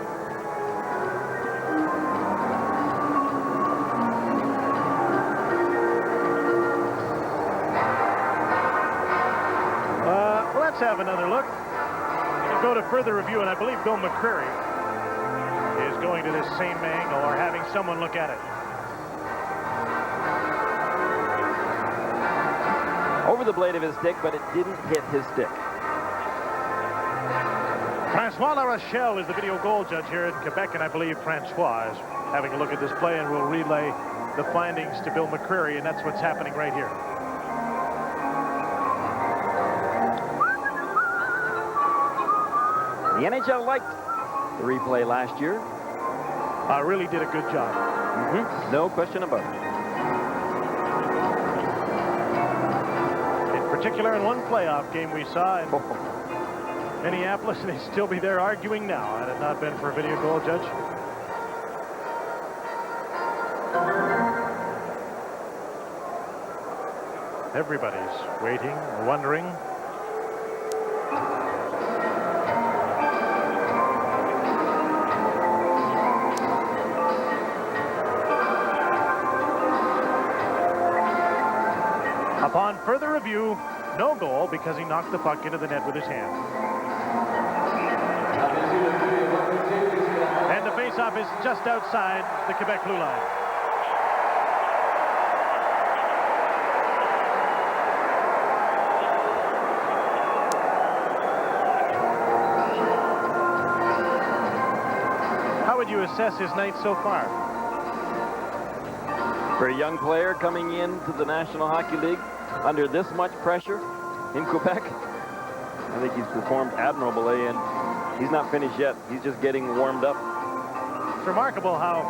Speaker 2: Let's have another look. We'll go to further review, and I believe Bill McCreary is going to this same angle or having someone look at it.
Speaker 3: Over the blade of his stick, but it didn't hit his stick.
Speaker 2: Francois La Rochelle is the video goal judge here in Quebec, and I believe Francois is having a look at this play and will relay the findings to Bill McCreary, and that's what's happening right here.
Speaker 3: The NHL liked the replay last year.
Speaker 2: Really did a good job.
Speaker 3: No question about it.
Speaker 2: In particular, in one playoff game we saw in Minneapolis, and they'd still be there arguing now had it not been for a video goal judge. Everybody's waiting, wondering. Upon further review, no goal because he knocked the puck into the net with his hand. And the faceoff is just outside the Quebec blue line. How would you assess his night so far?
Speaker 10: For a young player coming into the National Hockey League under this much pressure in Quebec, I think he's performed admirably, and he's not finished yet. He's just getting warmed up.
Speaker 2: It's remarkable how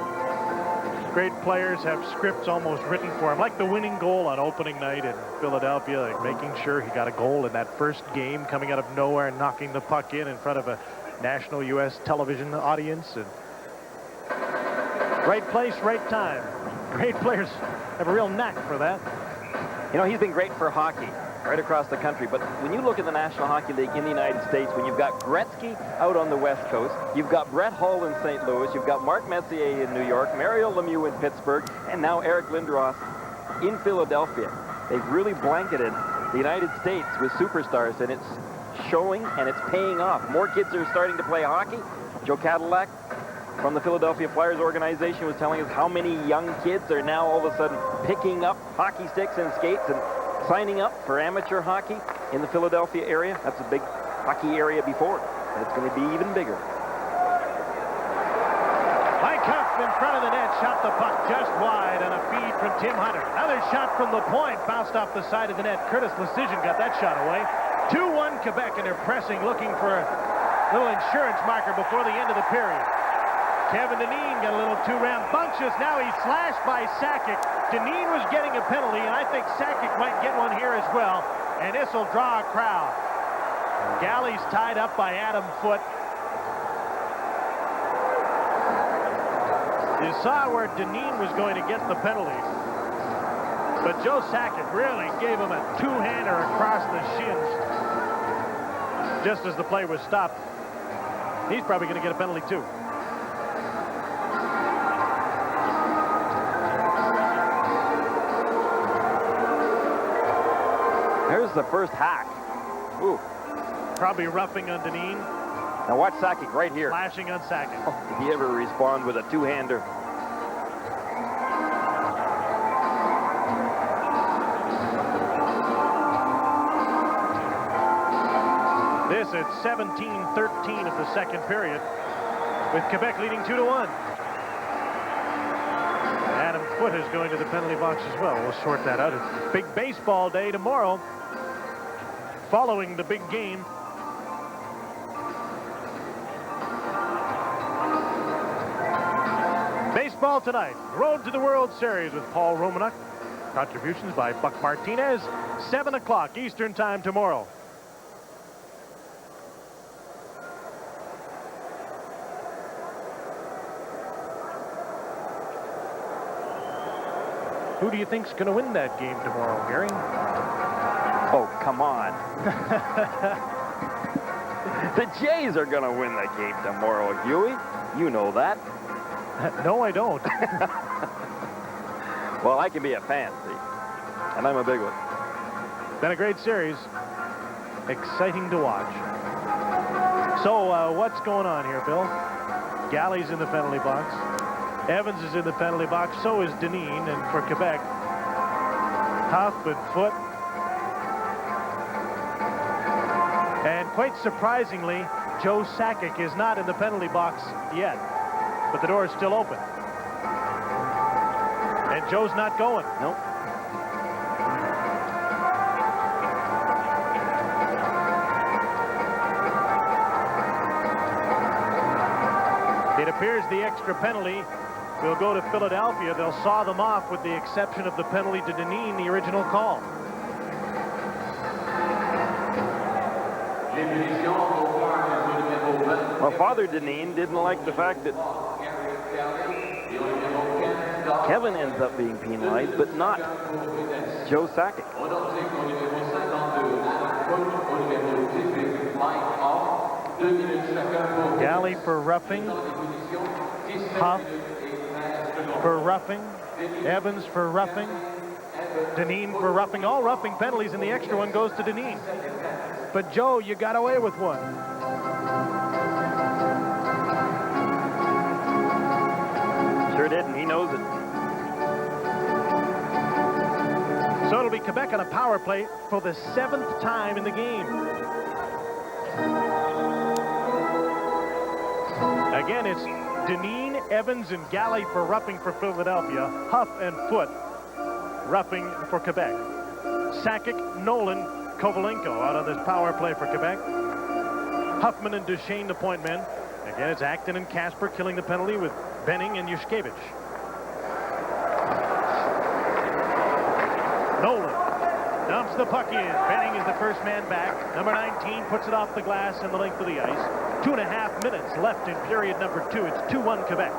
Speaker 2: great players have scripts almost written for them, like the winning goal on opening night in Philadelphia, like making sure he got a goal in that first game, coming out of nowhere and knocking the puck in front of a national U.S. television audience. And right place, right time. Great players have a real knack for that.
Speaker 10: You know, he's been great for hockey right across the country, but when you look at the National Hockey League in the United States, when you've got Gretzky out on the West Coast, you've got Brett Hull in St. Louis, you've got Mark Messier in New York, Mario Lemieux in Pittsburgh, and now Eric Lindros in Philadelphia. They've really blanketed the United States with superstars, and it's showing and it's paying off. More kids are starting to play hockey. Joe Cadillac from the Philadelphia Flyers organization was telling us how many young kids are now all of a sudden picking up hockey sticks and skates and signing up for amateur hockey in the Philadelphia area. That's a big hockey area before, and it's going to be even bigger.
Speaker 2: Mike Huff in front of the net, shot the puck just wide on a feed from Tim Hunter. Another shot from the point, bounced off the side of the net. Curtis Lecision got that shot away. 2-1 Quebec, and they're pressing, looking for a little insurance marker before the end of the period. Kevin Dineen got a little two-rambunctious. Now he's slashed by Sakic. Dineen was getting a penalty, and I think Sakic might get one here as well. And this will draw a crowd. Galley's tied up by Adam Foote. You saw where Dineen was going to get the penalty. But Joe Sakic really gave him a two-hander across the shins just as the play was stopped. He's probably going to get a penalty, too.
Speaker 10: Here's the first hack. Ooh.
Speaker 2: Probably roughing on Dineen.
Speaker 10: Now watch Sakic right here.
Speaker 2: Flashing on Sakic.
Speaker 10: Oh, did he ever respond with a two-hander?
Speaker 2: This at 17-13 of the second period, with Quebec leading 2-1. Adam Foote is going to the penalty box as well. We'll sort that out. It's big baseball day tomorrow, following the big game. Baseball tonight. Road to the World Series with Paul Romanuk. Contributions by Buck Martinez. 7 o'clock Eastern Time tomorrow. Who do you think's going to win that game tomorrow, Gary?
Speaker 10: Oh, come on. The Jays are going to win the game tomorrow, Huey. You know that.
Speaker 2: No, I don't.
Speaker 10: Well, I can be a fan, see. And I'm a big one.
Speaker 2: Been a great series. Exciting to watch. So, what's going on here, Bill? Galley's in the penalty box. Evans is in the penalty box. So is Dineen. And for Quebec, Huff and Foote. And quite surprisingly, Joe Sakic is not in the penalty box yet. But the door is still open. And Joe's not going.
Speaker 10: Nope.
Speaker 2: It appears the extra penalty will go to Philadelphia. They'll saw them off with the exception of the penalty to Dineen, the original call.
Speaker 10: Well, Father Dineen didn't like the fact that Kevin ends up being penalized, but not Joe Sakic.
Speaker 2: Galley for roughing. Huff for roughing. Evans for roughing. Dineen for roughing. All roughing penalties, and the extra one goes to Dineen. But Joe, you got away with one.
Speaker 10: Sure did, and he knows it.
Speaker 2: So it'll be Quebec on a power play for the 7th time in the game. Again, it's Dineen, Evans, and Galley for roughing for Philadelphia. Huff and Foote roughing for Quebec. Sakic, Nolan, Kovalenko out on this power play for Quebec. Huffman and Duchesne, the point men. Again, it's Acton and Casper killing the penalty with Benning and Yushkevich. Nolan dumps the puck in. Benning is the first man back. Number 19 puts it off the glass and the length of the ice. 2.5 minutes left in period number 2. It's 2-1 Quebec.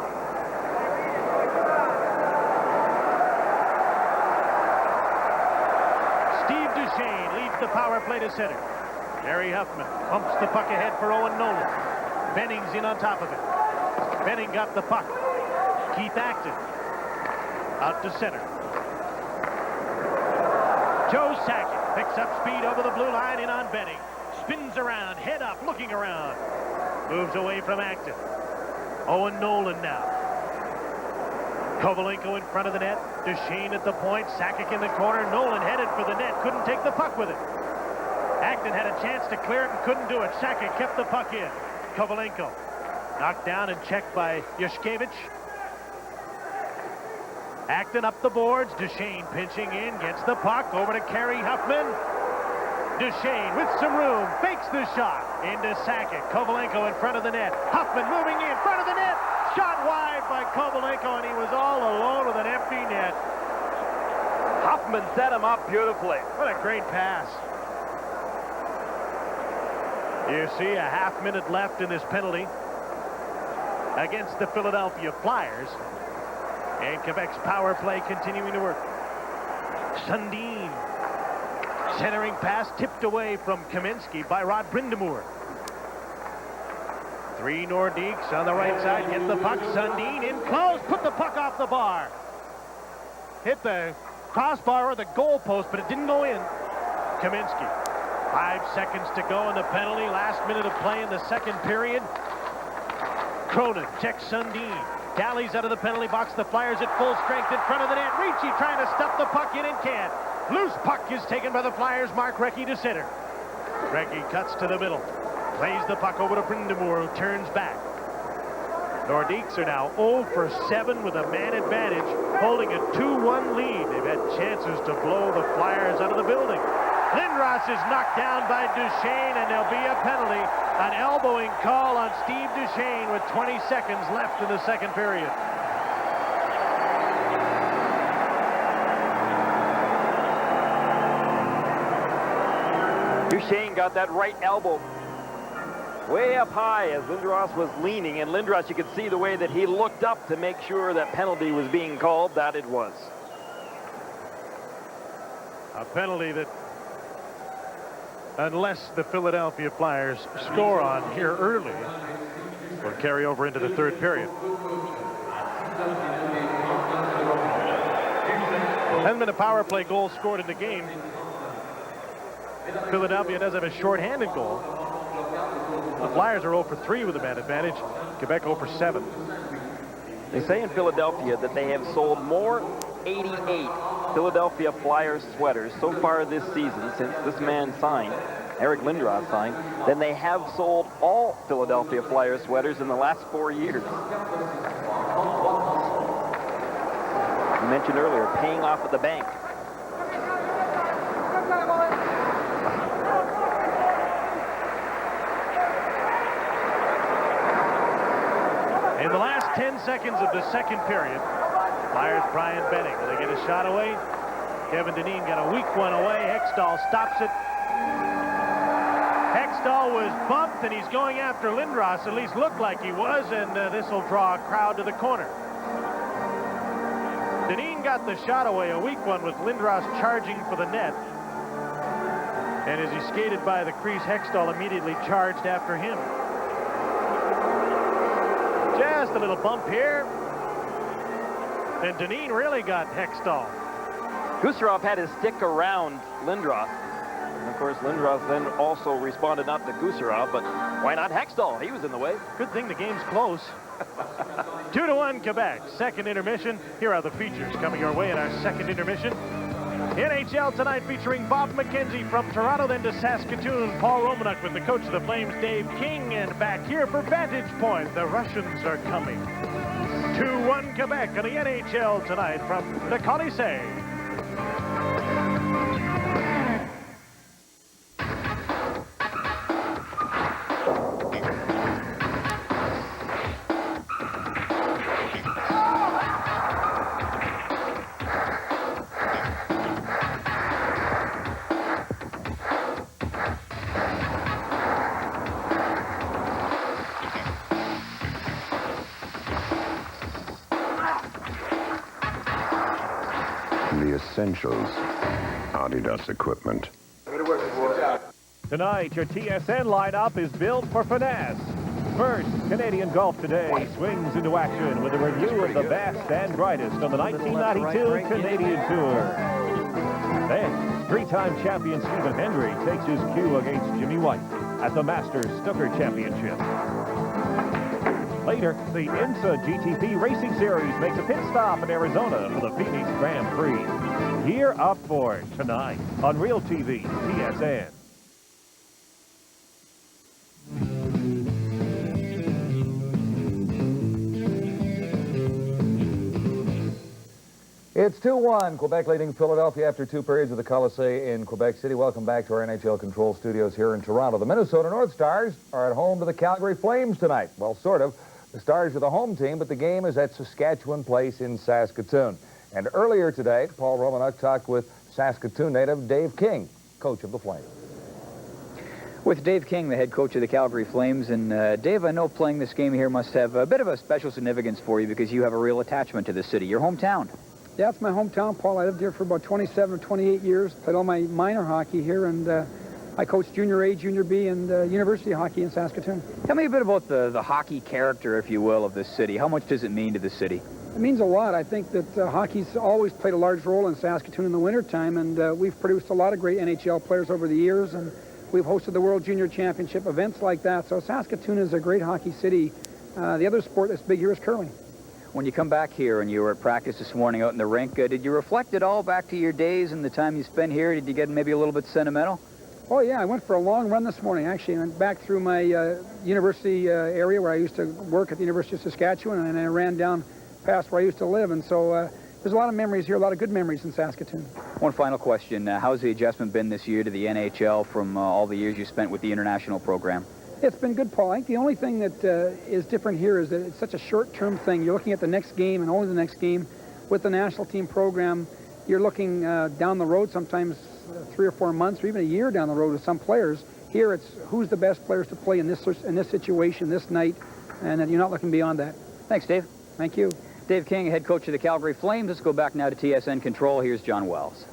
Speaker 2: Steve Duchesne leads the power play to center. Kerry Huffman pumps the puck ahead for Owen Nolan. Benning's in on top of it. Benning got the puck. Keith Acton out to center. Joe Sakic picks up speed over the blue line in on Benning. Spins around, head up, looking around. Moves away from Acton. Owen Nolan now. Kovalenko in front of the net. Duchesne at the point. Sakic in the corner. Nolan headed for the net. Couldn't take the puck with it. Acton had a chance to clear it and couldn't do it. Sakic kept the puck in. Kovalenko knocked down and checked by Yushkevich. Acton up the boards. Duchesne pinching in. Gets the puck over to Kerry Huffman. Duchesne with some room. Fakes the shot. Into Sakic. Kovalenko in front of the net. Huffman moving in front of the net. Shot wide by Kovalenko, and he was all alone with an empty net.
Speaker 10: Huffman set him up beautifully.
Speaker 2: What a great pass. You see a half-minute left in this penalty against the Philadelphia Flyers. And Quebec's power play continuing to work. Sundin. Centering pass tipped away from Kaminsky by Rod Brind'Amour. 3 Nordiques on the right side. Get the puck. Sundin in close. Put the puck off the bar. Hit the crossbar or the goal post, but it didn't go in. Kaminsky. 5 seconds to go in the penalty. Last minute of play in the second period. Cronin checks Sundin. Dallies out of the penalty box. The Flyers at full strength in front of the net. Ricci trying to stuff the puck in and can't. Loose puck is taken by the Flyers. Mark Recchi to center. Recchi cuts to the middle. Plays the puck over to Brind'Amour, who turns back. Nordiques are now 0 for 7 with a man advantage, holding a 2-1 lead. They've had chances to blow the Flyers out of the building. Lindros is knocked down by Duchesne, and there'll be a penalty. An elbowing call on Steve Duchesne with 20 seconds left in the second period.
Speaker 10: Duchesne got that right elbow way up high as Lindros was leaning, and Lindros, you could see the way that he looked up to make sure that penalty was being called. That it was.
Speaker 2: A penalty that, unless the Philadelphia Flyers score on here early, will carry over into the third period. Hasn't been a power play goal scored in the game. Philadelphia does have a shorthanded goal. The Flyers are 0 for 3 with a man advantage. Quebec 0 for 7.
Speaker 10: They say in Philadelphia that they have sold more 88 Philadelphia Flyers sweaters so far this season, since this man signed, Eric Lindros signed, than they have sold all Philadelphia Flyers sweaters in the last 4 years. You mentioned earlier, paying off at the bank.
Speaker 2: In the last 10 seconds of the second period, Flyers Brian Benning. Will they get a shot away? Kevin Dineen got a weak one away. Hextall stops it. Hextall was bumped, and he's going after Lindros. At least looked like he was, and this will draw a crowd to the corner. Dineen got the shot away, a weak one, with Lindros charging for the net. And as he skated by the crease, Hextall immediately charged after him. Just a little bump here. And Dineen really got Hextall.
Speaker 10: Gusarov had his stick around Lindros. And of course, Lindros then also responded not to Gusarov, but why not Hextall? He was in the way.
Speaker 2: Good thing the game's close. 2-1 Quebec. Second intermission. Here are the features coming your way in our second intermission. NHL Tonight featuring Bob McKenzie from Toronto, then to Saskatoon. Paul Romanuk with the coach of the Flames, Dave King. And back here for Vantage Point, the Russians are coming. 2-1 Quebec on the NHL Tonight from the Colisée.
Speaker 16: The essentials, Adidas equipment.
Speaker 12: Tonight, your TSN lineup is built for finesse. First, Canadian Golf Today swings into action with a review of the best and brightest on the 1992 Canadian Tour. Then, three-time champion Stephen Hendry takes his cue against Jimmy White at the Masters Snooker Championship. Later, the IMSA GTP Racing Series makes a pit stop in Arizona for the Phoenix Grand Prix. Gear up for it tonight on Real TV TSN.
Speaker 4: It's 2-1, Quebec leading Philadelphia after 2 periods of the Colisée in Quebec City. Welcome back to our NHL Control Studios here in Toronto. The Minnesota North Stars are at home to the Calgary Flames tonight. Well, sort of. The Stars are the home team, but the game is at Saskatchewan Place in Saskatoon. And earlier today, Paul Romanuk talked with Saskatoon native Dave King, coach of the Flames.
Speaker 18: With Dave King, the head coach of the Calgary Flames. And Dave, I know playing this game here must have a bit of a special significance for you because you have a real attachment to the city, your hometown.
Speaker 23: Yeah, it's my hometown, Paul. I lived here for about 27 or 28 years, played all my minor hockey here, and I coached junior A, junior B, and university hockey in Saskatoon.
Speaker 18: Tell me a bit about the hockey character, if you will, of this city. How much does it mean to the city?
Speaker 23: It means a lot. I think that hockey's always played a large role in Saskatoon in the wintertime, and we've produced a lot of great NHL players over the years, and we've hosted the World Junior Championship, events like that. So Saskatoon is a great hockey city. The other sport that's big here is curling.
Speaker 18: When you come back here and you were at practice this morning out in the rink, did you reflect at all back to your days and the time you spent here? Did you get maybe a little bit sentimental?
Speaker 23: Oh, yeah. I went for a long run this morning, actually. I went back through my university area where I used to work at the University of Saskatchewan, and I ran down past where I used to live. And so there's a lot of memories here, a lot of good memories in Saskatoon.
Speaker 18: One final question. How's the adjustment been this year to the NHL from all the years you spent with the international program?
Speaker 23: It's been good, Paul. I think the only thing that is different here is that it's such a short-term thing. You're looking at the next game and only the next game. With the national team program, you're looking down the road sometimes 3 or 4 months or even a year down the road with some players. Here it's who's the best players to play in this situation, this night, and you're not looking beyond that.
Speaker 18: Thanks, Dave.
Speaker 23: Thank you.
Speaker 18: Dave King, head coach of the Calgary Flames. Let's go back now to TSN Control. Here's John Wells.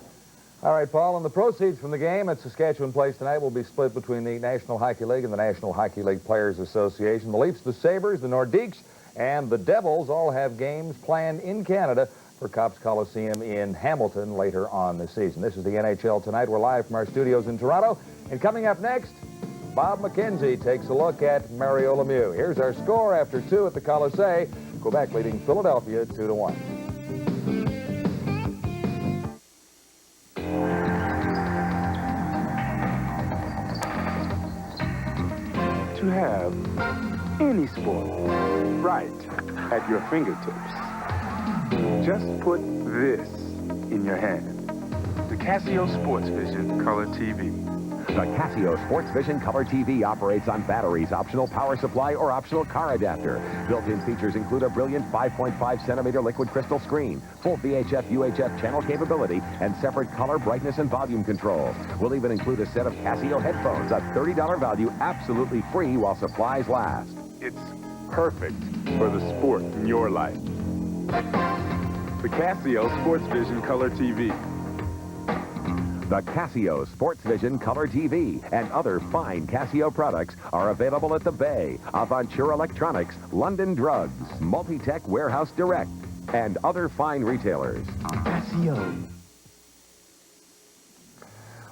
Speaker 4: All right, Paul, and the proceeds from the game at Saskatchewan Place tonight will be split between the National Hockey League and the National Hockey League Players Association. The Leafs, the Sabres, the Nordiques, and the Devils all have games planned in Canada for Copps Coliseum in Hamilton later on this season. This is the NHL Tonight. We're live from our studios in Toronto. And coming up next, Bob McKenzie takes a look at Mario Lemieux. Here's our score after 2 at the Colisée. Quebec leading Philadelphia 2-1.
Speaker 24: To have any sport right at your fingertips, just put this in your hand. The Casio Sports Vision Color TV.
Speaker 25: The Casio Sports Vision Color TV operates on batteries, optional power supply, or optional car adapter. Built-in features include a brilliant 5.5-centimeter liquid crystal screen, full VHF, UHF channel capability, and separate color, brightness, and volume controls. We'll even include a set of Casio headphones, a $30 value, absolutely free while supplies last.
Speaker 24: It's perfect for the sport in your life. The Casio Sports Vision Color TV.
Speaker 25: The Casio Sports Vision Color TV and other fine Casio products are available at the Bay, Aventura Electronics, London Drugs, Multitech Warehouse Direct, and other fine retailers.
Speaker 24: Casio.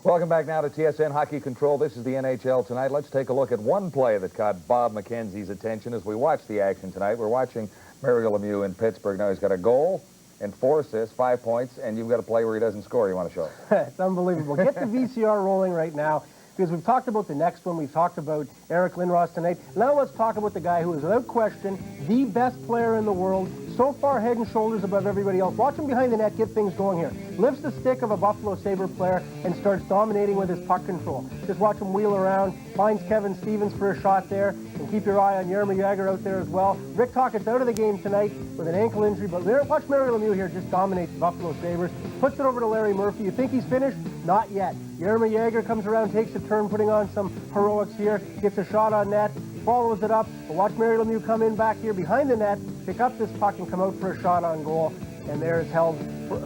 Speaker 4: Welcome back now to TSN Hockey Control. This is the NHL Tonight. Let's take a look at one play that caught Bob McKenzie's attention as we watch the action tonight. We're watching Mario Lemieux in Pittsburgh. Now he's got a goal and 4 assists, 5 points, and you've got a play where he doesn't score. You want to show us?
Speaker 5: It's unbelievable. Get the VCR rolling right now, because we've talked about the next one. We've talked about Eric Lindros tonight. Now let's talk about the guy who is, without question, the best player in the world, so far head and shoulders above everybody else. Watch him behind the net, get things going here. Lifts the stick of a Buffalo Sabre player and starts dominating with his puck control. Just watch him wheel around, finds Kevin Stevens for a shot there, and keep your eye on Jaromir Jagr out there as well. Rick Tocchet's out of the game tonight with an ankle injury, but watch Mario Lemieux here just dominate the Buffalo Sabres. Puts it over to Larry Murphy. You think he's finished? Not yet. Jaromir Jagr comes around, takes a turn, putting on some heroics here, gets a shot on net, follows it up. But watch Mario Lemieux come in back here behind the net, pick up this puck and come out for a shot on goal. And there is held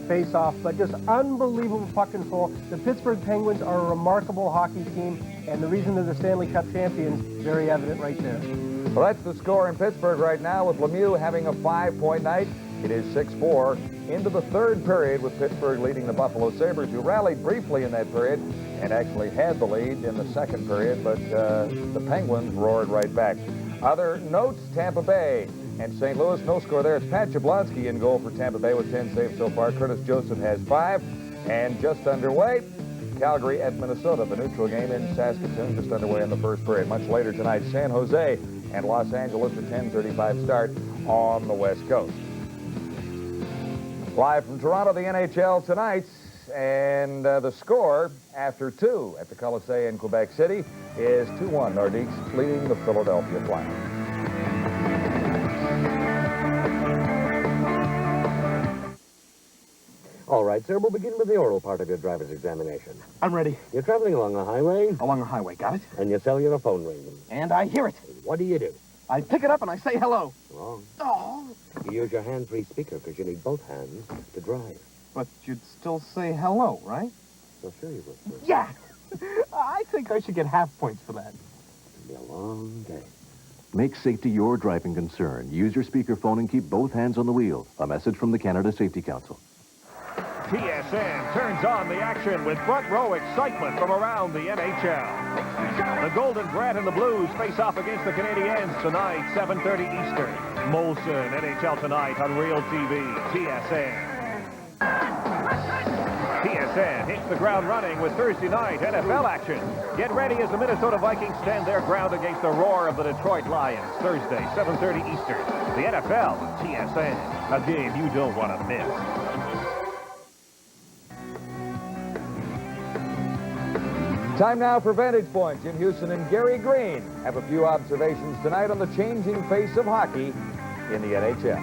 Speaker 5: face-off, but just unbelievable puck control. The Pittsburgh Penguins are a remarkable hockey team, and the reason they're the Stanley Cup champions, very evident right there.
Speaker 4: Well, that's the score in Pittsburgh right now, with Lemieux having a 5-point night. It is 6-4 into the third period, with Pittsburgh leading the Buffalo Sabres, who rallied briefly in that period and actually had the lead in the second period, but the Penguins roared right back. Other notes, Tampa Bay and St. Louis, no score there. It's Pat Jablonski in goal for Tampa Bay with 10 saves so far. Curtis Joseph has 5. And just underway, Calgary at Minnesota, the neutral game in Saskatoon, just underway in the first period. Much later tonight, San Jose and Los Angeles, a 10:35 start on the West Coast. Live from Toronto, the NHL Tonight, and the score after 2 at the Colisée in Quebec City is 2-1. Nordiques leading the Philadelphia Flyers.
Speaker 17: All right, sir, we'll begin with the oral part of your driver's examination.
Speaker 6: I'm ready.
Speaker 17: You're traveling along a highway?
Speaker 6: Along a highway, got it?
Speaker 17: And your cellular phone rings.
Speaker 6: And I hear it.
Speaker 17: What do you do?
Speaker 6: I pick it up and I say hello.
Speaker 17: Wrong.
Speaker 6: Oh.
Speaker 17: You use your hand-free speaker because you need both hands to drive.
Speaker 6: But you'd still say hello, right?
Speaker 17: Well, sure you will, sir.
Speaker 6: Yeah! I think I should get half points for that.
Speaker 17: It'll be a long day.
Speaker 14: Make safety your driving concern. Use your speakerphone and keep both hands on the wheel. A message from the Canada Safety Council.
Speaker 12: TSN turns on the action with front row excitement from around the NHL. The Golden Thread and the Blues face off against the Canadiens tonight, 7:30 Eastern. Molson, NHL Tonight on Real TV, TSN. TSN hits the ground running with Thursday night NFL action. Get ready as the Minnesota Vikings stand their ground against the roar of the Detroit Lions. Thursday, 7:30 Eastern. The NFL, TSN, a game you don't want to miss.
Speaker 4: Time now for Vantage Point. Jim Houston and Gary Green have a few observations tonight on the changing face of hockey in the NHL.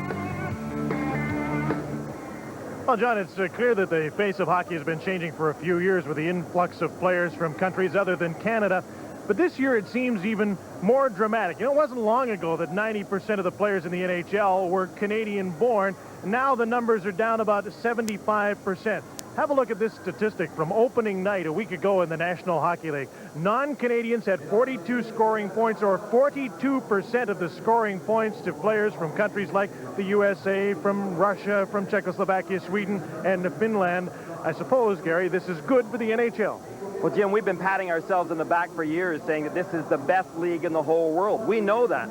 Speaker 2: Well, John, it's clear that the face of hockey has been changing for a few years with the influx of players from countries other than Canada. But this year it seems even more dramatic. You know, it wasn't long ago that 90% of the players in the NHL were Canadian-born. Now the numbers are down about 75%. Have a look at this statistic from opening night a week ago in the National Hockey League. Non-Canadians had 42 scoring points, or 42% of the scoring points to players from countries like the USA, from Russia, from Czechoslovakia, Sweden, and Finland. I suppose, Gary, this is good for the NHL.
Speaker 10: Well, Jim, we've been patting ourselves in the back for years saying that this is the best league in the whole world. We know that.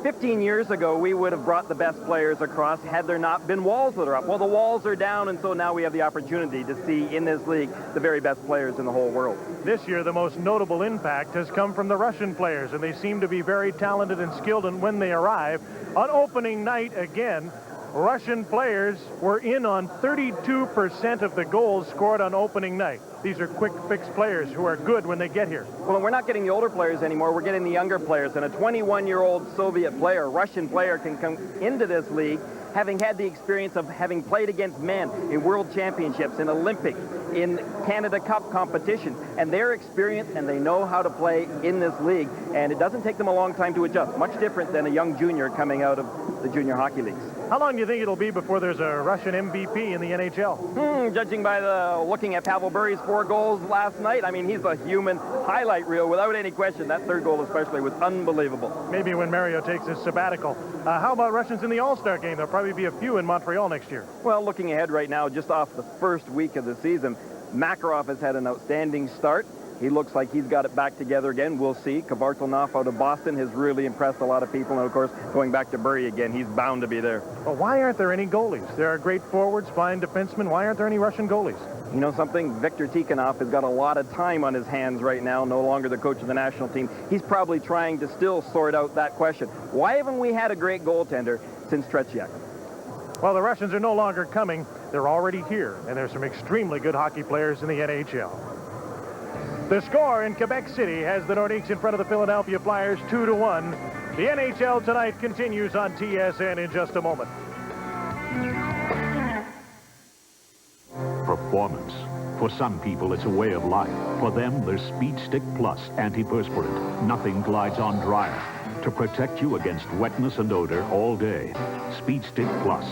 Speaker 10: 15 years ago, we would have brought the best players across had there not been walls that are up. Well, the walls are down, and so now we have the opportunity to see in this league the very best players in the whole world.
Speaker 2: This year, the most notable impact has come from the Russian players, and they seem to be very talented and skilled, and when they arrive, on opening night again, Russian players were in on 32% of the goals scored on opening night. These are quick-fix players who are good when they get here.
Speaker 10: Well, we're not getting the older players anymore. We're getting the younger players. And a 21-year-old Soviet player, Russian player, can come into this league having had the experience of having played against men in world championships, in Olympics, in Canada Cup competitions. And they're experienced and they know how to play in this league. And it doesn't take them a long time to adjust. Much different than a young junior coming out of the junior hockey leagues.
Speaker 2: How long do you think it'll be before there's a Russian MVP in the NHL?
Speaker 10: Judging by looking at Pavel Bury's 4 goals last night, I mean, he's a human highlight reel without any question. That third goal especially was unbelievable.
Speaker 2: Maybe when Mario takes his sabbatical. How about Russians in the All-Star game? There'll probably be a few in Montreal next year.
Speaker 10: Well, looking ahead right now, just off the first week of the season, Makarov has had an outstanding start. He looks like he's got it back together again. We'll see. Kvartalnov out of Boston has really impressed a lot of people. And, of course, going back to Bury again, he's bound to be there.
Speaker 2: Well, why aren't there any goalies? There are great forwards, fine defensemen. Why aren't there any Russian goalies?
Speaker 10: You know something? Victor Tikhonov has got a lot of time on his hands right now, no longer the coach of the national team. He's probably trying to still sort out that question. Why haven't we had a great goaltender since Tretiak?
Speaker 2: Well, the Russians are no longer coming. They're already here, and there's some extremely good hockey players in the NHL. The score in Quebec City has the Nordiques in front of the Philadelphia Flyers 2-1. The NHL Tonight continues on TSN in just a moment.
Speaker 7: Performance. For some people, it's a way of life. For them, there's Speed Stick Plus antiperspirant. Nothing glides on drier. To protect you against wetness and odor all day. Speed Stick Plus,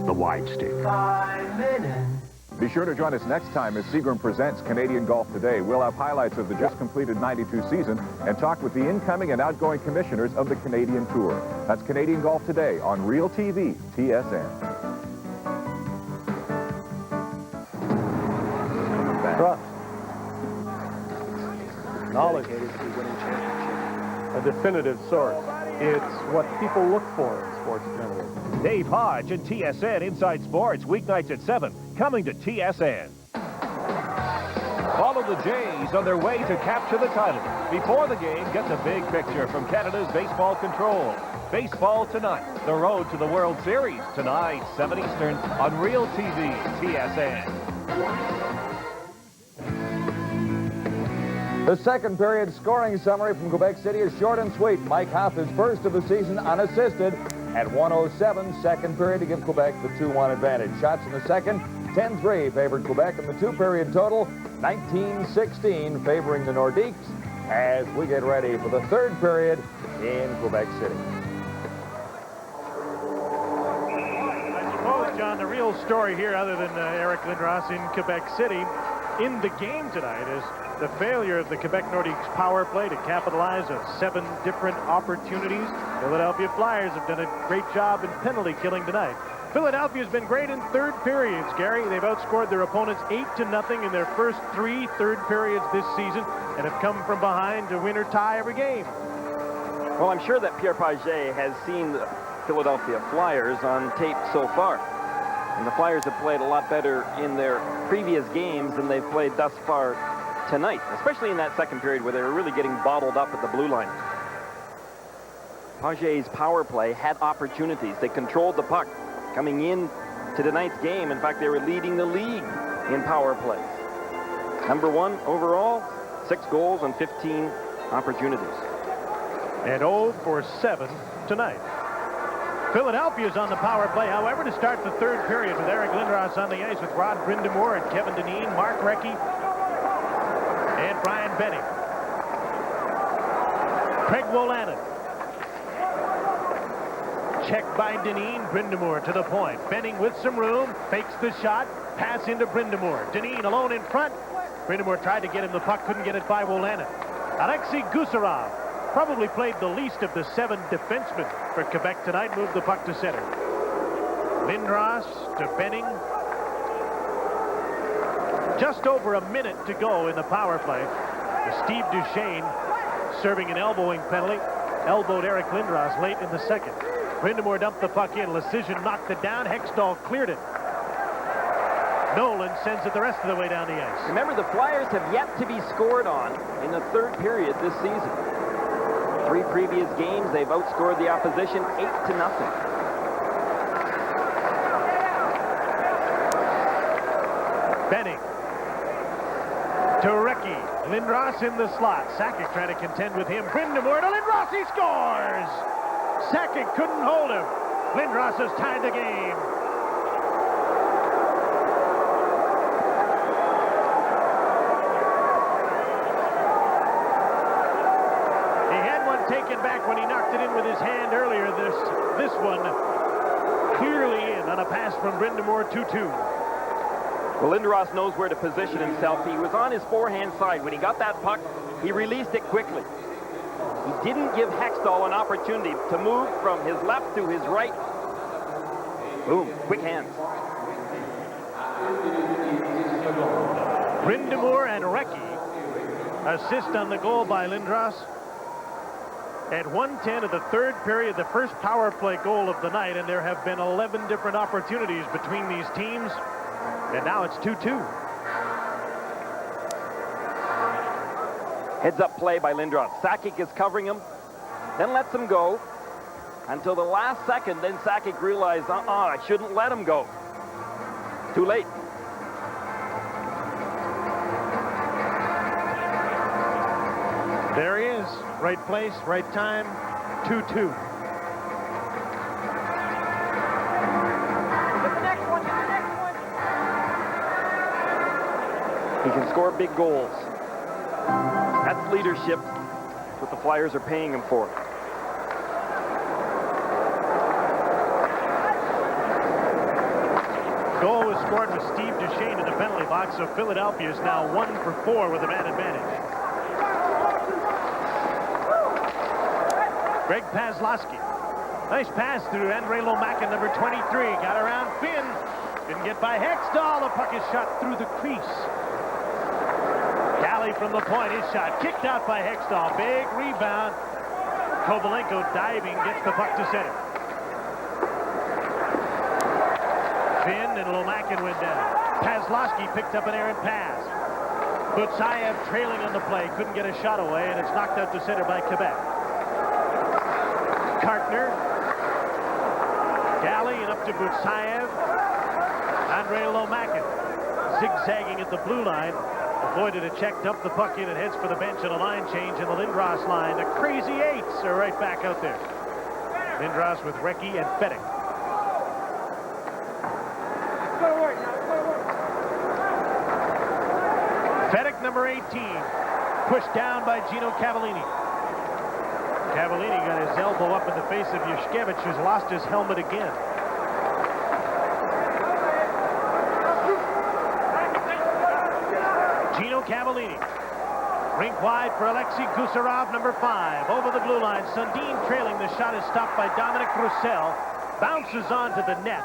Speaker 7: the wide stick.
Speaker 14: 5 minutes. Be sure to join us next time as Seagram presents Canadian Golf Today. We'll have highlights of the just completed 92 season and talk with the incoming and outgoing commissioners of the Canadian Tour. That's Canadian Golf Today on Real TV, TSN.
Speaker 2: Trust. Knowledge. A definitive source. It's what people look for in sports journalism.
Speaker 12: Dave Hodge and TSN Inside Sports, weeknights at 7, coming to TSN. Follow the Jays on their way to capture the title. Before the game, get the big picture from Canada's Baseball Control. Baseball Tonight, the road to the World Series. Tonight, 7 Eastern, on Real TV, TSN.
Speaker 4: The second period scoring summary from Quebec City is short and sweet. Mike Hoff is first of the season unassisted at 1:07. Second period to give Quebec the 2-1 advantage. Shots in the second, 10-3 favored Quebec, and the two-period total, 19-16 favoring the Nordiques as we get ready for the third period in Quebec City.
Speaker 2: I suppose, John, the real story here, other than Eric Lindros in Quebec City, in the game tonight is the failure of the Quebec Nordiques power play to capitalize on 7 different opportunities. Philadelphia Flyers have done a great job in penalty killing tonight. Philadelphia's been great in third periods, Gary. They've outscored their opponents 8-0 in their first 3 third periods this season and have come from behind to win or tie every game.
Speaker 10: Well, I'm sure that Pierre Pagé has seen the Philadelphia Flyers on tape so far. And the Flyers have played a lot better in their previous games than they've played thus far tonight, especially in that second period where they were really getting bottled up at the blue line. Pagé's power play had opportunities. They controlled the puck coming in to tonight's game. In fact, they were leading the league in power plays. Number 1 overall, 6 goals on 15 opportunities.
Speaker 2: And 0 for 7 tonight. Philadelphia's on the power play, however, to start the third period with Eric Lindros on the ice with Rod Brind'Amour and Kevin Dineen, Mark Recchi, and Brian Benning. Craig Wolanin. Checked by Dineen, Brind'Amour to the point. Benning with some room, fakes the shot, pass into Brind'Amour. Dineen alone in front. Brind'Amour tried to get him the puck, couldn't get it by Wolanin. Alexei Gusarov probably played the least of the 7 defensemen for Quebec tonight, moved the puck to center. Lindros to Benning. Just over a minute to go in the power play. Steve Duchesne serving an elbowing penalty. Elbowed Eric Lindros late in the second. Brind'Amour dumped the puck in. Lecision knocked it down. Hextall cleared it. Nolan sends it the rest of the way down the ice.
Speaker 10: Remember, the Flyers have yet to be scored on in the third period this season. 3 previous games, they've outscored the opposition 8-0.
Speaker 2: Benning. To Recchi. Lindros in the slot. Sakic trying to contend with him. Brind'Amour to Lindros. He scores! Sakic couldn't hold him. Lindros has tied the game. Taken back when he knocked it in with his hand earlier. This one clearly in on a pass from Brind'Amour 2-2.
Speaker 10: Well, Lindros knows where to position himself. He was on his forehand side. When he got that puck, he released it quickly. He didn't give Hextall an opportunity to move from his left to his right. Boom, quick hands.
Speaker 2: Brind'Amour and Ricci. Assist on the goal by Lindros. At 1:10 of the third period, the first power play goal of the night, and there have been 11 different opportunities between these teams, and now it's 2-2.
Speaker 10: Heads-up play by Lindros. Sakic is covering him, then lets him go until the last second. Then Sakic realized, I shouldn't let him go. Too late.
Speaker 2: There he is. Right place, right time. 2-2.
Speaker 10: He can score big goals. That's leadership. That's what the Flyers are paying him for.
Speaker 2: Goal was scored with Steve Duchesne in the penalty box, so Philadelphia is now 1 for 4 with a man advantage. Greg Paslowski. Nice pass through Andre Lomakin, number 23. Got around Finn. Didn't get by Hextall. The puck is shot through the crease. Galley from the point. His shot kicked out by Hextall. Big rebound. Kovalenko diving, gets the puck to center. Finn and Lomakin went down. Paslowski picked up an errant pass. Butsayev trailing on the play. Couldn't get a shot away, and it's knocked out to center by Quebec. Kartner. Galley and up to Butsayev. Andre Lomakin zigzagging at the blue line. Avoided a check, dumped the puck in, and heads for the bench on a line change in the Lindros line. The Crazy Eights are right back out there. Lindros with Ricci and Fettig. Fettig, number 18, pushed down by Gino Cavallini. Cavallini got his elbow up in the face of Yushkevich, who's lost his helmet again. Gino Cavallini. Rink wide for Alexei Gusarov, number 5. Over the blue line. Sundin trailing. The shot is stopped by Dominic Roussel. Bounces onto the net.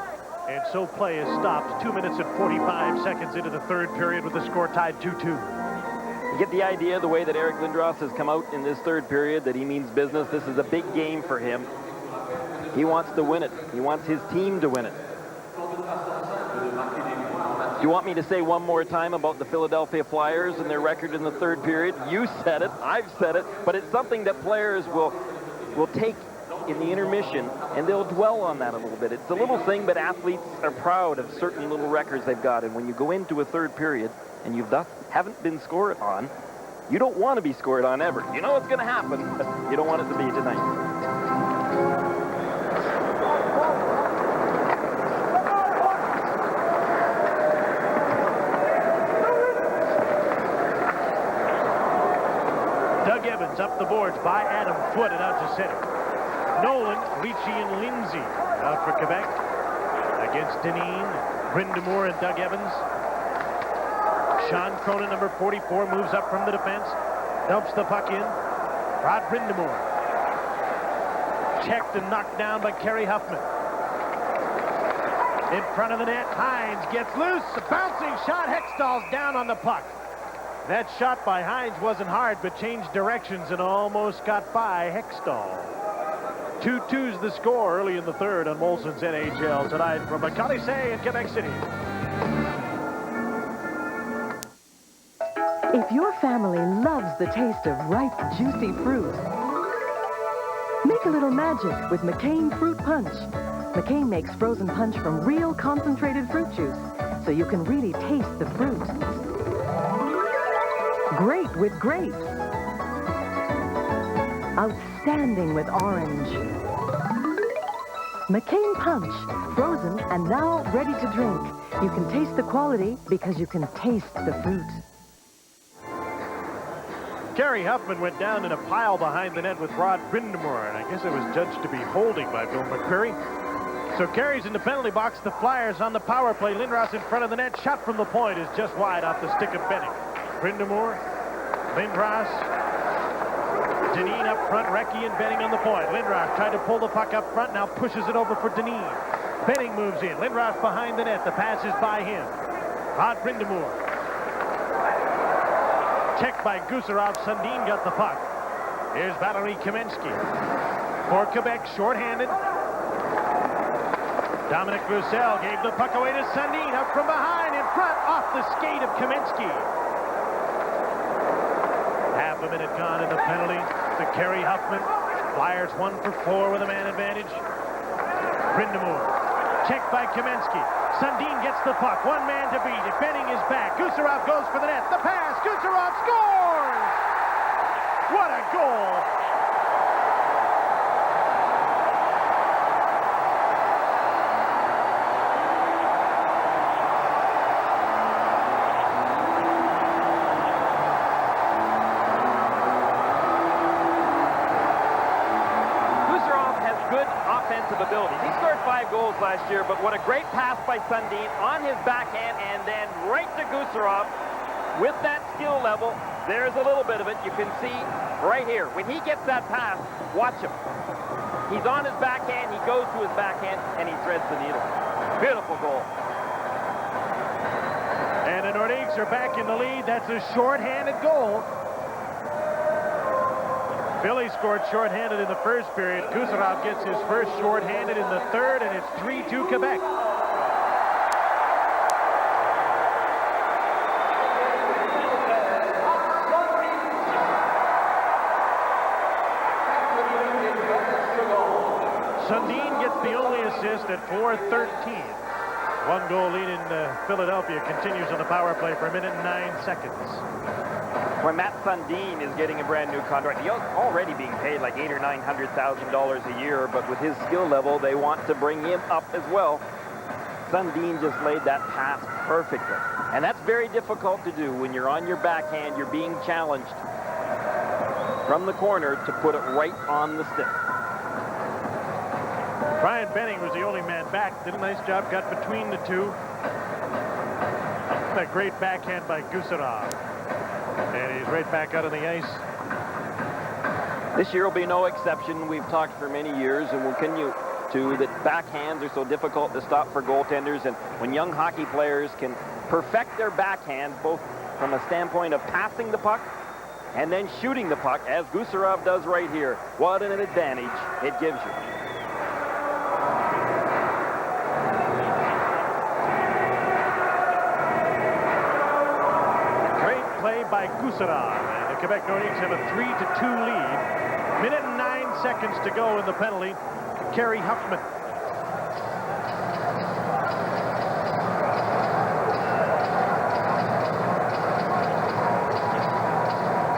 Speaker 2: And so play is stopped. 2 minutes and 45 seconds into the third period with the score tied 2-2.
Speaker 10: You get the idea, the way that Eric Lindros has come out in this third period, that he means business. This is a big game for him. He wants to win it. He wants his team to win it. Do you want me to say one more time about the Philadelphia Flyers and their record in the third period? You said it. I've said it. But it's something that players will take in the intermission, and they'll dwell on that a little bit. It's a little thing, but athletes are proud of certain little records they've got. And when you go into a third period and you haven't been scored on, you don't want to be scored on ever. You know what's going to happen, but you don't want it to be tonight.
Speaker 2: Doug Evans up the boards by Adam Foote and out to center. Nolan, Ricci, and Lindsay out for Quebec against Dineen, Brind'Amour, and Doug Evans. Sean Cronin, number 44, moves up from the defense, dumps the puck in. Rod Brind'Amour. Checked and knocked down by Kerry Huffman. In front of the net, Hines gets loose. A bouncing shot. Hextall's down on the puck. That shot by Hines wasn't hard, but changed directions and almost got by Hextall. 2-2's the score early in the third on Molson's NHL tonight from the Colisée in Quebec City.
Speaker 1: If your family loves the taste of ripe, juicy fruit, make a little magic with McCain Fruit Punch. McCain makes frozen punch from real concentrated fruit juice, so you can really taste the fruit. Great with grapes. Outstanding with orange. McCain Punch, frozen and now ready to drink. You can taste the quality because you can taste the fruit.
Speaker 2: Kerry Huffman went down in a pile behind the net with Rod Brind'Amour, and I guess it was judged to be holding by Bill McCreary. So Kerry's in the penalty box. The Flyers on the power play. Lindros in front of the net. Shot from the point is just wide off the stick of Benning. Brind'Amour, Lindros, Dineen up front, Ricci and Benning on the point. Lindros tried to pull the puck up front, now pushes it over for Dineen. Benning moves in. Lindros behind the net. The pass is by him. Rod Brind'Amour. Checked by Gusarov. Sundin got the puck. Here's Valerie Kamensky. For Quebec, shorthanded. Dominic Roussel gave the puck away to Sundin. Up from behind, in front, off the skate of Kamensky. Half a minute gone in the penalty to Kerry Huffman. Flyers 1 for 4 with a man advantage. Brind'Amour. Checked by Kamensky. Sundin gets the puck. One man to beat. Defending his back. Gusarov goes for the net. The pass. Gusarov scores! What a goal!
Speaker 10: Abilities. He scored 5 goals last year, but what a great pass by Sundin on his backhand and then right to Gusarov with that skill level. There's a little bit of it. You can see right here. When he gets that pass, watch him. He's on his backhand, he goes to his backhand, and he threads the needle. Beautiful goal.
Speaker 2: And the Nordiques are back in the lead. That's a short-handed goal. Philly scored shorthanded in the first period. Gusarov gets his first shorthanded in the third, and it's 3-2 Quebec. Sundin gets the only assist at 4:13. 1 goal lead in Philadelphia continues on the power play for 1 minute and 9 seconds.
Speaker 10: When Matt Sundin is getting a brand new contract, he's already being paid like $800,000 or $900,000 a year, but with his skill level, they want to bring him up as well. Sundin just laid that pass perfectly. And that's very difficult to do when you're on your backhand, you're being challenged from the corner to put it right on the stick.
Speaker 2: Brian Benning was the only man back. Did a nice job, got between the two. A great backhand by Gusarov. And he's right back out on the ice.
Speaker 10: This year will be no exception. We've talked for many years and will continue to that backhands are so difficult to stop for goaltenders. And when young hockey players can perfect their backhand, both from a standpoint of passing the puck and then shooting the puck, as Gusarov does right here, what an advantage it gives you.
Speaker 2: By Gusarov, and the Quebec Nordiques have a 3-2 lead. 1 minute and 9 seconds to go in the penalty to Kerry Huffman.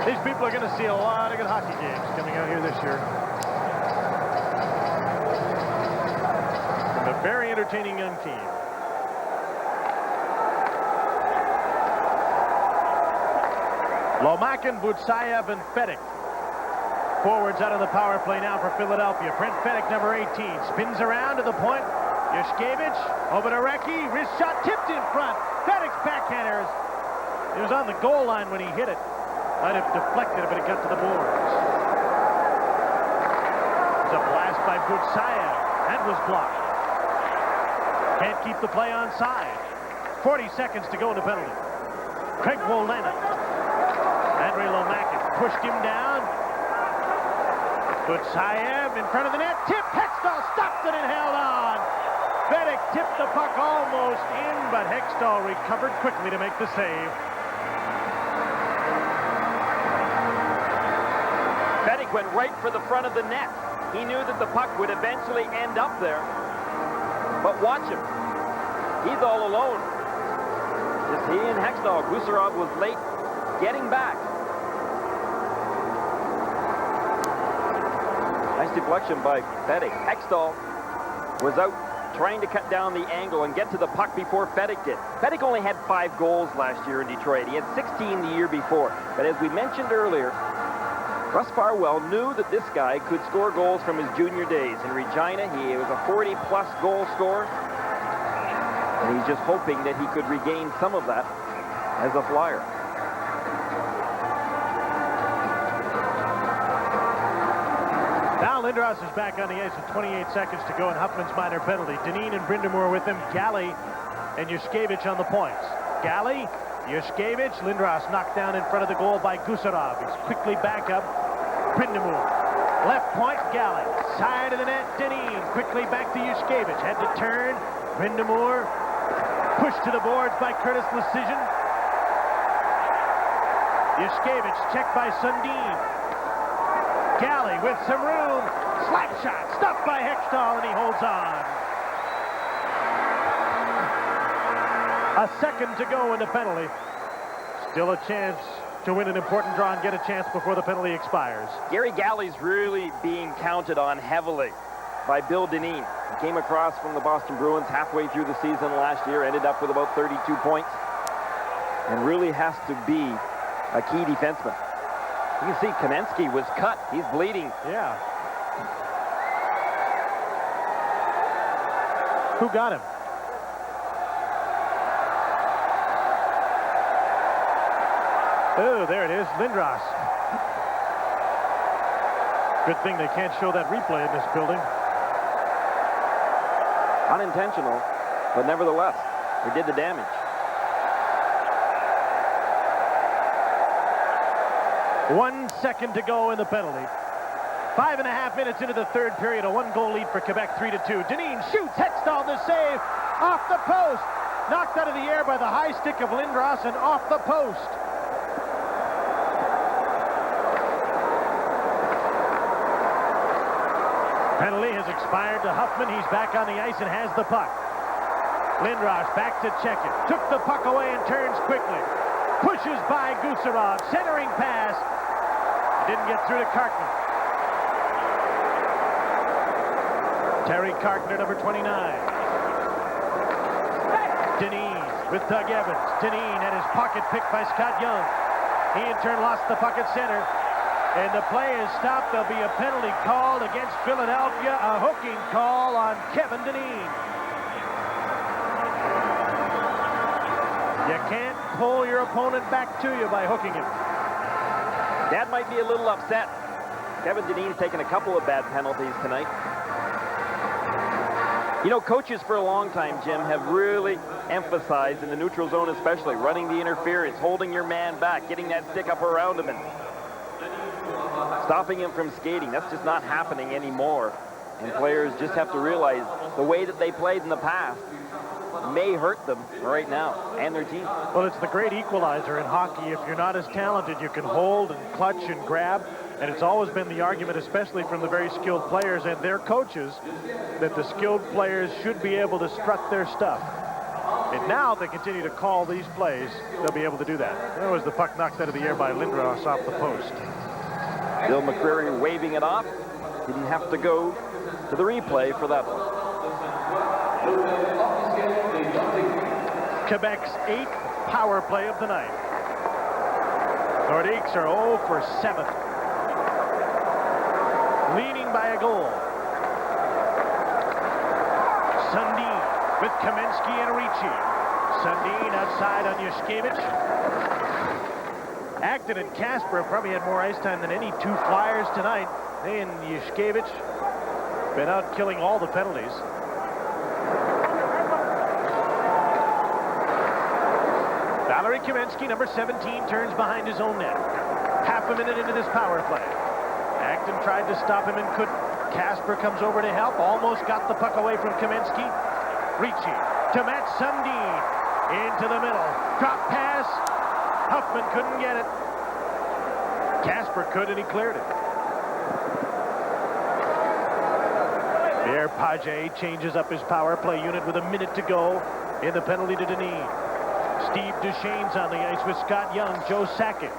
Speaker 2: These people are going to see a lot of good hockey games coming out here this year. And a very entertaining young team. Lomakin, Butsayev, and Fedek. Forwards out of the power play now for Philadelphia. Brent Fedek, number 18, spins around to the point. Yushkevich over to Ricci. Wrist shot tipped in front. Fedek's backhanders. He was on the goal line when he hit it. Might have deflected it, but it got to the boards. There's a blast by Butsayev. That was blocked. Can't keep the play on side. 40 seconds to go in the penalty. Craig Wolena. Andrei Lomakin pushed him down. Butsayev in front of the net. Tip. Hextall stopped it and held on. Fedek tipped the puck almost in, but Hextall recovered quickly to make the save.
Speaker 10: Fedek went right for the front of the net. He knew that the puck would eventually end up there. But watch him. He's all alone. Just he and Hextall. Gusarov was late getting back. Nice deflection by Fedek. Hextall was out trying to cut down the angle and get to the puck before Fedek did. Fedek only had 5 goals last year in Detroit. He had 16 the year before. But as we mentioned earlier, Russ Farwell knew that this guy could score goals from his junior days. In Regina, he was a 40-plus goal scorer. And he's just hoping that he could regain some of that as a Flyer.
Speaker 2: Now Lindros is back on the ice with 28 seconds to go, and Huffman's minor penalty. Dineen and Brind'Amour with him. Galley and Yushkevich on the points. Galley Yushkevich, Lindros knocked down in front of the goal by Gusarov. He's quickly back up. Brindamore. Left point, Galley. Side of the net, Deneen. Quickly back to Yushkevich. Had to turn. Brindamore. Pushed to the boards by Curtis Lecision. Yushkevich checked by Sundin. Galley with some room. Slap shot. Stopped by Hextall, and he holds on. A second to go in the penalty. Still a chance to win an important draw and get a chance before the penalty expires.
Speaker 10: Gary Galley's really being counted on heavily by Bill Deneen. He came across from the Boston Bruins halfway through the season last year, ended up with about 32 points, and really has to be a key defenseman. You can see Kamensky was cut. He's bleeding.
Speaker 2: Yeah. Who got him? Oh, there it is, Lindros. Good thing they can't show that replay in this building.
Speaker 10: Unintentional, but nevertheless, it did the damage.
Speaker 2: One second to go in the penalty. 5.5 minutes into the third period, a one-goal lead for Quebec, 3-2. Deneen shoots, Hextall the save, off the post. Knocked out of the air by the high stick of Lindros and off the post. Penalty has expired to Huffman. He's back on the ice and has the puck. Lindros back to check it. Took the puck away and turns quickly. Pushes by Gusarov. Centering pass. Didn't get through to Cartner. Terry Cartner, number 29. Deneen with Doug Evans. Deneen had his pocket picked by Scott Young. He in turn lost the puck at center. And the play is stopped. There'll be a penalty called against Philadelphia. A hooking call on Kevin Deneen. You can't pull your opponent back to you by hooking him.
Speaker 10: Dad might be a little upset. Kevin Deneen's taken a couple of bad penalties tonight. You know, coaches for a long time, Jim, have really emphasized, in the neutral zone especially, running the interference, holding your man back, getting that stick up around him, and stopping him from skating. That's just not happening anymore. And players just have to realize the way that they played in the past may hurt them right now and their team.
Speaker 2: Well, it's the great equalizer in hockey. If you're not as talented, you can hold and clutch and grab. And it's always been the argument, especially from the very skilled players and their coaches, that the skilled players should be able to strut their stuff. And now they continue to call these plays, they'll be able to do that. There was the puck knocked out of the air by Lindros off the post.
Speaker 10: Bill McCreary waving it off. Didn't have to go to the replay for that one.
Speaker 2: Quebec's 8th power play of the night. Nordiques are 0 for 7. Leading by a goal. Sundin with Kamensky and Ricci. Sundin outside on Yushkevich. Acton and Casper probably had more ice time than any two Flyers tonight. They and Yushkevich been out killing all the penalties. Valery Kamensky, number 17, turns behind his own net. Half a minute into this power play. Acton tried to stop him and couldn't. Casper comes over to help. Almost got the puck away from Kamensky. Ricci to Matt Sundin. Into the middle. Drop pass. Huffman couldn't get it. Casper could, and he cleared it. Pierre Page changes up his power play unit with a minute to go in the penalty to Deneen. Steve Duchesne's on the ice with Scott Young. Joe Sakic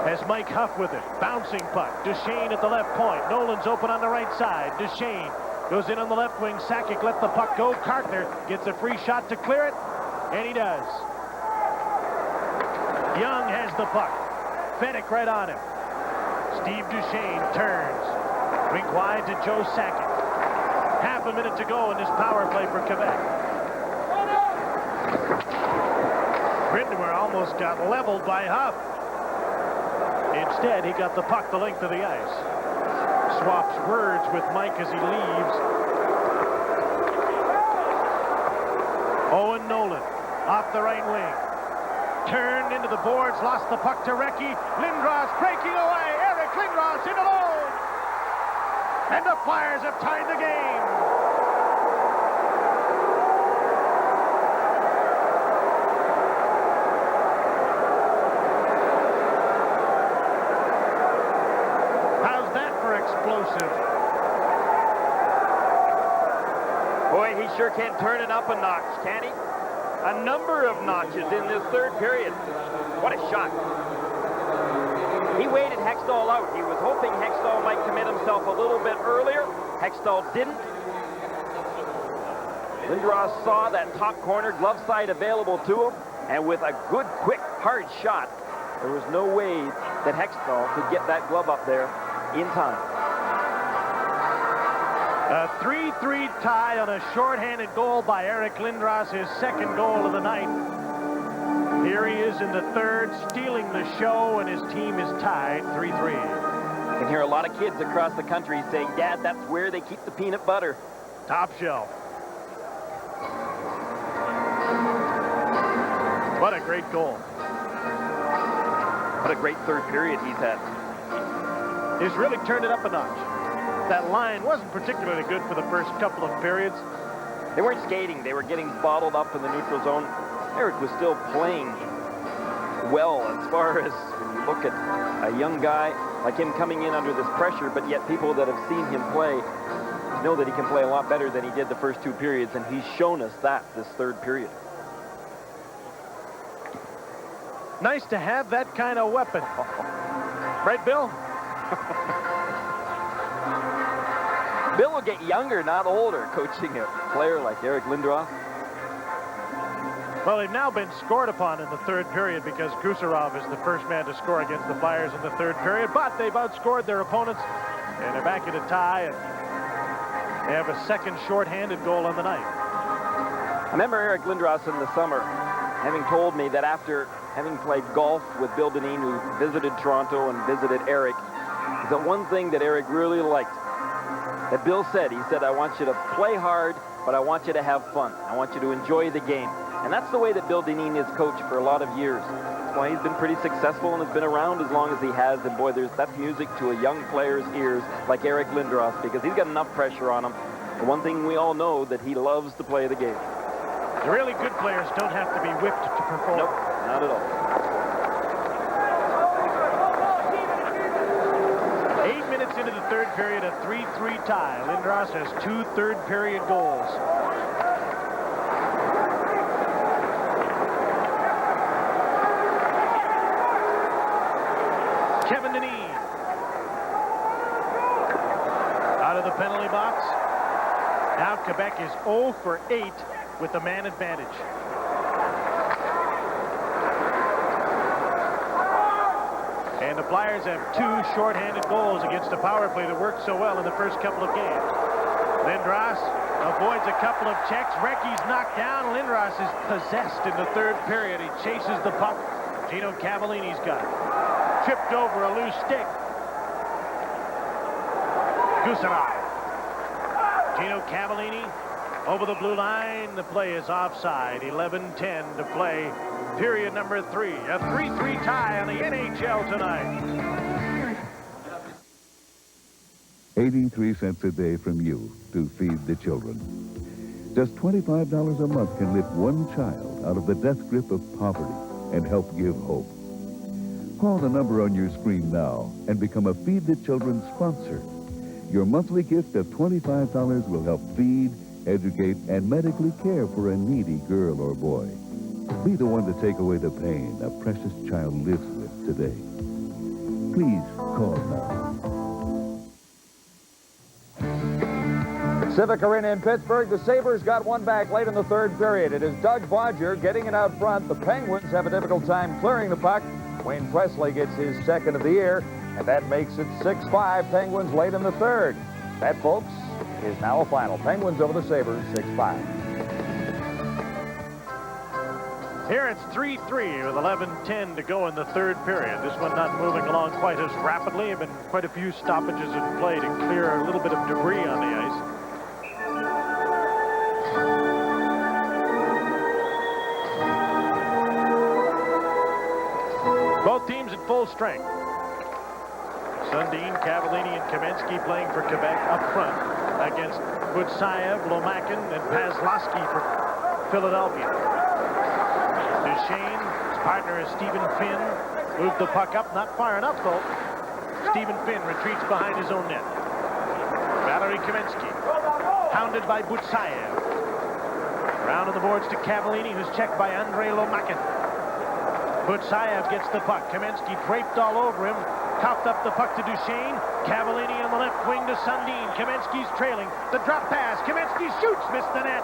Speaker 2: has Mike Huff with it. Bouncing puck. Duchesne at the left point. Nolan's open on the right side. Duchesne goes in on the left wing. Sakic let the puck go. Cartner gets a free shot to clear it, and he does. Young has the puck. Fedek right on him. Steve Duchesne turns. Rink wide to Joe Sakic. Half a minute to go in this power play for Quebec. Brindamore almost got leveled by Huff. Instead, he got the puck the length of the ice. Swaps words with Mike as he leaves. Owen Nolan off the right wing. Turned into the boards, lost the puck to Ricci. Lindros breaking away. Eric Lindros in alone. And the Flyers have tied the game. How's that for explosive?
Speaker 10: Boy, he sure can turn it up a notch, can he? A number of notches in this third period. What a shot. He waited Hextall out. He was hoping Hextall might commit himself a little bit earlier. Hextall didn't. Lindros saw that top corner, glove side available to him, and with a good, quick, hard shot, there was no way that Hextall could get that glove up there in time.
Speaker 2: A 3-3 tie on a shorthanded goal by Eric Lindros, his second goal of the night. Here he is in the third, stealing the show, and his team is tied 3-3.
Speaker 10: I can hear a lot of kids across the country saying, Dad, that's where they keep the peanut butter.
Speaker 2: Top shelf. What a great goal.
Speaker 10: What a great third period he's had.
Speaker 2: He's really turned it up a notch. That line wasn't particularly good for the first couple of periods.
Speaker 10: They weren't skating. They were getting bottled up in the neutral zone. Eric was still playing well as far as when you look at a young guy like him coming in under this pressure, but yet people that have seen him play know that he can play a lot better than he did the first two periods, and he's shown us that this third period.
Speaker 2: Nice to have that kind of weapon. Right, Bill?
Speaker 10: Bill will get younger, not older, coaching a player like Eric Lindros.
Speaker 2: Well, they've now been scored upon in the third period because Gusarov is the first man to score against the Flyers in the third period, but they've outscored their opponents, and they're back in a tie, and they have a second shorthanded goal on the night.
Speaker 10: I remember Eric Lindros in the summer having told me that after having played golf with Bill Dineen, who visited Toronto and visited Eric, the one thing that Eric really liked, that Bill said, he said, I want you to play hard, but I want you to have fun. I want you to enjoy the game. And that's the way that Bill Dineen is coached for a lot of years. That's why he's been pretty successful and has been around as long as he has. And boy, that's music to a young player's ears like Eric Lindros, because he's got enough pressure on him. The one thing we all know, that he loves to play the game.
Speaker 2: The really good players don't have to be whipped to perform.
Speaker 10: Nope, not at all.
Speaker 2: 8 minutes into the third period, a 3-3 tie. Lindros has 2 third period goals. Kevin Dineen out of the penalty box. Now Quebec is 0 for 8 with the man advantage. And the Flyers have 2 shorthanded goals against a power play that worked so well in the first couple of games. Lindros avoids a couple of checks. Ricci's knocked down. Lindros is possessed in the third period. He chases the puck. Gino Cavallini's got it. Tripped over a loose stick. Gusarov. Gino Cavallini over the blue line. The play is offside. 11:10 to play. Period number 3. A 3-3 tie on the NHL tonight.
Speaker 13: 83 cents a day from you to feed the children. Just $25 a month can lift one child out of the death grip of poverty and help give hope. Call the number on your screen now and become a Feed the Children sponsor. Your monthly gift of $25 will help feed, educate, and medically care for a needy girl or boy. Be the one to take away the pain a precious child lives with today. Please call now.
Speaker 4: Civic Arena in Pittsburgh, the Sabres got one back late in the third period. It is Doug Bodger getting it out front. The Penguins have a difficult time clearing the puck. Wayne Presley gets his second of the year, and that makes it 6-5 Penguins late in the third. That, folks, is now a final. Penguins over the Sabres, 6-5.
Speaker 2: Here it's 3-3 with 11:10 to go in the third period. This one not moving along quite as rapidly. There have been quite a few stoppages in play to clear a little bit of debris on the ice. full strength. Sundin, Cavallini, and Kamensky playing for Quebec up front against Butsayev, Lomakin, and Pazlowski for Philadelphia. Duchesne, his partner is Stephen Finn, moved the puck up, not far enough though. Stephen Finn retreats behind his own net. Valery Kamensky, hounded by Butsayev. Round on the boards to Cavallini, who's checked by Andrei Lomakin. Butsayev gets the puck. Kamensky draped all over him. Coughed up the puck to Duchesne. Cavallini on the left wing to Sundin. Kamensky's trailing. The drop pass. Kamensky shoots. Missed the net.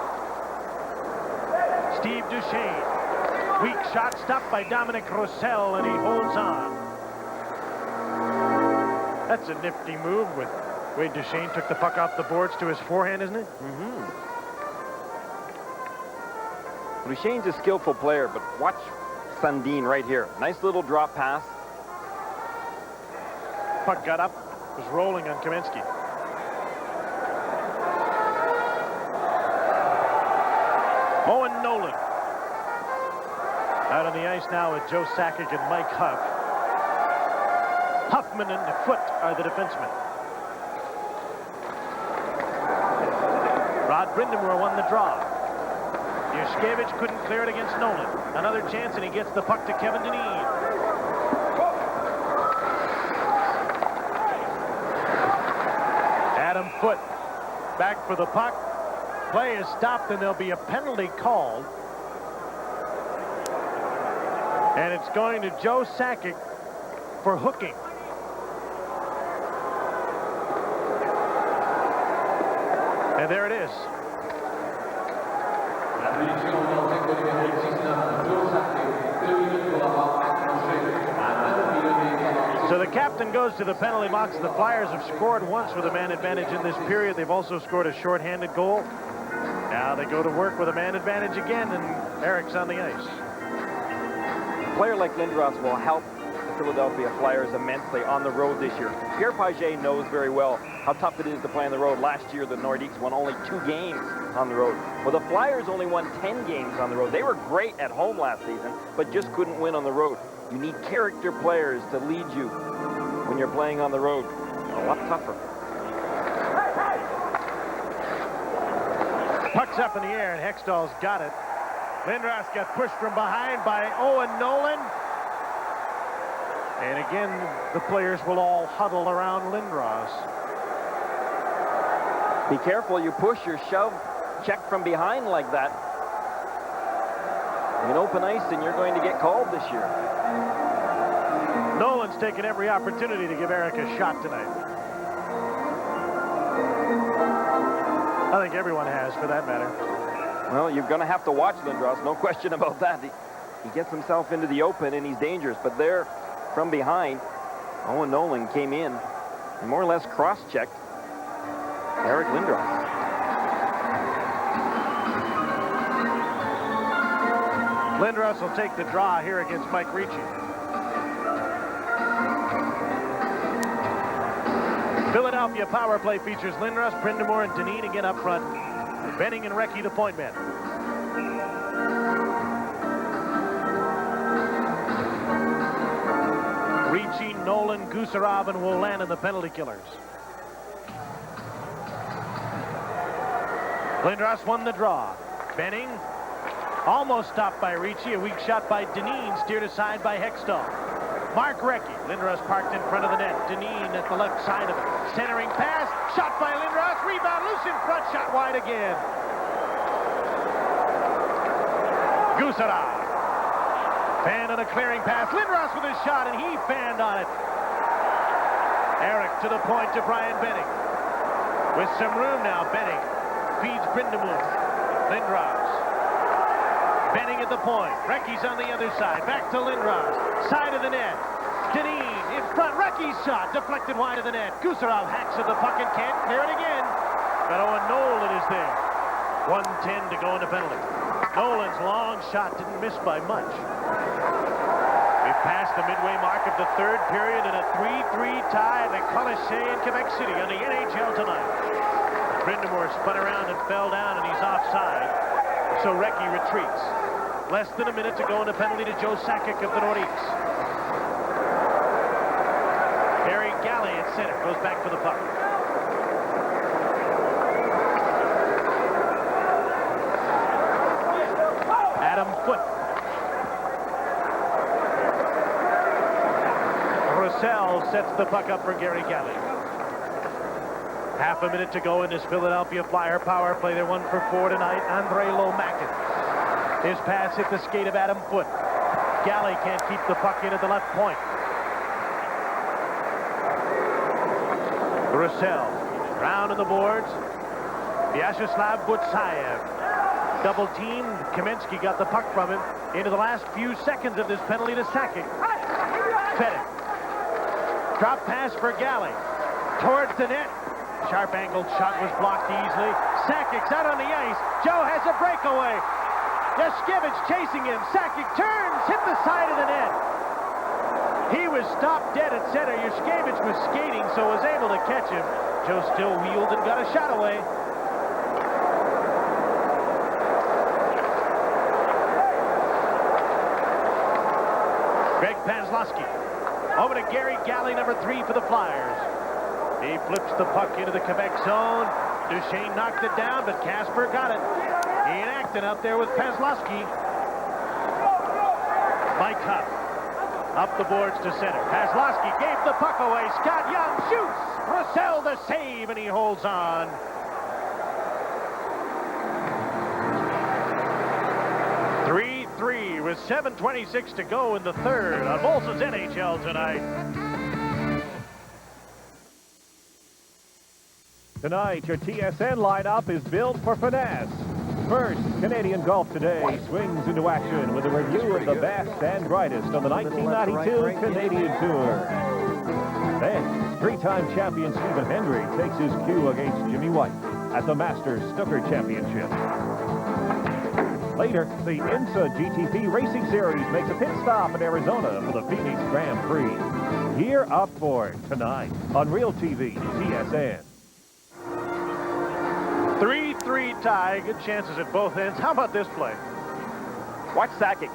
Speaker 2: Steve Duchesne. Weak shot stopped by Dominic Roussel, and he holds on. That's a nifty move with Wade Duchesne took the puck off the boards to his forehand, isn't it?
Speaker 10: Duchesne's a skillful player, but watch Sundin right here. Nice little drop pass.
Speaker 2: Puck got up, was rolling on Kamensky. Owen Nolan. Out on the ice now with Joe Sakic and Mike Huff. Huffman and Foot are the defensemen. Rod Brindamore won the draw. Yushkevich couldn't clear it against Nolan. Another chance, and he gets the puck to Kevin Dineen. Adam Foote back for the puck. Play is stopped, and there'll be a penalty called. And it's going to Joe Sakic for hooking. And there it is. So the captain goes to the penalty box. The Flyers have scored once with a man advantage in this period. They've also scored a shorthanded goal. Now they go to work with a man advantage again, and Eric's on the ice.
Speaker 10: A player like Lindros will help the Philadelphia Flyers immensely on the road this year. Pierre Pagé knows very well how tough it is to play on the road. Last year, the Nordiques won only 2 games on the road. Well, the Flyers only won 10 games on the road. They were great at home last season, but just couldn't win on the road. You need character players to lead you when you're playing on the road. A lot tougher.
Speaker 2: Puck's up in the air, and Hextall's got it. Lindros got pushed from behind by Owen Nolan. And again, the players will all huddle around Lindros.
Speaker 10: Be careful, you push or shove, check from behind like that. In open ice, and you're going to get called this year.
Speaker 2: Nolan's taken every opportunity to give Eric a shot tonight. I think everyone has, for that matter.
Speaker 10: Well, you're going to have to watch Lindros, no question about that. He gets himself into the open, and he's dangerous. But there, from behind, Owen Nolan came in and more or less cross-checked Eric Lindros.
Speaker 2: Lindros will take the draw here against Mike Ricci. Philadelphia power play features Lindros, Brindamore, and Dineen again up front. Benning and Recchi the point men. Ricci, Nolan, Gusarov, and Wolan the penalty killers. Lindros won the draw. Benning almost stopped by Ricci. A weak shot by Dineen, steered aside by Hextall. Mark Recchi. Lindros parked in front of the net. Dineen at the left side of it. Centering pass. Shot by Lindros. Rebound loose in front. Shot wide again. Gusarov. Fanned on a clearing pass. Lindros with his shot, and he fanned on it. Eric to the point to Brian Benning. With some room now, Benning feeds Brindamore. Lindros. Benning at the point. Recchi's on the other side. Back to Lindros. Side of the net. Dineen in front. Recchi's shot deflected wide of the net. Gusarov hacks at the puck and can't clear it again. But Owen Nolan is there. 1:10 to go in the penalty. Nolan's long shot didn't miss by much. We've passed the midway mark of the third period in a 3-3 tie at the Colisée in Quebec City on the NHL tonight. Brindamore spun around and fell down, and he's offside. So Recchi retreats. Less than a minute to go in the penalty to Joe Sakic of the Nordiques. Galley at center. Goes back for the puck. Adam Foote. Roussel sets the puck up for Gary Galley. Half a minute to go in this Philadelphia Flyer power play. They're 1 for 4 tonight. Andre Lomakin. His pass hit the skate of Adam Foote. Galley can't keep the puck in at the left point. Roussel. Round on the boards. Vyacheslav Butsayev. Double team. Kamensky got the puck from him into the last few seconds of this penalty to Sakic. Fed it. Drop pass for Galley. Towards the net. Sharp angled shot was blocked easily. Sakic's out on the ice. Joe has a breakaway. Yashkevich chasing him. Sakic turns, hit the side of the net. He was stopped dead at center. Yashkevich was skating, so was able to catch him. Joe still wheeled and got a shot away. Greg Paslowski. Over to Gary Galley, number 3 for the Flyers. He flips the puck into the Quebec zone. Duchesne knocked it down, but Casper got it. He enacted out there with Paslowski. Mike Huff. Up the boards to center. Paslowski gave the puck away. Scott Young shoots. Roussel the save, and he holds on. With 7:26 to go in the third on Molson's NHL tonight.
Speaker 12: Tonight, your TSN lineup is built for finesse. First, Canadian Golf Today swings into action with a review of the best and brightest on the 1992 Canadian Tour. Then, 3-time champion Stephen Hendry takes his cue against Jimmy White at the Masters Snooker Championship. Later, the INSA GTP Racing Series makes a pit stop in Arizona for the Phoenix Grand Prix. Gear up for it tonight on Real TV TSN.
Speaker 2: 3-3 tie. Good chances at both ends. How about this play?
Speaker 10: Watch Sakic.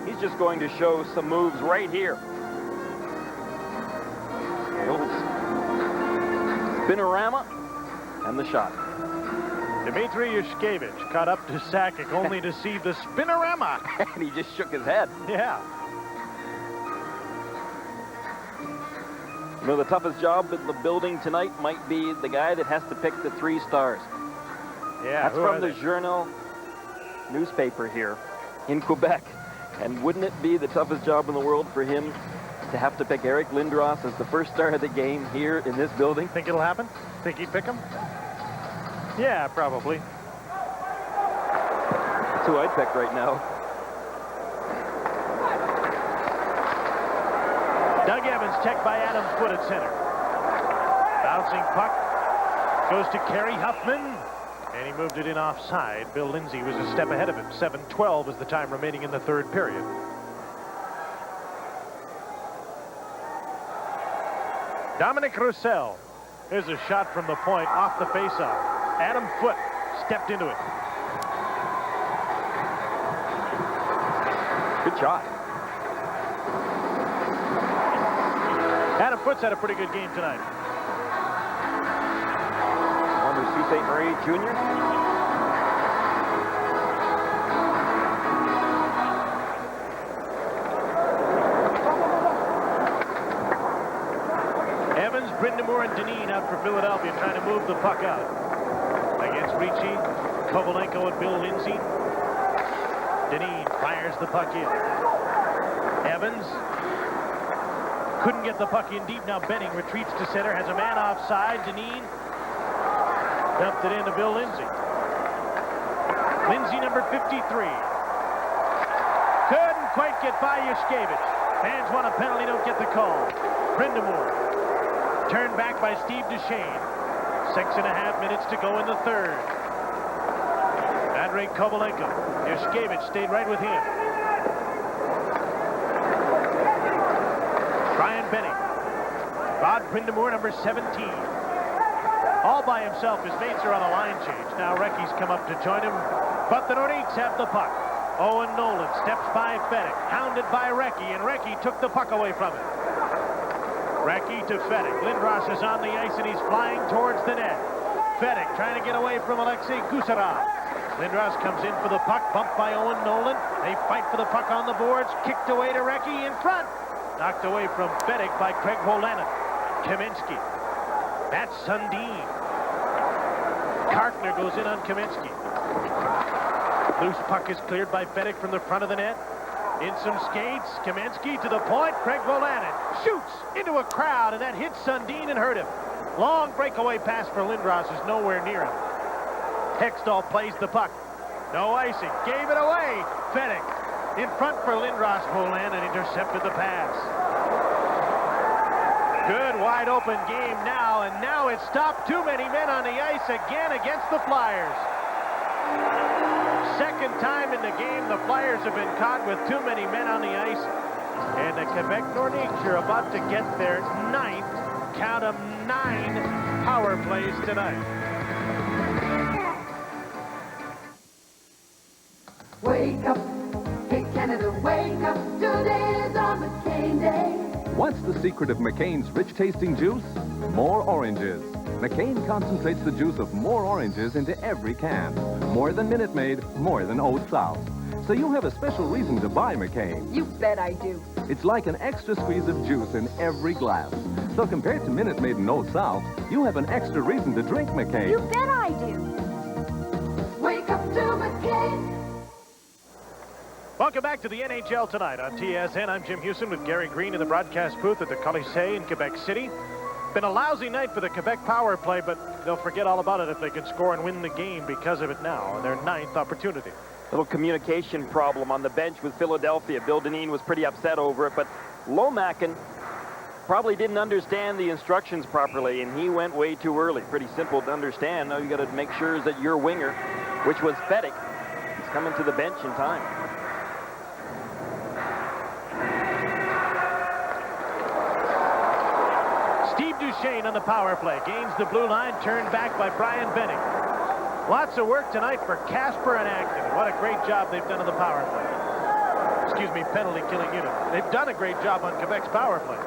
Speaker 10: He's just going to show some moves right here. The old spinorama and the shot.
Speaker 2: Dmitry Yushkevich caught up to Sakic only to see the spinorama.
Speaker 10: And he just shook his head.
Speaker 2: Yeah.
Speaker 10: You know, the toughest job in the building tonight might be the guy that has to pick the 3 stars.
Speaker 2: Yeah,
Speaker 10: that's from the Journal newspaper here in Quebec. And wouldn't it be the toughest job in the world for him to have to pick Eric Lindros as the first star of the game here in this building?
Speaker 2: Think it'll happen? Think he'd pick him? Yeah, probably.
Speaker 10: That's who I'd pick right now.
Speaker 2: Doug Evans checked by Adam Foote at center. Bouncing puck goes to Kerry Huffman, and he moved it in offside. Bill Lindsay was a step ahead of him. 7:12 is the time remaining in the third period. Dominic Roussel. Here's a shot from the point off the faceoff. Adam Foote stepped into it.
Speaker 10: Good shot.
Speaker 2: Adam Foote's had a pretty good game tonight.
Speaker 10: Former Sault Ste. Marie Jr.
Speaker 2: Evans, Brindamore, and Deneen out for Philadelphia trying to move the puck out. Against Ricci, Kovalenko, and Bill Lindsay. Deneen fires the puck in. Evans couldn't get the puck in deep. Now Benning retreats to center, has a man offside. Deneen dumped it into Bill Lindsay. Lindsay, number 53. Couldn't quite get by Yushkevich. Fans want a penalty, don't get the call. Brindamore turned back by Steve Duchesne. 6.5 minutes to go in the third. Andrei Kovalenko. Yushkevich stayed right with him. Brian Benning. Rod Brindamore, number 17. All by himself. His mates are on a line change. Now Recchi's come up to join him. But the Nordiques have the puck. Owen Nolan steps by Fedek. Hounded by Recchi, and Recchi took the puck away from him. Ricci to Fedek. Lindros is on the ice, and he's flying towards the net. Fedek trying to get away from Alexei Gusarov. Lindros comes in for the puck, bumped by Owen Nolan. They fight for the puck on the boards, kicked away to Ricci in front. Knocked away from Fedek by Craig Wolanin. Kaminsky. That's Sundin. Kartner goes in on Kaminsky. Loose puck is cleared by Fedek from the front of the net. In some skates, Kaminsky to the point. Craig Wolanin shoots into a crowd, and that hits Sundin and hurt him. Long breakaway pass for Lindros is nowhere near him. Hextall plays the puck. No icing. Gave it away. Fedek in front for Lindros. Wolanin intercepted the pass. Good wide open game now, and now it's stopped. Too many men on the ice again against the Flyers. Second time in the game the Flyers have been caught with too many men on the ice. And the Quebec Nordiques are about to get their 9th, count 'em 9, power plays tonight.
Speaker 8: Wake up, hey Canada, wake up, today is our McCain Day.
Speaker 9: What's the secret of McCain's rich-tasting juice? More oranges. McCain concentrates the juice of more oranges into every can. More than Minute Maid, more than Old South. So you have a special reason to buy McCain.
Speaker 19: You bet I do.
Speaker 9: It's like an extra squeeze of juice in every glass. So compared to Minute Maid and Old South, you have an extra reason to drink McCain.
Speaker 19: You bet I do.
Speaker 8: Wake up to McCain.
Speaker 2: Welcome back to the NHL Tonight on TSN. I'm Jim Houston with Gary Green in the broadcast booth at the Colisée in Quebec City. Been a lousy night for the Quebec power play, but they'll forget all about it if they can score and win the game because of it now, on their 9th opportunity.
Speaker 10: Little communication problem on the bench with Philadelphia. Bill Dineen was pretty upset over it, but Lomakin probably didn't understand the instructions properly, and he went way too early. Pretty simple to understand. Now you got to make sure that your winger, which was Fedek, is coming to the bench in time.
Speaker 2: Steve Duchesne on the power play. Gains the blue line, turned back by Brian Benning. Lots of work tonight for Casper and Acton. What a great job they've done on the power play. Excuse me, penalty killing unit. They've done a great job on Quebec's power play.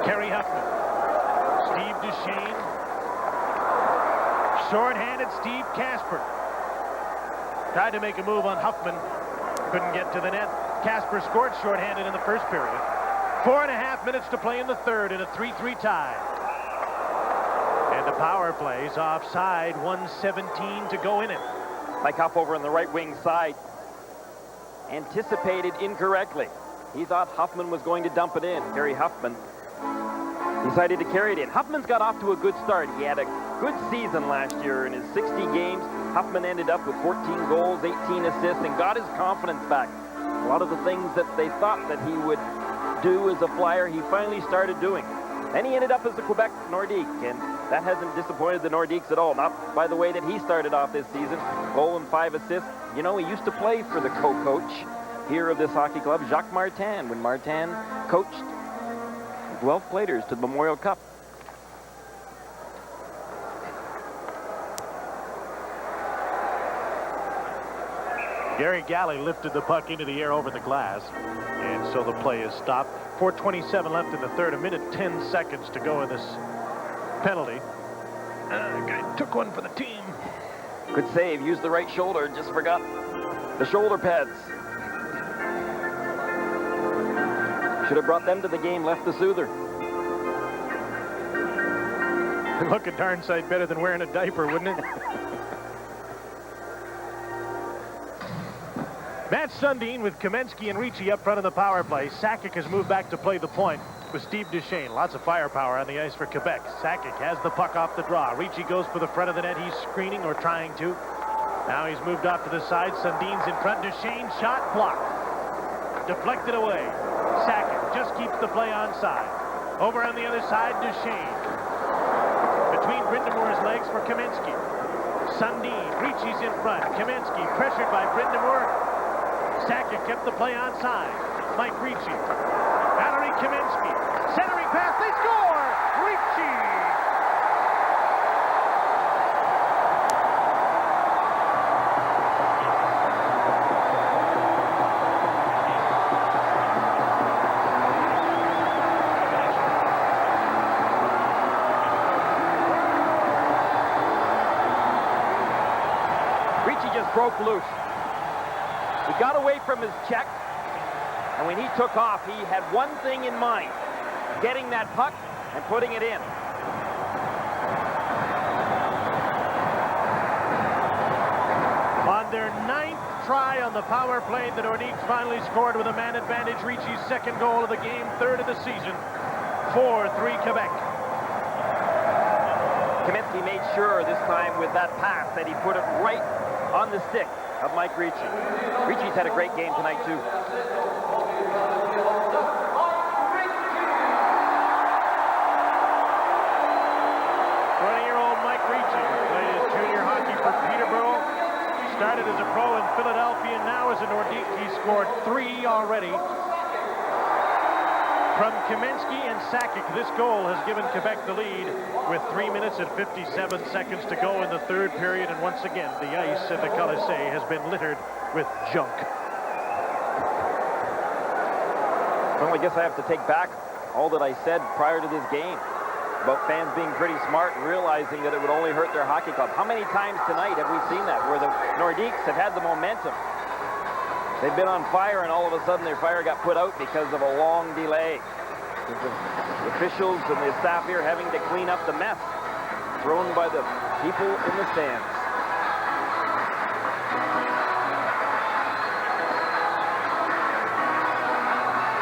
Speaker 2: Kerry Huffman. Steve Duchesne. Short-handed Steve Casper. Tried to make a move on Huffman. Couldn't get to the net. Casper scored short-handed in the first period. 4.5 minutes to play in the third in a 3-3 tie. And the power plays offside. 1:17 to go in it.
Speaker 10: Mike Huff over on the right wing side anticipated incorrectly. He thought Huffman was going to dump it in. Kerry Huffman decided to carry it in. Huffman's got off to a good start. He had a good season last year. In his 60 games, Huffman ended up with 14 goals, 18 assists, and got his confidence back. A lot of the things that they thought that he would do as a Flyer, he finally started doing. Then he ended up as the Quebec Nordiques, and that hasn't disappointed the Nordiques at all. Not by the way that he started off this season. Goal and 5 assists. You know, he used to play for the co-coach here of this hockey club, Jacques Martin, when Martin coached Guelph Platers to the Memorial Cup.
Speaker 2: Gary Galley lifted the puck into the air over the glass, and so the play is stopped. 4:27 left in the third, 1:10 seconds to go in this penalty. Guy took one for the team.
Speaker 10: Good save, used the right shoulder, just forgot the shoulder pads. Should have brought them to the game, left the soother.
Speaker 2: Look a darn sight better than wearing a diaper, wouldn't it? Matt Sundin with Kaminsky and Ricci up front of the power play. Sakic has moved back to play the point with Steve Duchesne. Lots of firepower on the ice for Quebec. Sakic has the puck off the draw. Ricci goes for the front of the net. He's screening or trying to. Now he's moved off to the side. Sundin's in front. Duchesne shot blocked. Deflected away. Sakic just keeps the play onside. Over on the other side, Duchesne. Between Brindamore's legs for Kaminsky. Sundin. Ricci's in front. Kaminsky pressured by Brindamore. Sakic kept the play onside. Mike Ricci. Valerie Kaminsky. Centering pass. They score! 3
Speaker 10: Ricci just broke loose. He got away from his check, and when he took off, he had one thing in mind, getting that puck and putting it in.
Speaker 2: On their 9th try on the power play, the Nordiques finally scored with a man advantage. Ricci's second goal of the game, 3rd of the season. 4-3 Quebec.
Speaker 10: Kaminsky made sure this time with that pass that he put it right on the stick of Mike Ricci. Ricci's had a great game tonight, too.
Speaker 2: 20-year-old Mike Ricci played his junior hockey for Peterborough. Started as a pro in Philadelphia, now as a Nordique. He scored 3 already. From Kaminsky and Sakic, this goal has given Quebec the lead with 3 minutes and 57 seconds to go in the 3rd period. And once again, the ice at the Colisée has been littered with junk.
Speaker 10: Well, I guess I have to take back all that I said prior to this game about fans being pretty smart and realizing that it would only hurt their hockey club. How many times tonight have we seen that, where the Nordiques have had the momentum? They've been on fire, and all of a sudden their fire got put out because of a long delay. Because of the officials and the staff here having to clean up the mess thrown by the people in the stands.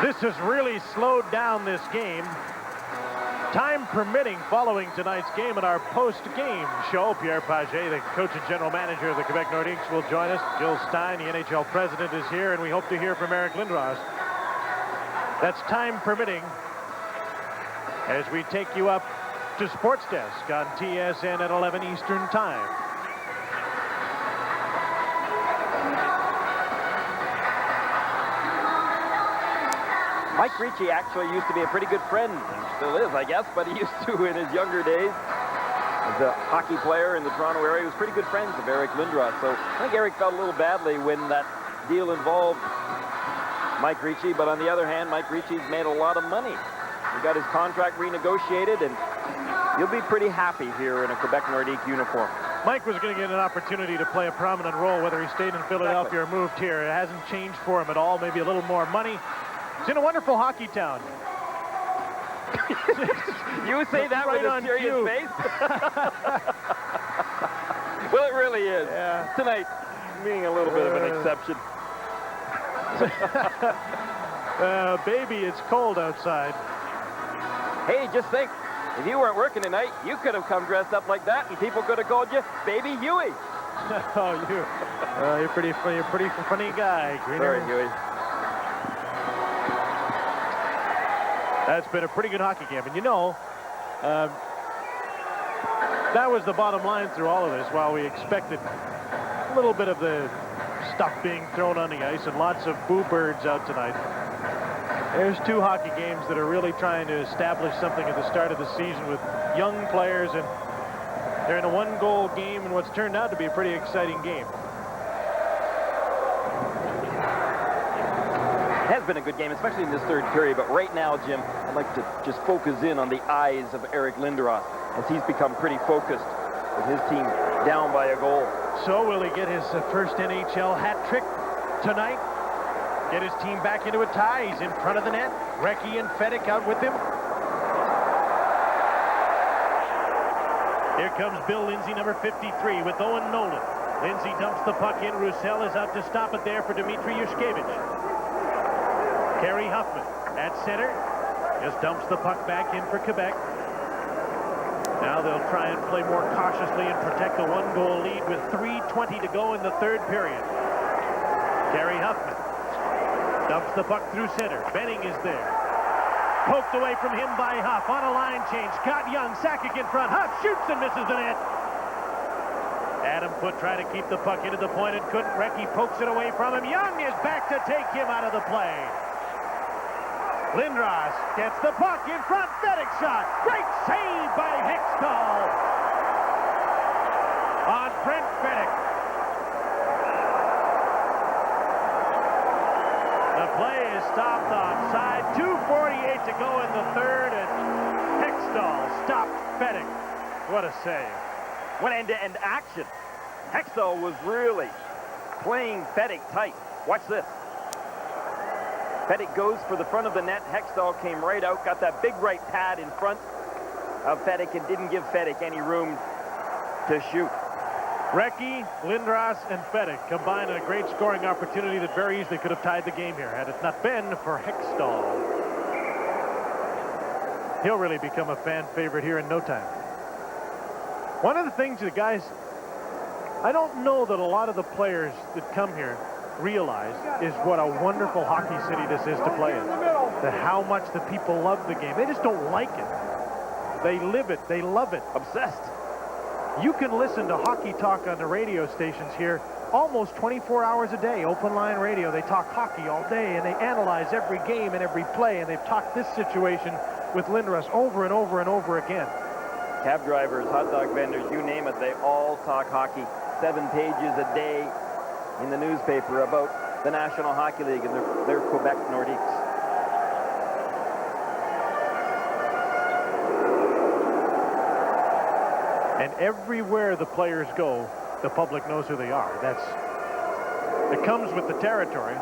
Speaker 2: This has really slowed down this game. Time permitting, following tonight's game at our post-game show, Pierre Paget, the coach and general manager of the Quebec Nordiques, will join us. Gil Stein, the NHL president, is here, and we hope to hear from Eric Lindros. That's time permitting as we take you up to Sports Desk on TSN at 11 Eastern Time.
Speaker 10: Mike Ricci actually used to be a pretty good friend, and still is, I guess, but he used to in his younger days. As a hockey player in the Toronto area, he was pretty good friends of Eric Lindros. So I think Eric felt a little badly when that deal involved Mike Ricci, but on the other hand, Mike Ricci's made a lot of money. He got his contract renegotiated, and he'll be pretty happy here in a Quebec Nordique uniform.
Speaker 2: Mike was going to get an opportunity to play a prominent role, whether he stayed in Philadelphia or moved here. It hasn't changed for him at all, maybe a little more money. He's in a wonderful hockey town.
Speaker 10: You say that
Speaker 2: right
Speaker 10: with a
Speaker 2: on
Speaker 10: serious
Speaker 2: cue.
Speaker 10: face? Well, it really is.
Speaker 2: Yeah.
Speaker 10: Tonight, being a little bit of an exception.
Speaker 2: Baby, it's cold outside.
Speaker 10: Hey, just think, if you weren't working tonight, you could have come dressed up like that, and people could have called you Baby Huey.
Speaker 2: Oh, you're pretty funny guy, Greener.
Speaker 10: Sorry, Huey.
Speaker 2: That's been a pretty good hockey game. And you know, that was the bottom line through all of this. While we expected a little bit of the stuff being thrown on the ice and lots of boo birds out tonight, there's 2 hockey games that are really trying to establish something at the start of the season with young players, and they're in a 1-goal game in what's turned out to be a pretty exciting game.
Speaker 10: It has been a good game, especially in this 3rd period. But right now, Jim, I'd like to just focus in on the eyes of Eric Lindros as he's become pretty focused with his team down by a goal.
Speaker 2: So will he get his first NHL hat trick tonight? Get his team back into a tie? He's in front of the net. Ricci and Fedek out with him. Here comes Bill Lindsay, number 53, with Owen Nolan. Lindsay dumps the puck in. Roussel is out to stop it there for Dmitry Yushkevich. Kerry Huffman at center. Just dumps the puck back in for Quebec. Now they'll try and play more cautiously and protect a 1-goal lead with 3:20 to go in the 3rd period. Kerry Huffman dumps the puck through center. Benning is there. Poked away from him by Huff on a line change. Got Young. Sakic in front. Huff shoots and misses the net. Adam Foote tried to keep the puck into the point and couldn't. Ricci pokes it away from him. Young is back to take him out of the play. Lindros gets the puck in front. Fedek shot. Great save by Hextall on Brent Fedek. The play is stopped offside. 2:48 to go in the 3rd, and Hextall stopped Fedek. What a save.
Speaker 10: What end-to-end action. Hextall was really playing Fedek tight. Watch this. Fedek goes for the front of the net. Hextall came right out, got that big right pad in front of Fedek and didn't give Fedek any room to shoot.
Speaker 2: Ricci, Lindros, and Fedek combined in a great scoring opportunity that very easily could have tied the game here had it not been for Hextall. He'll really become a fan favorite here in no time. One of the things that guys, I don't know that a lot of the players that come here realize is what a wonderful hockey city this is to play in. That how much the people love the game. They just don't like it. They live it. They love it.
Speaker 10: Obsessed.
Speaker 2: You can listen to hockey talk on the radio stations here almost 24 hours a day. Open line radio. They talk hockey all day, and they analyze every game and every play, and they've talked this situation with Lindros over and over and over again.
Speaker 10: Cab drivers, hot dog vendors, you name it, they all talk hockey. 7 pages a day in the newspaper about the National Hockey League and their Quebec Nordiques.
Speaker 2: And everywhere the players go, the public knows who they are. It comes with the territory,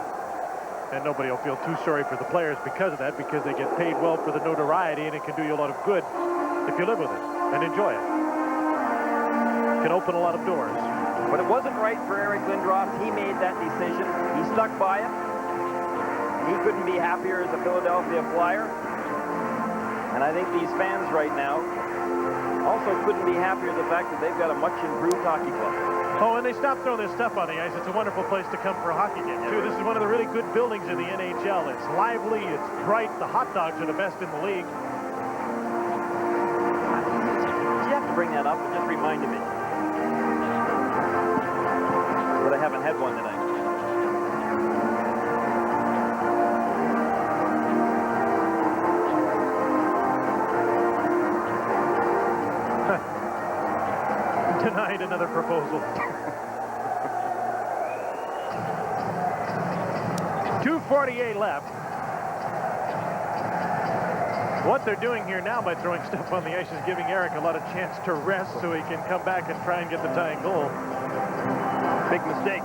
Speaker 2: and nobody will feel too sorry for the players because of that, because they get paid well for the notoriety, and it can do you a lot of good if you live with it and enjoy it. It can open a lot of doors.
Speaker 10: But it wasn't right for Eric Lindros. He made that decision. He stuck by it. He couldn't be happier as a Philadelphia Flyer. And I think these fans right now also couldn't be happier the fact that they've got a much improved hockey club.
Speaker 2: Oh, and they stopped throwing this stuff on the ice. It's a wonderful place to come for a hockey game, too. This is one of the really good buildings in the NHL. It's lively, it's bright. The hot dogs are the best in the league.
Speaker 10: You have to bring that up. It just reminded me. But I haven't had one tonight.
Speaker 2: Denied another proposal. 2:48 left. What they're doing here now by throwing stuff on the ice is giving Eric a lot of chance to rest so he can come back and try and get the tying goal.
Speaker 10: Big mistake.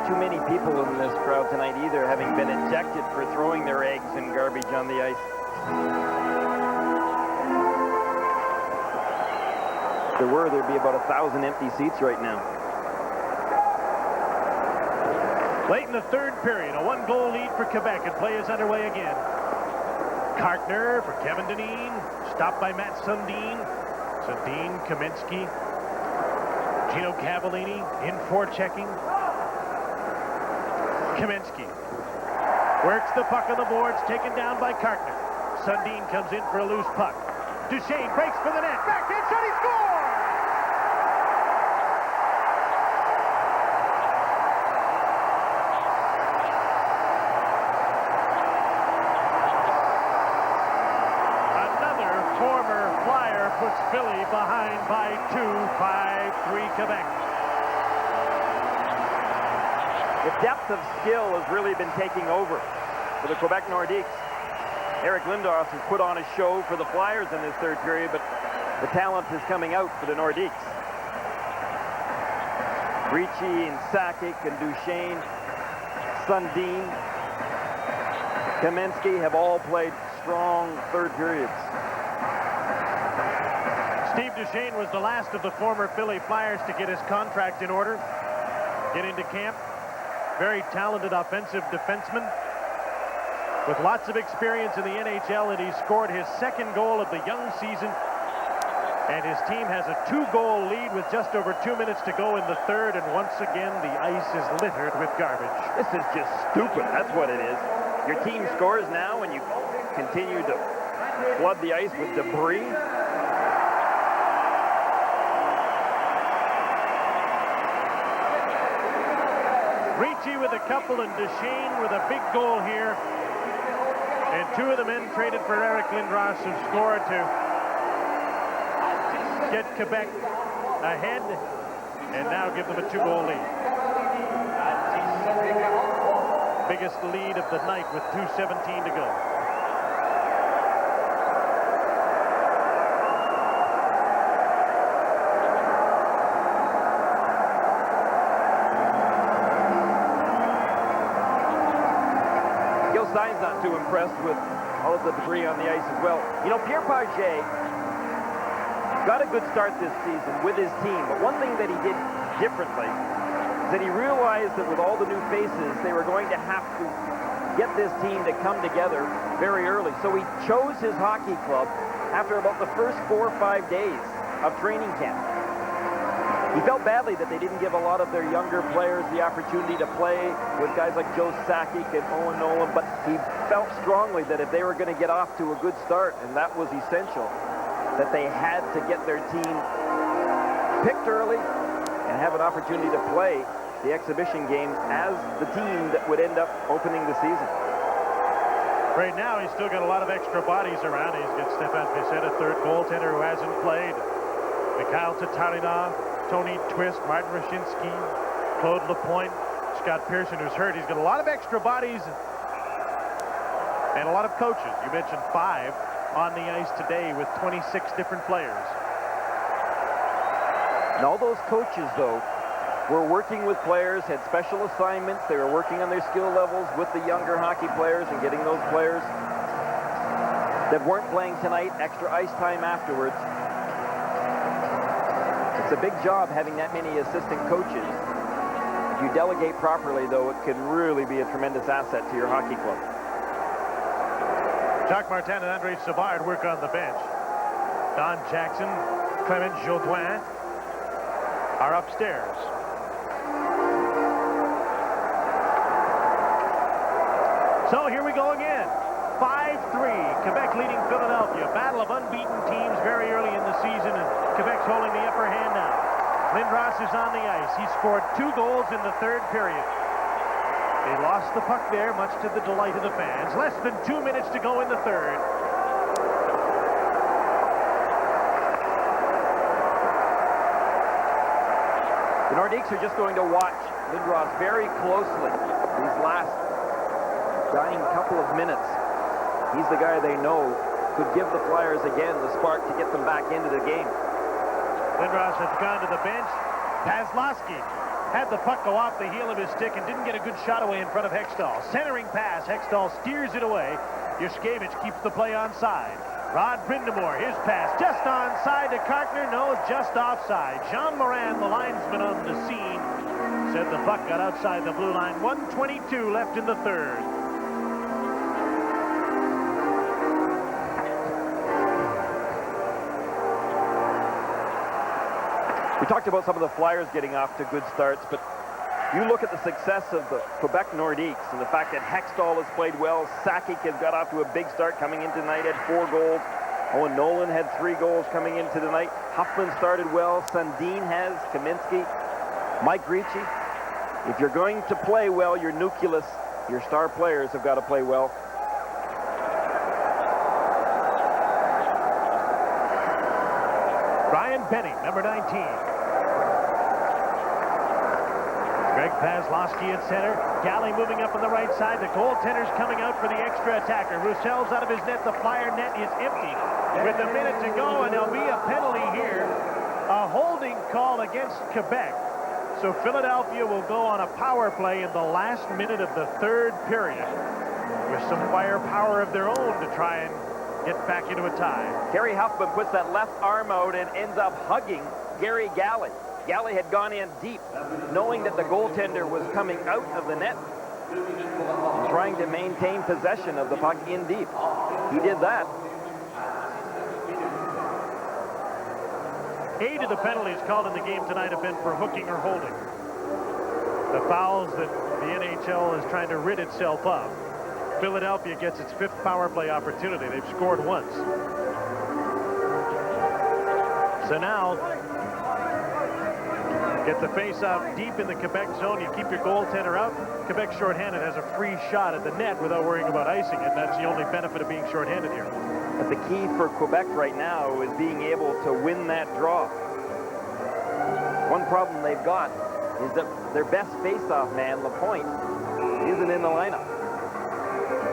Speaker 10: Too many people in this crowd tonight either, having been ejected for throwing their eggs and garbage on the ice. If there were, there'd be about 1,000 empty seats right now.
Speaker 2: Late in the third period, a 1-goal lead for Quebec, and play is underway again. Kartner for Kevin Dineen, stopped by Matt Sundin. Sundin, Kaminsky, Gino Cavallini in forechecking. Kaminsky works the puck on the boards, taken down by Kartner. Sundin comes in for a loose puck. Duchesne breaks for the net. Backhand shot, he scores! Another former Flyer puts Philly behind by 2, 5-3 Quebec.
Speaker 10: The depth of skill has really been taking over for the Quebec Nordiques. Eric Lindros has put on a show for the Flyers in this third period, but the talent is coming out for the Nordiques. Ricci and Sakic and Duchesne, Sundin, Kaminsky have all played strong third periods.
Speaker 2: Steve Duchesne was the last of the former Philly Flyers to get his contract in order, get into camp. Very talented offensive defenseman with lots of experience in the NHL, and he scored his second goal of the young season. And his team has a 2-goal lead with just over 2 minutes to go in the third, and once again the ice is littered with garbage.
Speaker 10: This is just stupid. That's what it is. Your team scores now and you continue to flood the ice with debris.
Speaker 2: Ricci with a couple and Duchesne with a big goal here. And 2 of the men traded for Eric Lindros have scored to get Quebec ahead and now give them a 2-goal lead. biggest lead of the night with 2:17 to go.
Speaker 10: Stein's not too impressed with all of the debris on the ice as well. You know, Pierre Pagé got a good start this season with his team, but one thing that he did differently is that he realized that with all the new faces, they were going to have to get this team to come together very early. So he chose his hockey club after about the first 4 or 5 days of training camp. He felt badly that they didn't give a lot of their younger players the opportunity to play with guys like Joe Sakic and Owen Nolan, but he felt strongly that if they were going to get off to a good start, and that was essential, that they had to get their team picked early and have an opportunity to play the exhibition games as the team that would end up opening the season.
Speaker 2: Right now, he's still got a lot of extra bodies around. He's got Stefan Bissett, a third goaltender who hasn't played. Mikhail Tatarinov, Tony Twist, Martin Rashinsky, Claude Lapointe, Scott Pearson, who's hurt. He's got a lot of extra bodies and a lot of coaches. You mentioned 5 on the ice today with 26 different players.
Speaker 10: And all those coaches, though, were working with players, had special assignments. They were working on their skill levels with the younger hockey players and getting those players that weren't playing tonight extra ice time afterwards. It's a big job having that many assistant coaches. If you delegate properly, though, it can really be a tremendous asset to your hockey club.
Speaker 2: Jacques Martin and Andre Savard work on the bench. Don Jackson, Clement Jaudoin are upstairs. So here we go again. 5-3, Quebec leading Philadelphia. Battle of unbeaten teams very early in the season, and Quebec's holding the upper hand now. Lindros is on the ice. He scored 2 goals in the third period. They lost the puck there, much to the delight of the fans. Less than 2 minutes to go in the third.
Speaker 10: The Nordiques are just going to watch Lindros very closely these last dying couple of minutes. He's the guy they know could give the Flyers again the spark to get them back into the game.
Speaker 2: Lindros has gone to the bench. Paslowski had the puck go off the heel of his stick and didn't get a good shot away in front of Hextall. Centering pass, Hextall steers it away. Yushkevich keeps the play onside. Rod Brindamore, his pass just onside to Karkner. No, just offside. Jean Morin, the linesman on the scene, said the puck got outside the blue line. 1:22 left in the third.
Speaker 10: We talked about some of the Flyers getting off to good starts, but you look at the success of the Quebec Nordiques and the fact that Hextall has played well. Sakic has got off to a big start coming into tonight, had 4 goals. Owen Nolan had 3 goals coming into tonight. Huffman started well. Sundin has, Kaminsky, Mike Ricci. If you're going to play well, your nucleus, your star players have got to play well.
Speaker 2: Brian Benning, number 19. Greg Paslowski at center. Galley moving up on the right side. The goaltender's coming out for the extra attacker. Roussel's out of his net. The Flyer net is empty with a minute to go, and there'll be a penalty here. A holding call against Quebec. So Philadelphia will go on a power play in the last minute of the third period with some firepower of their own to try and get back into a tie.
Speaker 10: Kerry Huffman puts that left arm out and ends up hugging Gary Galley. Galley had gone in deep, knowing that the goaltender was coming out of the net and trying to maintain possession of the puck in deep. He did that.
Speaker 2: 8 of the penalties called in the game tonight have been for hooking or holding. The fouls that the NHL is trying to rid itself of. Philadelphia gets its 5th power play opportunity. They've scored once. So now, get the face-off deep in the Quebec zone. You keep your goaltender out. Quebec shorthanded has a free shot at the net without worrying about icing it. That's the only benefit of being shorthanded here.
Speaker 10: But the key for Quebec right now is being able to win that draw. One problem they've got is that their best face-off man, Lapointe, isn't in the lineup.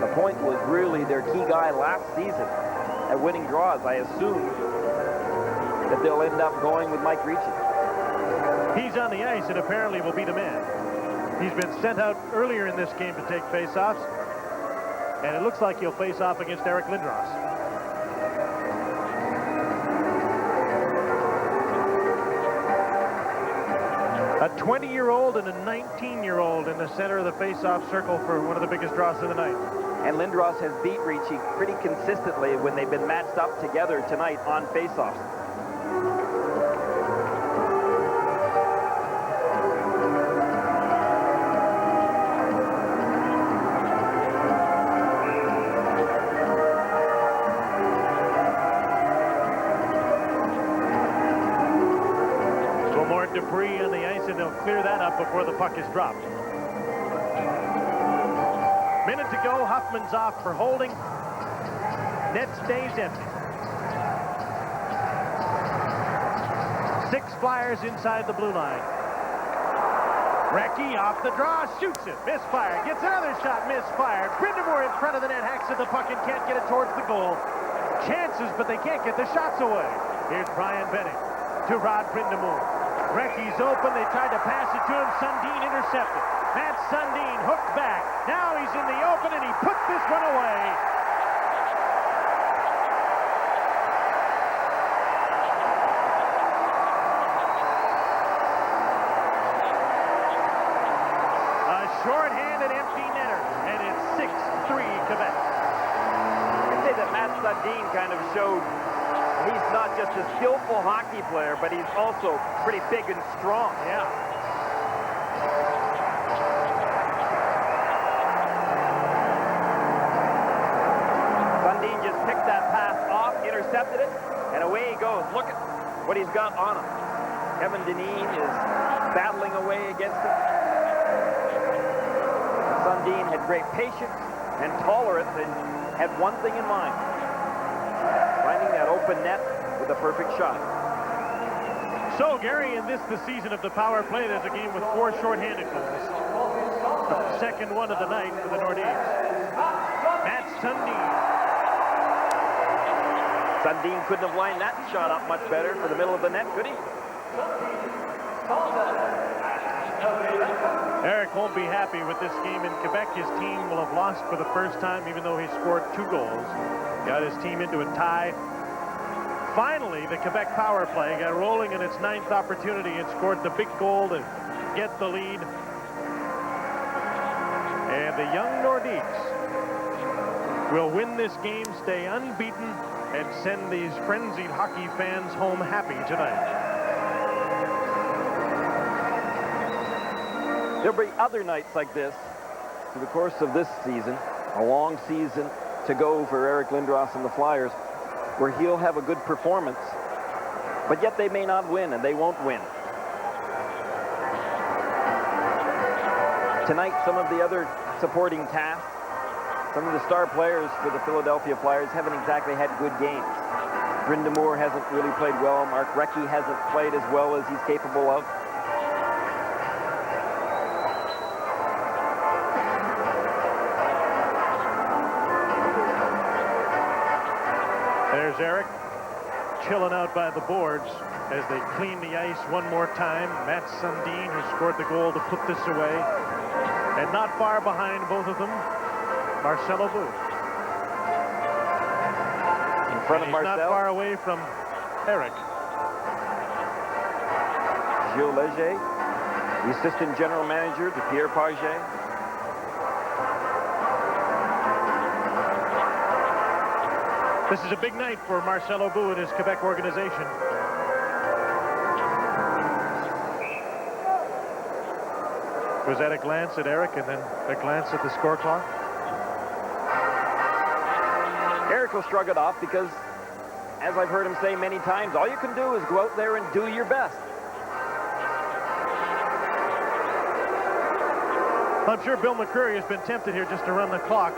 Speaker 10: The point was really their key guy last season at winning draws. I assume that they'll end up going with Mike Ricci.
Speaker 2: He's on the ice and apparently will be the man. He's been sent out earlier in this game to take face-offs, and it looks like he'll face off against Eric Lindros. A 20-year-old and a 19-year-old in the center of the face-off circle for one of the biggest draws of the night.
Speaker 10: And Lindros has beat Ricci pretty consistently when they've been matched up together tonight on face-offs.
Speaker 2: Debris on the ice, and they'll clear that up before the puck is dropped. Minute to go. Huffman's off for holding. Net stays empty. 6 Flyers inside the blue line. Ricci off the draw, shoots it, misfired, gets another shot, misfired. Brindamore in front of the net, hacks at the puck and can't get it towards the goal. Chances, but they can't get the shots away. Here's Brian Benning to Rod Brindamore. Ricci's open. They tried to pass it to him. Sundin intercepted. Matt Sundin hooked back. Now he's in the open, and he puts this one away. A short-handed empty netter, and it's 6-3 Quebec.
Speaker 10: I'd say that Matt Sundin kind of showed he's not just a skillful hockey player, but he's also pretty big and strong.
Speaker 2: Yeah.
Speaker 10: Sundin just picked that pass off, intercepted it, and away he goes. Look at what he's got on him. Kevin Dineen is battling away against him. Sundin had great patience and tolerance and had one thing in mind: finding that open net with a perfect shot.
Speaker 2: So, Gary, in this, the season of the power play, there's a game with 4 shorthanded goals. The second one of the night for the Nordiques. Matt Sundin.
Speaker 10: Sundin couldn't have lined that shot up much better for the middle of the net, could he?
Speaker 2: Eric won't be happy with this game in Quebec. His team will have lost for the first time, even though he scored 2 goals. Got his team into a tie. Finally, the Quebec power play got rolling in its 9th opportunity and scored the big goal to get the lead. And the young Nordiques will win this game, stay unbeaten, and send these frenzied hockey fans home happy tonight.
Speaker 10: There'll be other nights like this through the course of this season, a long season to go for Eric Lindros and the Flyers, where he'll have a good performance, but yet they may not win, and they won't win. Tonight, some of the other supporting cast, some of the star players for the Philadelphia Flyers haven't exactly had good games. Brindamore hasn't really played well. Mark Recchi hasn't played as well as he's capable of.
Speaker 2: There's Eric chilling out by the boards as they clean the ice one more time. Matt Sundin, who scored the goal to put this away. And not far behind both of them, Marcelo Booth.
Speaker 10: In front of Marcel.
Speaker 2: Not far away from Eric.
Speaker 10: Gilles Leger, the assistant general manager to Pierre Paget.
Speaker 2: This is a big night for Marcelo Booth and his Quebec organization. Was that a glance at Eric and then a glance at the score clock?
Speaker 10: Eric will shrug it off because, as I've heard him say many times, all you can do is go out there and do your best.
Speaker 2: I'm sure Bill McCreary has been tempted here just to run the clock.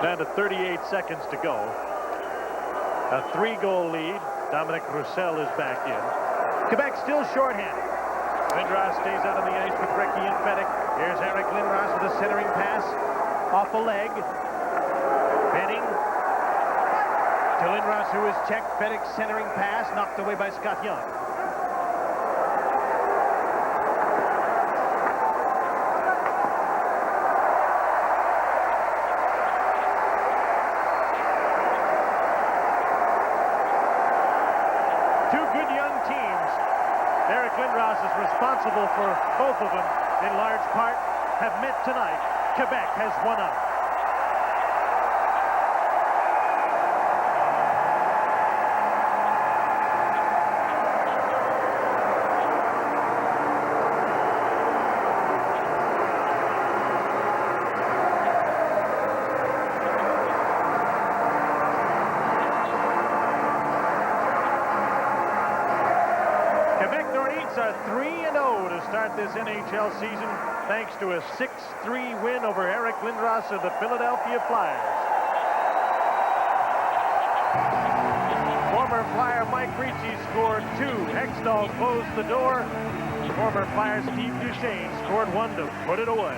Speaker 2: Down to 38 seconds to go. A 3-goal lead. Dominic Roussel is back in. Quebec still shorthanded. Lindros stays out on the ice with Ricci and Fedek. Here's Eric Lindros with a centering pass off a leg. Benning to Lindros, who is checked. Fedek's centering pass knocked away by Scott Young. Eric Lindros is responsible for both of them in large part, have met tonight. Quebec has won out. Are 3-0 to start this NHL season thanks to a 6-3 win over Eric Lindros of the Philadelphia Flyers. Former Flyer Mike Ricci scored 2. Hextall closed the door. Former Flyer Steve Duchesne scored 1 to put it away.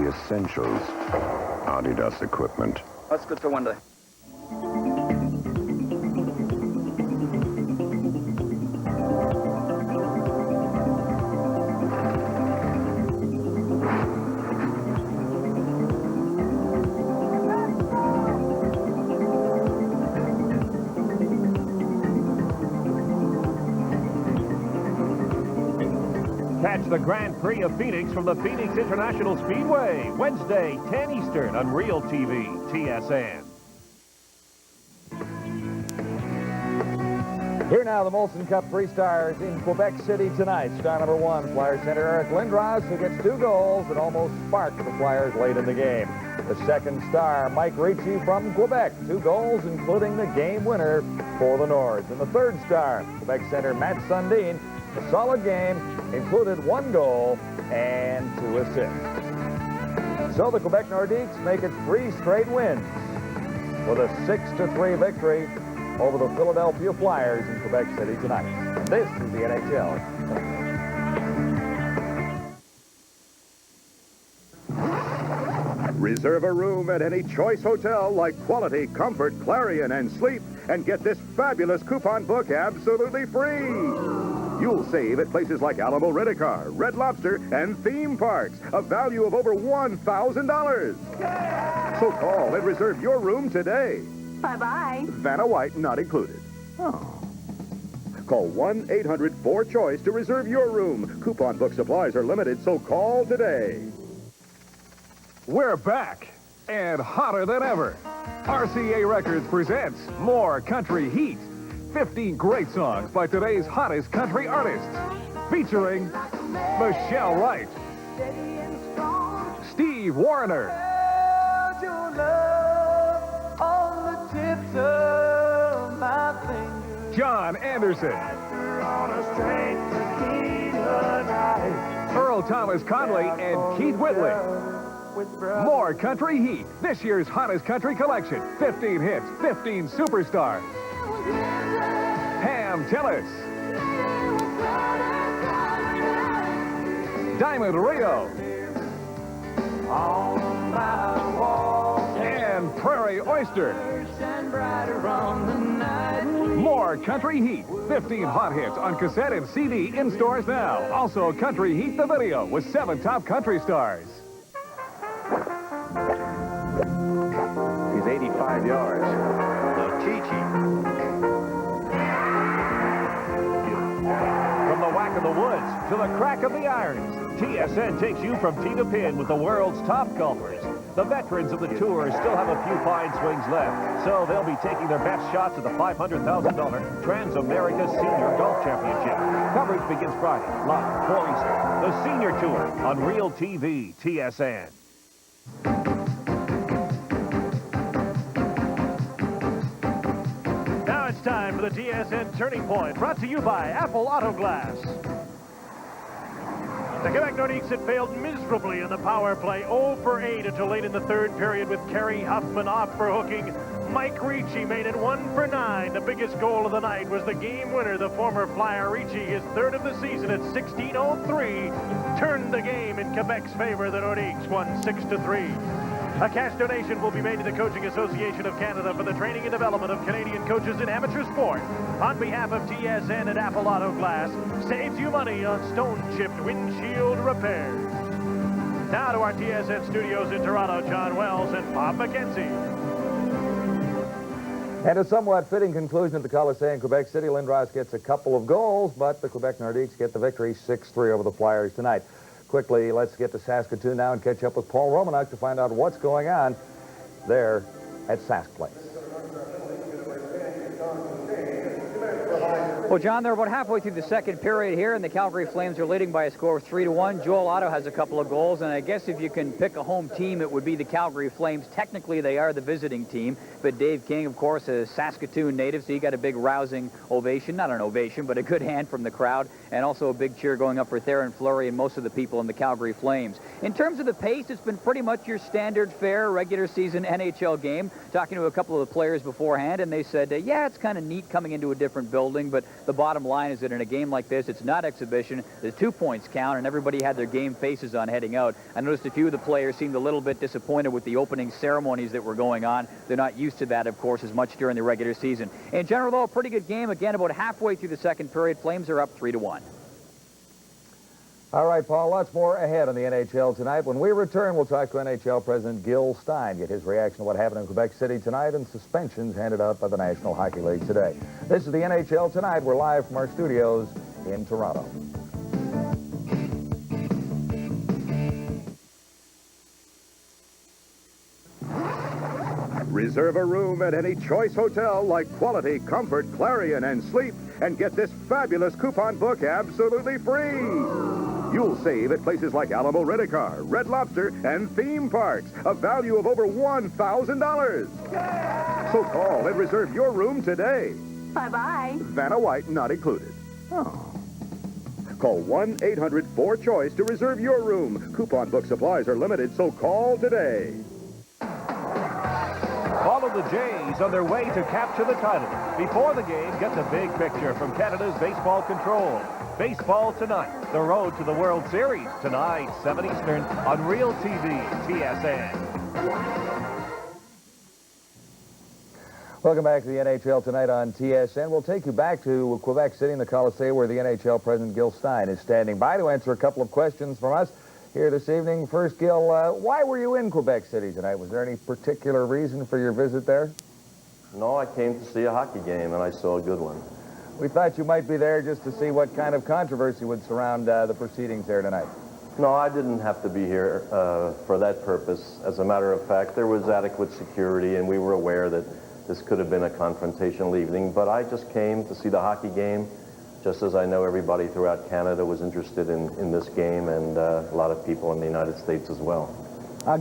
Speaker 16: Essentials. Adidas equipment.
Speaker 18: That's good for one day.
Speaker 12: Catch the Grand Prix of Phoenix from the Phoenix International Speedway, Wednesday, 10 Eastern on Real TV, TSN.
Speaker 4: Here now, the Molson Cup 3 stars in Quebec City tonight. Star number 1, Flyers center Eric Lindros, who gets 2 goals and almost sparked the Flyers late in the game. The second star, Mike Ricci from Quebec, 2 goals, including the game winner for the Nords. And the third star, Quebec center Matt Sundin, a solid game, included 1 goal and 2 assists. So the Quebec Nordiques make it 3 straight wins with a 6-3 victory over the Philadelphia Flyers in Quebec City tonight. And this is the NHL.
Speaker 15: Reserve a room at any choice hotel like Quality, Comfort, Clarion, and Sleep, and get this fabulous coupon book absolutely free. You'll save at places like Alamo Rent-A-Car, Red Lobster, and theme parks, a value of over $1,000. So call and reserve your room today.
Speaker 11: Bye-bye.
Speaker 15: Vanna White not included. Oh. Call 1-800-4CHOICE to reserve your room. Coupon book supplies are limited, so call today.
Speaker 9: We're back, and hotter than ever. RCA Records presents More Country Heat. 15 great songs by today's hottest country artists, featuring Michelle Wright, Steve Wariner, John Anderson, Earl Thomas Conley, and Keith Whitley. More Country Heat, this year's hottest country collection. 15 hits, 15 superstars. Pam Tillis, Diamond Rio, and Prairie Oyster. More Country Heat, 15 hot hits on cassette and CD in stores now. Also, Country Heat the video with 7 top country stars.
Speaker 15: He's 85 yards. Chichi.
Speaker 12: From the whack of the woods to the crack of the irons, TSN takes you from tee to pin with the world's top golfers. The veterans of the tour still have a few fine swings left, so they'll be taking their best shots at the $500,000 Trans-America Senior Golf Championship. Coverage begins Friday, live, 4 Eastern. The Senior Tour on Real TV, TSN.
Speaker 2: Now it's time for the TSN Turning Point, brought to you by Apple Auto Glass. The Quebec Nordiques had failed miserably in the power play, 0 for 8 until late in the third period with Kerry Huffman off for hooking. Mike Ricci made it 1 for 9. The biggest goal of the night was the game winner. The former Flyer Ricci, his third of the season at 16:03, turned the game in Quebec's favor. The Nordiques won 6-3. A cash donation will be made to the Coaching Association of Canada for the training and development of Canadian coaches in amateur sport. On behalf of TSN and Apple Auto Glass, saves you money on stone-chipped windshield repairs. Now to our TSN studios in Toronto, John Wells and Bob McKenzie.
Speaker 4: And a somewhat fitting conclusion at the Colisée in Quebec City. Lindros gets a couple of goals, but the Quebec Nordiques get the victory 6-3 over the Flyers tonight. Quickly, let's get to Saskatoon now and catch up with Paul Romanuk to find out what's going on there at Sask Place.
Speaker 18: Well, John, they're about halfway through the second period here, and the Calgary Flames are leading by a score of 3-1. Joel Otto has a couple of goals, and I guess if you can pick a home team, it would be the Calgary Flames. Technically, they are the visiting team, but Dave King, of course, a Saskatoon native, so he got a big rousing ovation. Not an ovation, but a good hand from the crowd, and also a big cheer going up for Theron Fleury and most of the people in the Calgary Flames. In terms of the pace, it's been pretty much your standard fare regular season NHL game. Talking to a couple of the players beforehand, and they said, yeah, it's kind of neat coming into a different building, but the bottom line is that in a game like this, it's not exhibition. The 2 points count, and everybody had their game faces on heading out. I noticed a few of the players seemed a little bit disappointed with the opening ceremonies that were going on. They're not used to that, of course, as much during the regular season. In general, though, a pretty good game. Again, about halfway through the second period, Flames are up 3-1.
Speaker 4: All right, Paul, lots more ahead on the NHL tonight. When we return, we'll talk to NHL President Gil Stein, get his reaction to what happened in Quebec City tonight and suspensions handed out by the National Hockey League today. This is the NHL Tonight. We're live from our studios in Toronto.
Speaker 15: Reserve a room at any choice hotel like Quality, Comfort, Clarion, and Sleep, and get this fabulous coupon book absolutely free. You'll save at places like Alamo Rent-A-Car, Red Lobster, and theme parks, a value of over $1,000. So call and reserve your room today.
Speaker 11: Bye-bye.
Speaker 15: Vanna White not included. Oh. Call 1-800-4CHOICE to reserve your room. Coupon book supplies are limited, so call today.
Speaker 12: Follow the Jays on their way to capture the title. Before the game, get the big picture from Canada's Baseball Control. Baseball Tonight, the road to the World Series. Tonight, 7 Eastern on Real TV, TSN.
Speaker 4: Welcome back to the NHL Tonight on TSN. We'll take you back to Quebec City in the Colisée where the NHL President Gil Stein is standing by to answer a couple of questions from us here this evening. First, Gil, why were you in Quebec City tonight? Was there any particular reason for your visit there?
Speaker 3: No, I came to see a hockey game, and I saw a good one.
Speaker 4: We thought you might be there just to see what kind of controversy would surround the proceedings there tonight.
Speaker 3: No, I didn't have to be here for that purpose. As a matter of fact, there was adequate security, and we were aware that this could have been a confrontational evening, but I just came to see the hockey game, just as I know everybody throughout Canada was interested in this game, and a lot of people in the United States as well.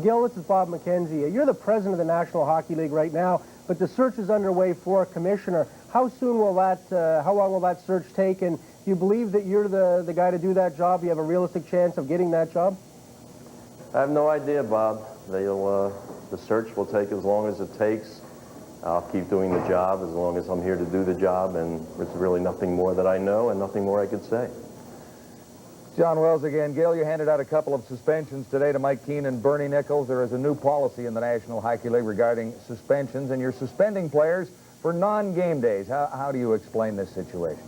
Speaker 5: Gil, this is Bob McKenzie. You're the president of the National Hockey League right now, but the search is underway for a commissioner. How soon will that, how long will that search take, and do you believe that you're the guy to do that job? You have a realistic chance of getting that job?
Speaker 3: I have no idea, Bob. The search will take as long as it takes. I'll keep doing the job as long as I'm here to do the job, and there's really nothing more that I know and nothing more I could say.
Speaker 4: John Wells again. Gil, you handed out a couple of suspensions today to Mike Keane and Bernie Nichols. There is a new policy in the National Hockey League regarding suspensions, and you're suspending players for non-game days. How do you explain this situation?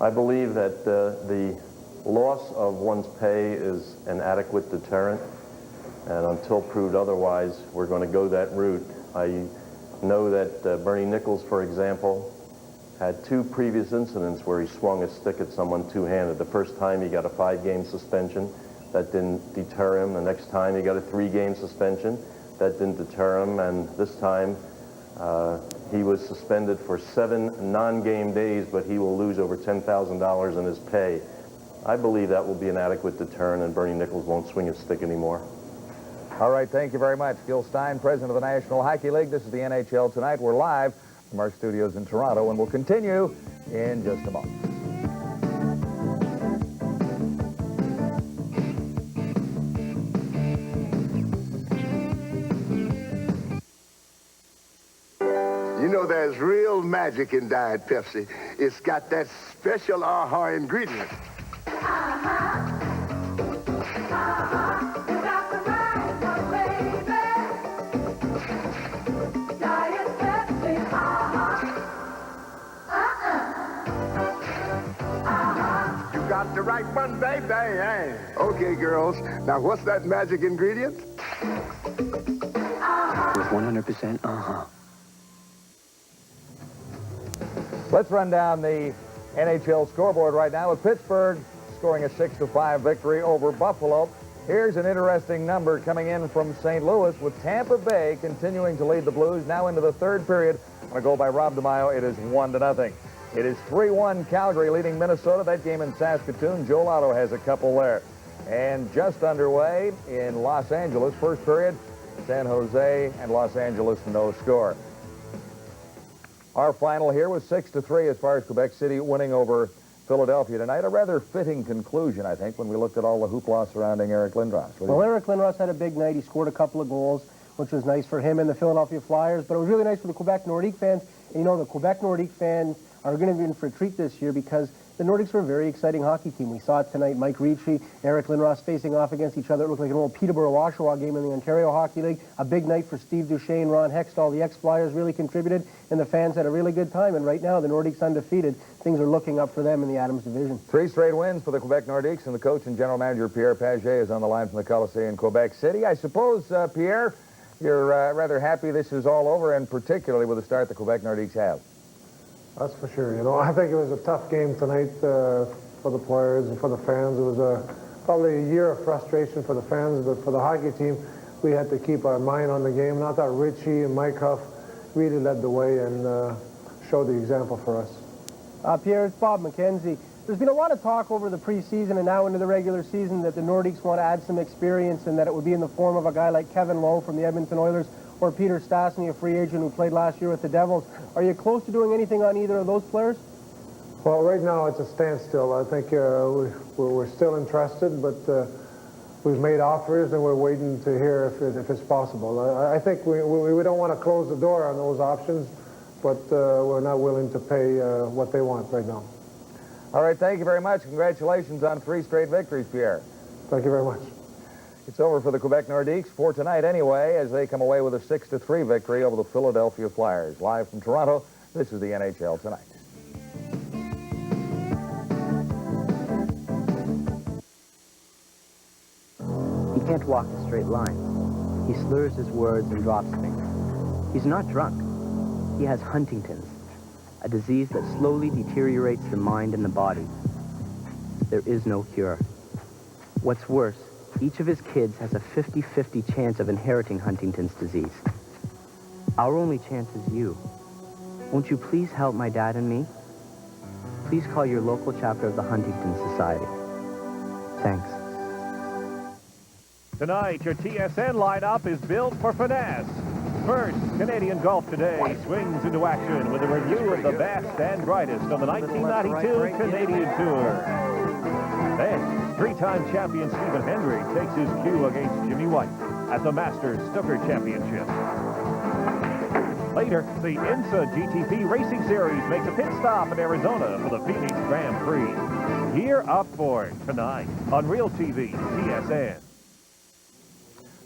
Speaker 3: I believe that the loss of one's pay is an adequate deterrent, and until proved otherwise, we're going to go that route. I know that Bernie Nichols, for example, had 2 previous incidents where he swung a stick at someone two-handed. The first time he got a 5-game suspension. That didn't deter him. The next time he got a 3-game suspension. that didn't deter him, and this time he was suspended for 7 non-game days, but he will lose over $10,000 in his pay. I believe that will be an adequate deterrent, and Bernie Nichols won't swing his stick anymore.
Speaker 4: All right, thank you very much. Gil Stein, president of the National Hockey League. This is the NHL Tonight. We're live from our studios in Toronto, and we'll continue in just a moment.
Speaker 19: You know, there's real magic in Diet Pepsi. It's got that special aha ingredient. You got the right one, baby. Hey. Okay, girls. Now, what's that magic ingredient?
Speaker 17: With 100% uh-huh.
Speaker 4: Let's run down the NHL scoreboard right now with Pittsburgh scoring a 6-5 victory over Buffalo. Here's an interesting number coming in from St. Louis with Tampa Bay continuing to lead the Blues now into the third period. On a goal by Rob DeMaio, it is 1-0. It is 3-1 Calgary leading Minnesota. That game in Saskatoon, Joe Lotto has a couple there. And just underway in Los Angeles, first period, San Jose and Los Angeles no score. Our final here was 6-3 as far as Quebec City winning over Philadelphia tonight. A rather fitting conclusion, I think, when we looked at all the hoopla surrounding Eric Lindros.
Speaker 5: Well, Eric Lindros had a big night. He scored a couple of goals, which was nice for him and the Philadelphia Flyers, but it was really nice for the Quebec Nordiques fans. And, you know, the Quebec Nordiques fans are going to be in for a treat this year because the Nordiques were a very exciting hockey team. We saw it tonight. Mike Ricci, Eric Lindros facing off against each other. It looked like an old Peterborough-Oshawa game in the Ontario Hockey League. A big night for Steve Duchesne, Ron Hextall. The ex-Flyers really contributed, and the fans had a really good time. And right now, the Nordiques undefeated. Things are looking up for them in the Adams division.
Speaker 4: 3 straight wins for the Quebec Nordiques, and the coach and general manager, Pierre Paget, is on the line from the Colisée in Quebec City. I suppose, Pierre, you're rather happy this is all over, and particularly with the start the Quebec Nordiques have.
Speaker 20: That's for sure. You know, I think it was a tough game tonight for the players and for the fans. It was probably a year of frustration for the fans, but for the hockey team, we had to keep our mind on the game. And I thought Ricci and Mike Huff really led the way and showed the example for us.
Speaker 5: Pierre, it's Bob McKenzie. There's been a lot of talk over the preseason and now into the regular season that the Nordiques want to add some experience and that it would be in the form of a guy like Kevin Lowe from the Edmonton Oilers or Peter Stastny, a free agent who played last year with the Devils. Are you close to doing anything on either of those players?
Speaker 20: Well, right now it's a standstill. I think we're still interested, but we've made offers and we're waiting to hear if it's possible. I think we don't want to close the door on those options, but we're not willing to pay what they want right now.
Speaker 4: All right, thank you very much. Congratulations on 3 straight victories, Pierre.
Speaker 20: Thank you very much.
Speaker 4: It's over for the Quebec Nordiques for tonight anyway, as they come away with a 6-3 victory over the Philadelphia Flyers. Live from Toronto, this is the NHL Tonight.
Speaker 17: He can't walk a straight line. He slurs his words and drops things. He's not drunk. He has Huntington's, a disease that slowly deteriorates the mind and the body. There is no cure. What's worse, each of his kids has a 50-50 chance of inheriting Huntington's disease. Our only chance is you. Won't you please help my dad and me? Please call your local chapter of the Huntington Society. Thanks.
Speaker 12: Tonight, your TSN lineup is built for finesse. First, Canadian Golf Today swings into action with a review of the best and brightest on the 1992 Canadian Tour. Then, 3-time champion Stephen Hendry takes his cue against Jimmy White at the Masters Snooker Championship. Later, the INSA GTP Racing Series makes a pit stop in Arizona for the Phoenix Grand Prix. Gear up for it tonight on Real TV, TSN.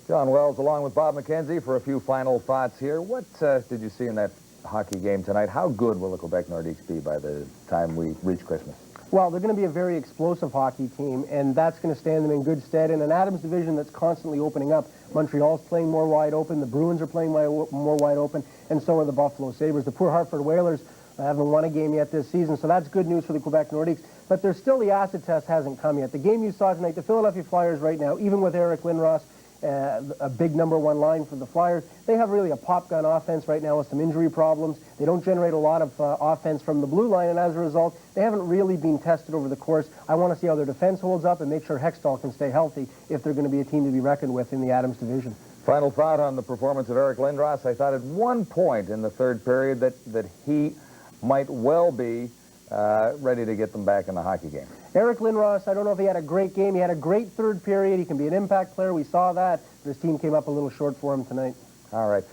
Speaker 4: John Wells along with Bob McKenzie for a few final thoughts here. What did you see in that hockey game tonight? How good will the Quebec Nordiques be by the time we reach Christmas?
Speaker 5: Well, they're going to be a very explosive hockey team, and that's going to stand them in good stead in an Adams division that's constantly opening up. Montreal's playing more wide open, the Bruins are playing more wide open, and so are the Buffalo Sabres. The poor Hartford Whalers haven't won a game yet this season, so that's good news for the Quebec Nordiques. But there's still the acid test hasn't come yet. The game you saw tonight, the Philadelphia Flyers right now, even with Eric Lindros, a big #1 line for the Flyers. They have really a pop gun offense right now with some injury problems. They don't generate a lot of offense from the blue line, and as a result, they haven't really been tested over the course. I want to see how their defense holds up and make sure Hextall can stay healthy if they're going to be a team to be reckoned with in the Adams division.
Speaker 4: Final thought on the performance of Eric Lindros. I thought at one point in the third period that he might well be ready to get them back in the hockey game.
Speaker 5: Eric Lindros, I don't know if he had a great game. He had a great third period. He can be an impact player. We saw that. But his team came up a little short for him tonight.
Speaker 4: All right.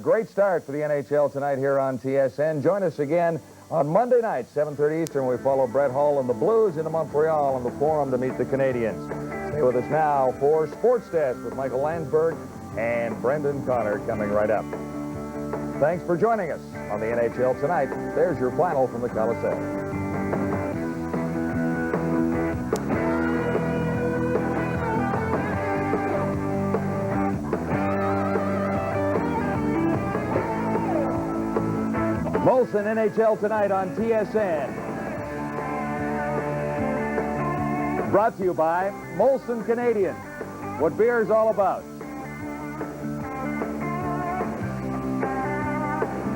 Speaker 4: Great start for the NHL tonight here on TSN. Join us again on Monday night, 7:30 Eastern. We follow Brett Hull and the Blues into Montreal on the Forum to meet the Canadians. Stay with us now for Sports Desk with Michael Landsberg and Brendan Connor coming right up. Thanks for joining us on the NHL Tonight. There's your final from the Colisée. Molson NHL Tonight on TSN. Brought to you by Molson Canadian. What beer is all about.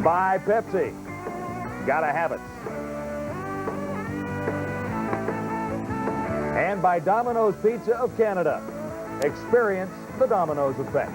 Speaker 4: By Pepsi. Gotta have it. And by Domino's Pizza of Canada. Experience the Domino's effect.